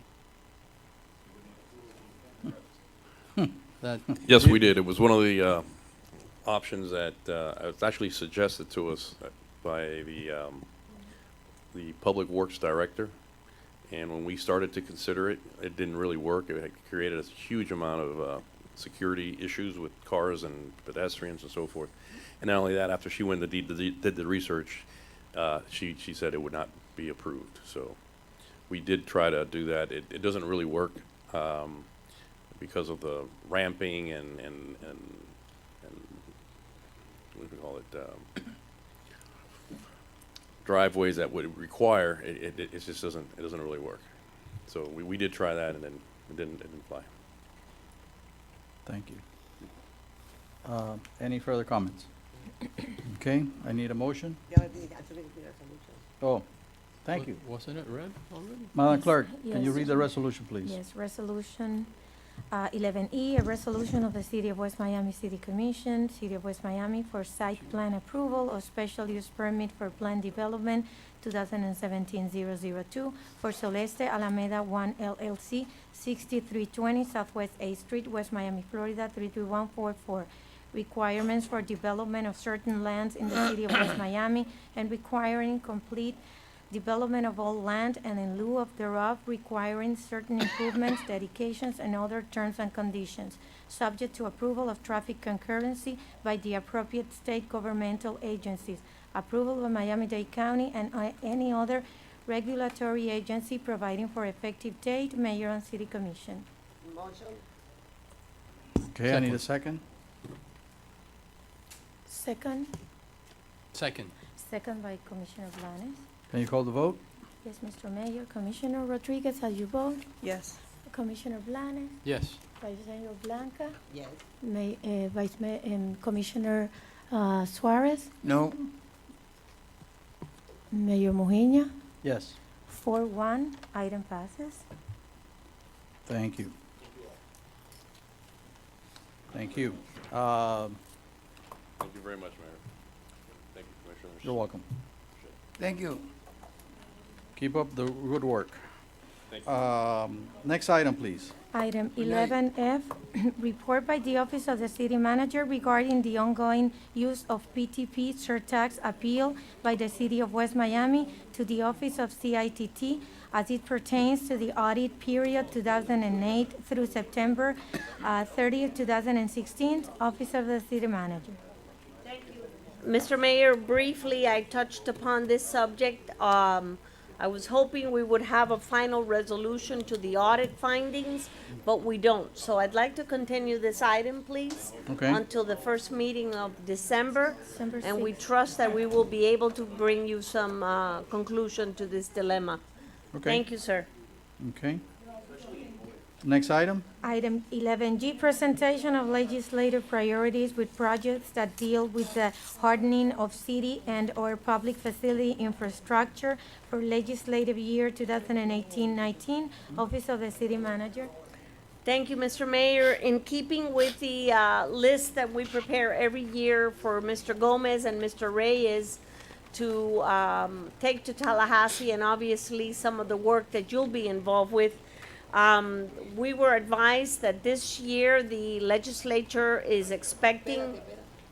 That, Yes, we did. It was one of the options that was actually suggested to us by the Public Works Director. And when we started to consider it, it didn't really work. It had created a huge amount of security issues with cars and pedestrians and so forth. And not only that, after she went and did the research, she said it would not be approved. So we did try to do that. It doesn't really work because of the ramping and what do we call it? Driveways that would require it just doesn't really work. So we did try that, and then it didn't fly. Thank you. Any further comments? Okay, I need a motion. Oh, thank you. wasn't it read already? Madam Yes, Clerk, can you yes. read the resolution, please? Yes, resolution 11E, a resolution of the City of West Miami City Commission, City of West Miami for site plan approval of special use permit for planned development 2017-002 for Celeste Alameda 1 LLC, 6320 Southwest 8th Street, West Miami, Florida 33144. Requirements for development of certain lands in the City of West Miami and requiring complete development of all land and in lieu of thereof requiring certain improvements, dedications, and other terms and conditions, subject to approval of traffic concurrency by the appropriate state governmental agencies, approval by Miami-Dade County and any other regulatory agency providing for effective date, mayor and city commission. Okay, I need a second. Second. Second. Second by Commissioner Blanes. Can you call the vote? Yes, Mr. Mayor. Commissioner Rodriguez, how you vote? Yes. Commissioner Blanes. Yes. Vice Mayor Blanca. Yes. Commissioner Suarez. No, Mayor Mujina. Yes. 4-1, item passes. Thank you. Thank you. Thank you very much, Mayor. Thank you, Commissioners. You're welcome. thank you. Keep up the good work. Thank you. Next item, please. Item Good night. 11F, report by the Office of the City Manager regarding the ongoing use of PTP surtax appeal by the City of West Miami to the Office of CITT as it pertains to the audit period 2008 through September 30th, 2016, Office of the City Manager. Mr. Mayor, briefly, I touched upon this subject. I was hoping we would have a final resolution to the audit findings, but we don't. So I'd like to continue this item, please. Okay. Until the first meeting of December. December And we 6th. trust that we will be able to bring you some conclusion to this dilemma. Okay. Thank you, sir. Okay. Next item? Item 11G, presentation of legislative priorities with projects that deal with the hardening of city and/or public facility infrastructure for legislative year 2018-19, Office of the City Manager. Thank you, Mr. Mayor. In keeping with the list that we prepare every year for Mr. Gomez and Mr. Reyes to take to Tallahassee, and obviously some of the work that you'll be involved with, we were advised that this year the legislature is expecting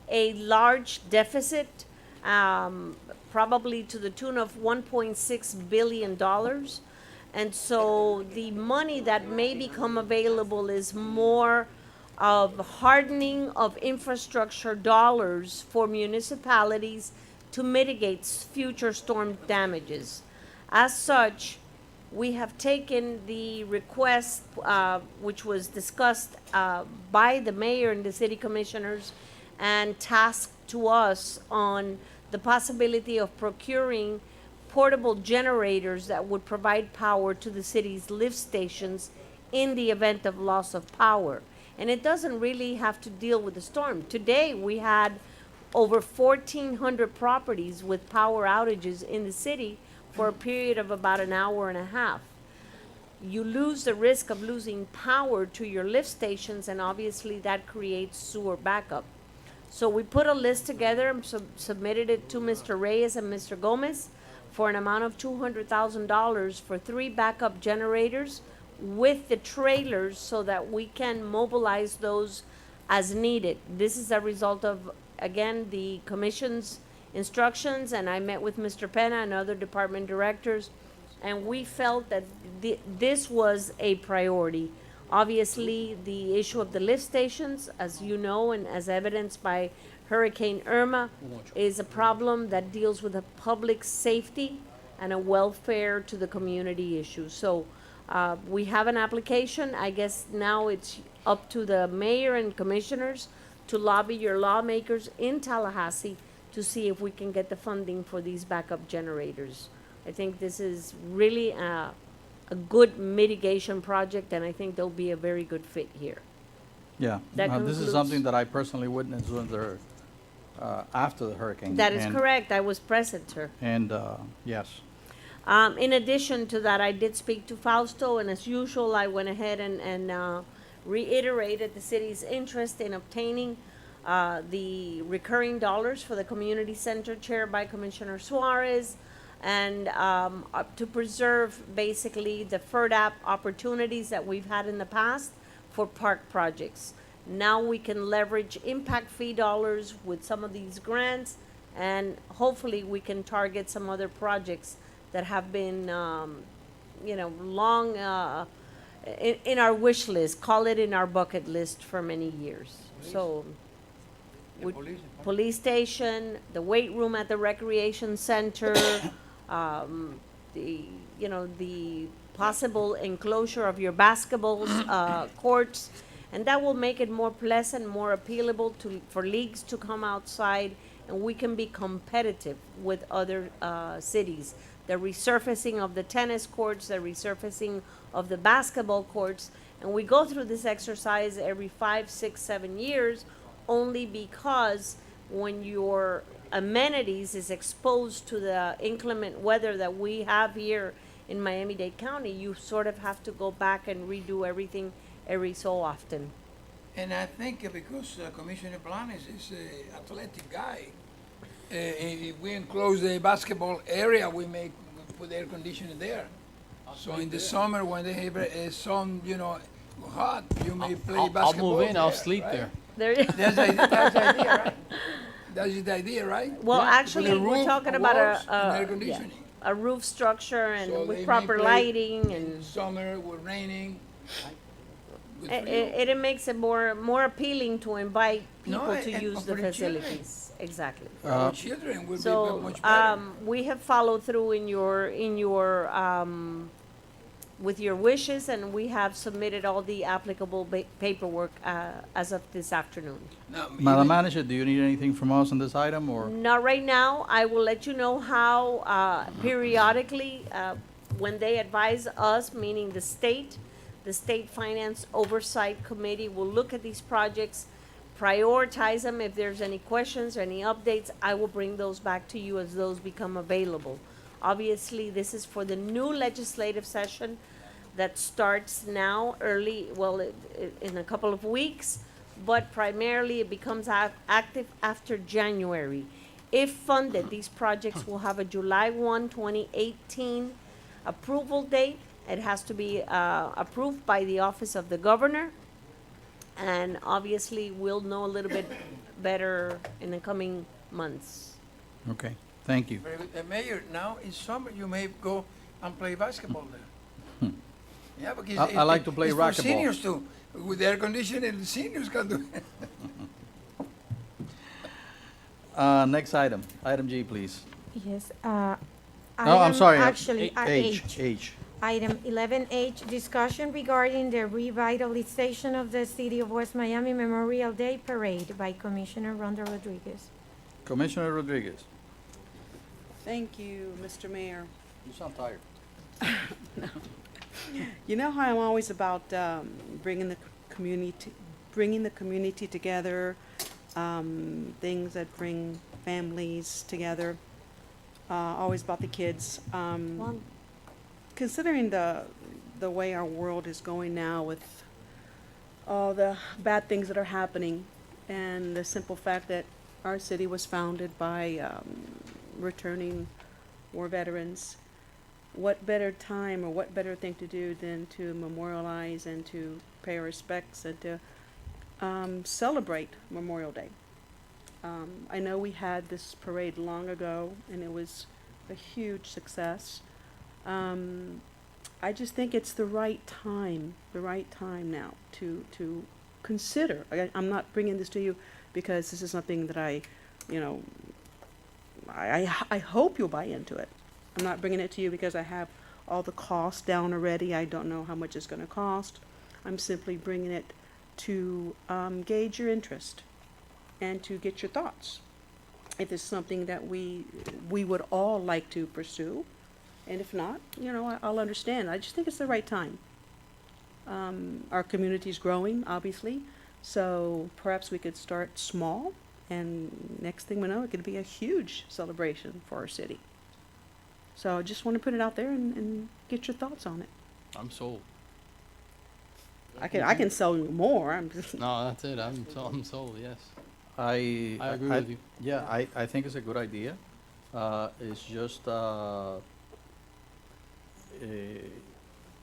a large deficit, probably to the tune of $1.6 billion. And so the money that may become available is more of hardening of infrastructure dollars for municipalities to mitigate future storm damages. As such, we have taken the request, which was discussed by the mayor and the city commissioners, and tasked to us on the possibility of procuring portable generators that would provide power to the city's lift stations in the event of loss of power. And it doesn't really have to deal with the storm. Today, we had over 1,400 properties with power outages in the city for a period of about an hour and a half. You lose the risk of losing power to your lift stations, and obviously that creates sewer backup. So we put a list together and submitted it to Mr. Reyes and Mr. Gomez for an amount of $200,000 for 3 backup generators with the trailers so that we can mobilize those as needed. This is a result of, again, the commission's instructions, and I met with Mr. Pena and other department directors, and we felt that this was a priority. Obviously, the issue of the lift stations, as you know, and as evidenced by Hurricane Irma, is a problem that deals with the public safety and a welfare to the community issue. So we have an application. I guess now it's up to the mayor and commissioners to lobby your lawmakers in Tallahassee to see if we can get the funding for these backup generators. I think this is really a good mitigation project, and I think they'll be a very good fit here. Yeah, That this is concludes- something that I personally witnessed when after the hurricane. That is and- correct. I was present, sir. And, yes, In addition to that, I did speak to Fausto, and as usual, I went ahead and reiterated the city's interest in obtaining the recurring dollars for the community center chaired by Commissioner Suarez, and to preserve basically the FERDAP opportunities that we've had in the past for park projects. Now we can leverage impact fee dollars with some of these grants, and hopefully we can target some other projects that have been, long in our wish list, call it in our bucket list for many years. So, police station, the weight room at the recreation center, the possible enclosure of your basketball courts, and that will make it more pleasant, more appealable for leagues to come outside, and we can be competitive with other cities. The resurfacing of the tennis courts, the resurfacing of the basketball courts, and we go through this exercise every 5, 6, 7 years, only because when your amenities is exposed to the inclement weather that we have here in Miami-Dade County, you sort of have to go back and redo everything every so often. And I think because Commissioner Blanes is an athletic guy, if we enclose the basketball area, we put air conditioning there. So in the summer, when they have sun, hot, you may play I'll basketball move in, I'll there, sleep right? there. There, That's the idea, right? That's the idea, right? well, Yeah, actually, With a we're roof, talking a about walls, and air yeah, conditioning. a roof structure So and they with may proper play lighting, In and summer, with raining. Good for you. it makes it more appealing to invite No, people to and use the for the children. facilities. Exactly. For our children will be So, much better. we have followed through in your, with your wishes, and we have submitted all the applicable paperwork, as of this afternoon. Now, Madam even- Manager, do you need anything from us on this item, or? Not right now. I will let you know how, periodically, when they advise us, meaning the State Finance Oversight Committee will look at these projects, prioritize them. If there's any questions or any updates, I will bring those back to you as those become available. Obviously, this is for the new legislative session that starts now in a couple of weeks, but primarily it becomes active after January. If funded, these projects will have a July 1, 2018 approval date. It has to be approved by the Office of the Governor, and obviously we'll know a little bit better in the coming months. Okay, thank you. Very good. Mayor, now in summer, you may go and play basketball there. Yeah, because I like to play it's for racquetball. seniors too. With air conditioning, the seniors can do it. Next item, item G, please. Yes. Oh, I'm sorry. Actually, H, H. Item 11H, discussion regarding the revitalization of the City of West Miami Memorial Day Parade by Commissioner Rhonda Rodriguez. Commissioner Rodriguez. Thank you, Mr. Mayor. You sound tired. You know how I'm always about bringing the community together, things that bring families together. Always about the kids. Considering the way our world is going now with all the bad things that are happening, and the simple fact that our city was founded by returning war veterans, what better time or what better thing to do than to memorialize and to pay our respects and to celebrate Memorial Day. I know we had this parade long ago, and it was a huge success. I just think it's the right time now to consider. I'm not bringing this to you because this is something that I hope you'll buy into it. I'm not bringing it to you because I have all the costs down already. I don't know how much it's going to cost. I'm simply bringing it to gauge your interest and to get your thoughts. If it's something that we would all like to pursue, and if not, I'll understand. I just think it's the right time. Our community's growing, obviously, so perhaps we could start small, and next thing we know, it could be a huge celebration for our city. So I just want to put it out there and get your thoughts on it. I'm sold. I can sell you more. I'm just No, that's it. I'm sold, yes. I agree with you. Yeah, I think it's a good idea. It's just,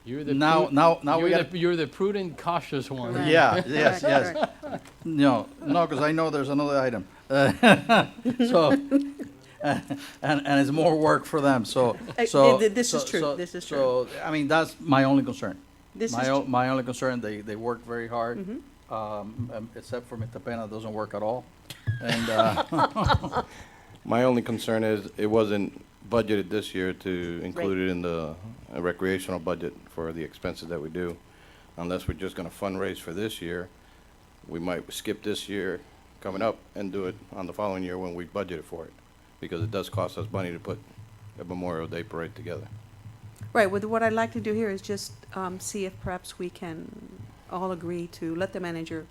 You're the now we got. you're the prudent, cautious one. Correct. Yeah, yes, Correct, yes. No, because I know there's another item. So, and it's more work for them, so. This is true. This is true. So, I mean, that's my only concern. This is My only concern, they work very hard, Mhm. Except for Mr. Pena, doesn't work at all. And, My only concern is it wasn't budgeted this year to include it in the recreational budget for the expenses that we do. Unless we're just gonna fundraise for this year, we might skip this year coming up and do it on the following year when we budgeted for it. Because it does cost us money to put a Memorial Day parade together. Right, well, what I'd like to do here is just see if perhaps we can all agree to let the manager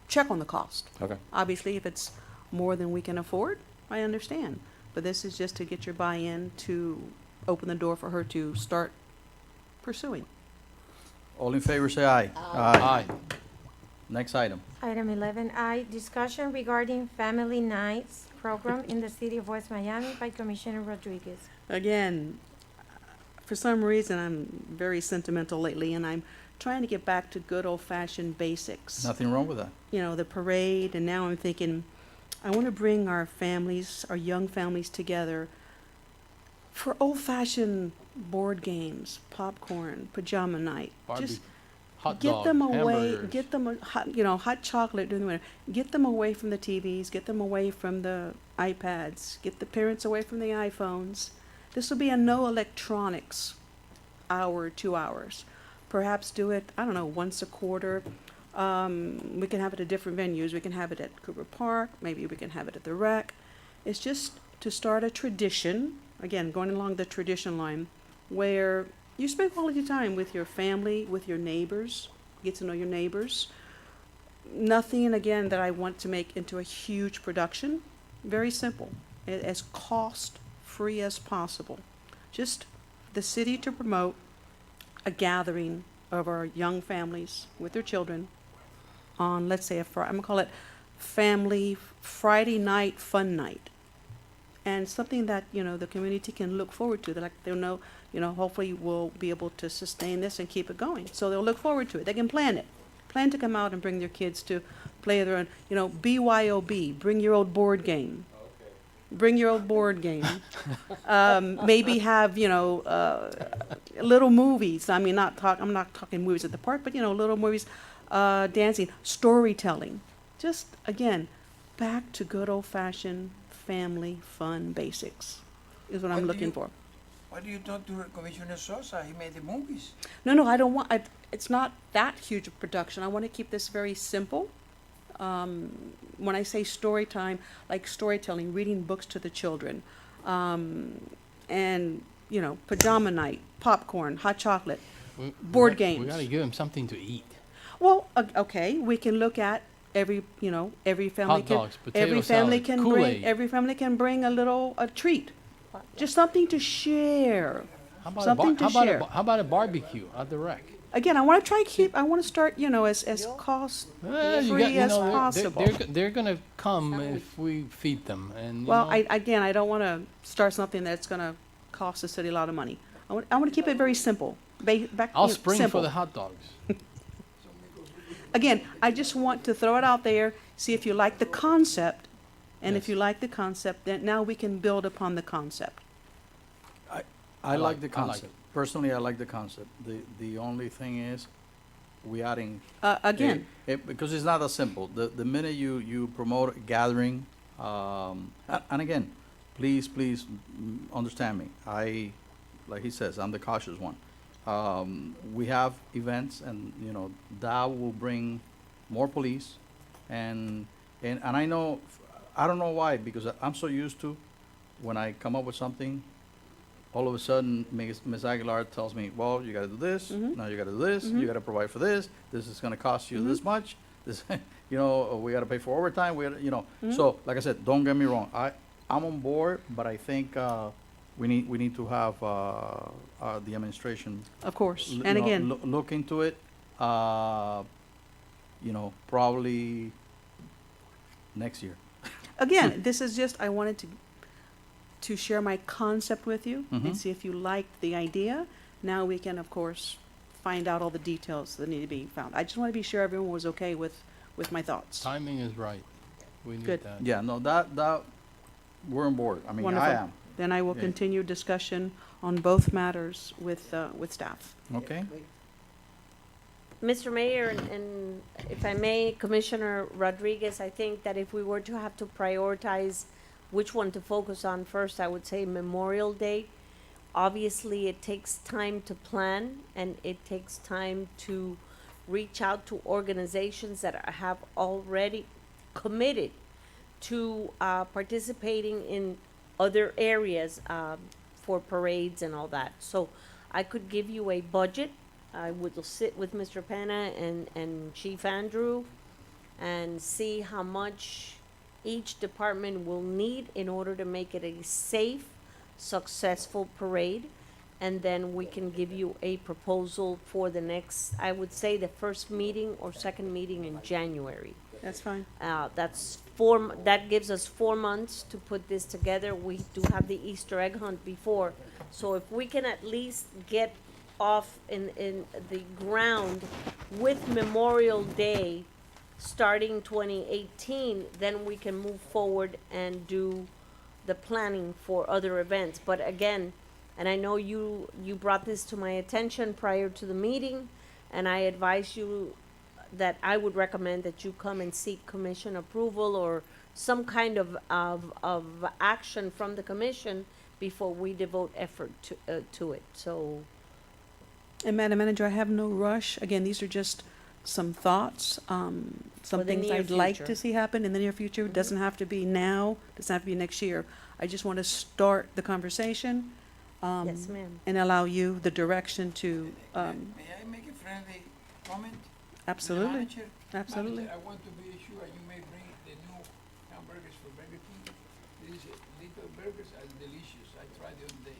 check on the cost. Okay. Obviously, if it's more than we can afford, I understand. But this is just to get your buy-in to open the door for her to start pursuing. all in favor, say aye. Aye. Next item. Item 11I, discussion regarding Family Nights program in the city of West Miami by Commissioner Rodriguez. Again, for some reason, I'm very sentimental lately, and I'm trying to get back to good old-fashioned basics. Nothing wrong with that. The parade, and now I'm thinking, I want to bring our families, our young families together for old-fashioned board games, popcorn, pajama night. Just Hot get dog, them away, hamburgers. get them hot chocolate during the winter. Get them away from the TVs, get them away from the iPads, get the parents away from the iPhones. This will be a no electronics hour, 2 hours. Perhaps do it, I don't know, once a quarter. We can have it at different venues. We can have it at Cooper Park. Maybe we can have it at the Rec. It's just to start a tradition, again, going along the tradition line, where you spend quality time with your family, with your neighbors, get to know your neighbors. Nothing, again, that I want to make into a huge production. Very simple, as cost-free as possible. Just the city to promote a gathering of our young families with their children on, let's say, I'm gonna call it Family Friday Night Fun Night. And something that, the community can look forward to. They'll know, hopefully we'll be able to sustain this and keep it going. So they'll look forward to it. They can plan it. Plan to come out and bring their kids to play their own, BYOB, bring your old board game. Bring your old board game. Maybe have, little movies. I mean, I'm not talking movies at the park, but, little movies, dancing, storytelling. Just, again, back to good old-fashioned family fun basics is what I'm looking for. Why do you not do it, Commissioner Sosa? He made the movies. No, I don't want, it's not that huge a production. I want to keep this very simple. When I say story time, like storytelling, reading books to the children, and, pajama night, popcorn, hot chocolate, Board We games. gotta give them something to eat. Well, okay, we can look at every family Hot can, dogs, potato every family salad, can Kool-Aid. every family can bring a treat. Just something to share. How about Something to share. how about a barbecue at the rec? Again, I want to try I want to start, as cost Well, free as they're- possible. They're gonna come if we feed them, and you Well, know, I don't want to start something that's going to cost the city a lot of money. I want to keep it very simple. I'll spring simple. for the hot dogs. Again, I just want to throw it out there, see if you like the concept, and if Yes. you like the concept, then now we can build upon the concept. I like the I like concept. it. Personally, I like the concept. The only thing is, we adding. Again, Because it's not that simple. The minute you promote a gathering, and again, please, understand me. Like he says, I'm the cautious one. We have events and, that will bring more police and I know, I don't know why, because I'm so used to when I come up with something, all of a sudden, Ms. Aguilar tells me, well, you gotta do this, now you gotta do this, you gotta provide for this is gonna cost you this much, this, we gotta pay for overtime, so, like I said, don't get me wrong, I'm on board, but I think, we need to have, the administration. of course. l- And you know, again, Look into it, probably next year. again, this is just, I wanted to share my concept with you Mhm. and see if you liked the idea. Now we can, of course, find out all the details that need to be found. I just want to be sure everyone was okay with my thoughts. Timing is right. We need Good. that. Yeah, no, that, we're on board. I mean, I Wonderful. am, Then I will Yeah. continue discussion on both matters with staff. okay? Mr. Mayor, and if I may, Commissioner Rodriguez, I think that if we were to have to prioritize which one to focus on first, I would say Memorial Day. Obviously, it takes time to plan, and it takes time to reach out to organizations that have already committed to participating in other areas for parades and all that. So I could give you a budget. I would sit with Mr. Penna and Chief Andrew and see how much each department will need in order to make it a safe, successful parade. And then we can give you a proposal for the next, I would say, the first meeting or second meeting in January. That's fine. That gives us 4 months to put this together. We do have the Easter egg hunt before. So if we can at least get off in the ground with Memorial Day, starting 2018, then we can move forward and do the planning for other events. But again, and I know you brought this to my attention prior to the meeting, and I advise you that I would recommend that you come and seek commission approval or some kind of action from the commission before we devote effort to it. So, And Madam Manager, I have no rush. Again, these are just some thoughts, some For the things near I'd like future. to see happen in the near future. Doesn't have to be now, doesn't have to be next year. I just want to start the conversation. yes, ma'am. And allow you the direction to, May I make a friendly comment? absolutely, Manager? absolutely. Manager, I want to be sure you may bring the new hamburgers for Burger King. These little burgers are delicious. I tried the other day.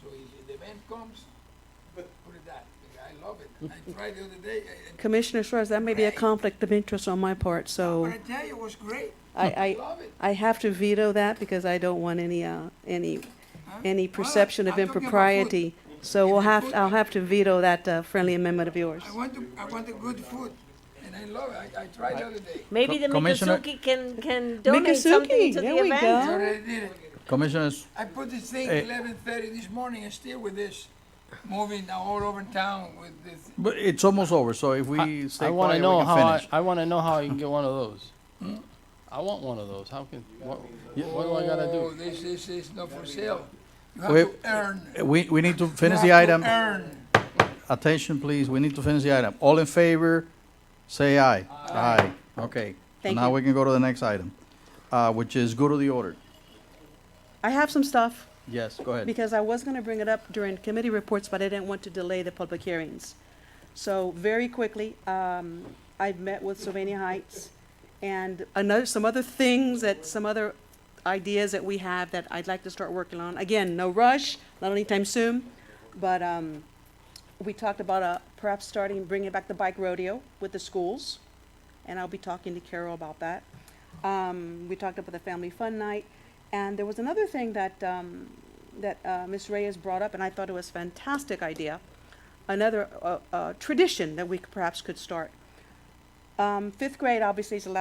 So if the event comes, put it that. I love it. I tried the other day. Commissioner Suarez, that may be a conflict of interest on my part, so But I tell you, it was great. I Love it. I have to veto that because I don't want any Huh? perception of I'm talking about impropriety. So I'll have to veto that friendly amendment of yours. I want the good food, and I love it. I tried the other day. Maybe the Commissioner- Mikusuki can donate something to the there we event. go. I already did it. Commissioners, I put this thing Eh. 11:30 this morning and still with this, moving all over town with this. but it's almost over, so if we stay I want to quiet, know we how can finish. I want to know how I can get one of those. I want one of those. How can what do I gotta Oh, do? this is not for sale. You have Wait, to earn. We need to finish You the have to item. earn. Attention, please, we need to finish the item. All in favor, say aye. Aye. Okay. Thank Now you. we can go to the next item, which is go to the order. I have some stuff. Yes, go ahead. Because I was gonna bring it up during committee reports, but I didn't want to delay the public hearings. So very quickly, I've met with Sylvania Heights and some other things some other ideas that we have that I'd like to start working on. Again, no rush, not anytime soon, but, we talked about, perhaps bringing back the bike rodeo with the schools, and I'll be talking to Carol about that. We talked about the family fun night, and there was another thing that Ms. Reyes brought up, and I thought it was a fantastic idea. Another tradition that we perhaps could start. Fifth grade obviously is the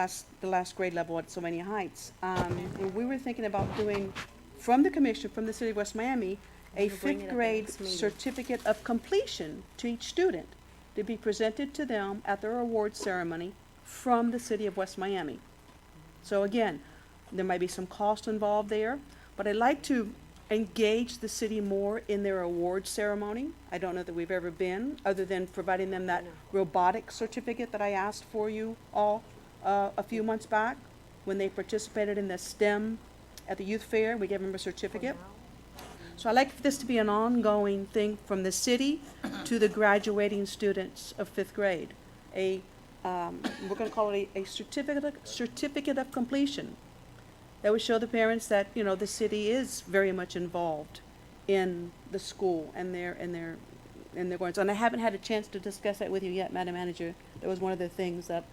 last grade level at Sylvania Heights. And we were thinking about doing, from the commission, from the city of West Miami, a We'll bring it fifth up at grade next meeting. certificate of completion to each student to be presented to them at their award ceremony from the city of West Miami. So again, there might be some cost involved there, but I'd like to engage the city more in their award ceremony. I don't know that we've ever been, other than providing them that robotic certificate that I asked for you all a few months back when they participated in the STEM at the youth fair. We gave them a certificate. So I'd like this to be an ongoing thing from the city to the graduating students of fifth grade. We're gonna call it a certificate of completion. That would show the parents that, the city is very much involved in the school and their goings. And I haven't had a chance to discuss that with you yet, Madam Manager. That was one of the things that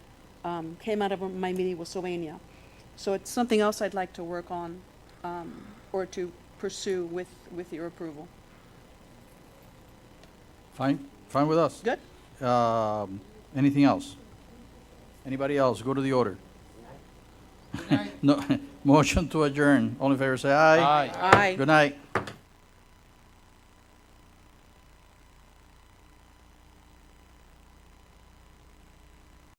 came out of my meeting with Sylvania. So it's something else I'd like to work on, or to pursue with your approval. Fine with us. Good? Anything else? Anybody else? Go to the order. No, motion to adjourn. All in favor, say aye. Aye. Aye. Good night.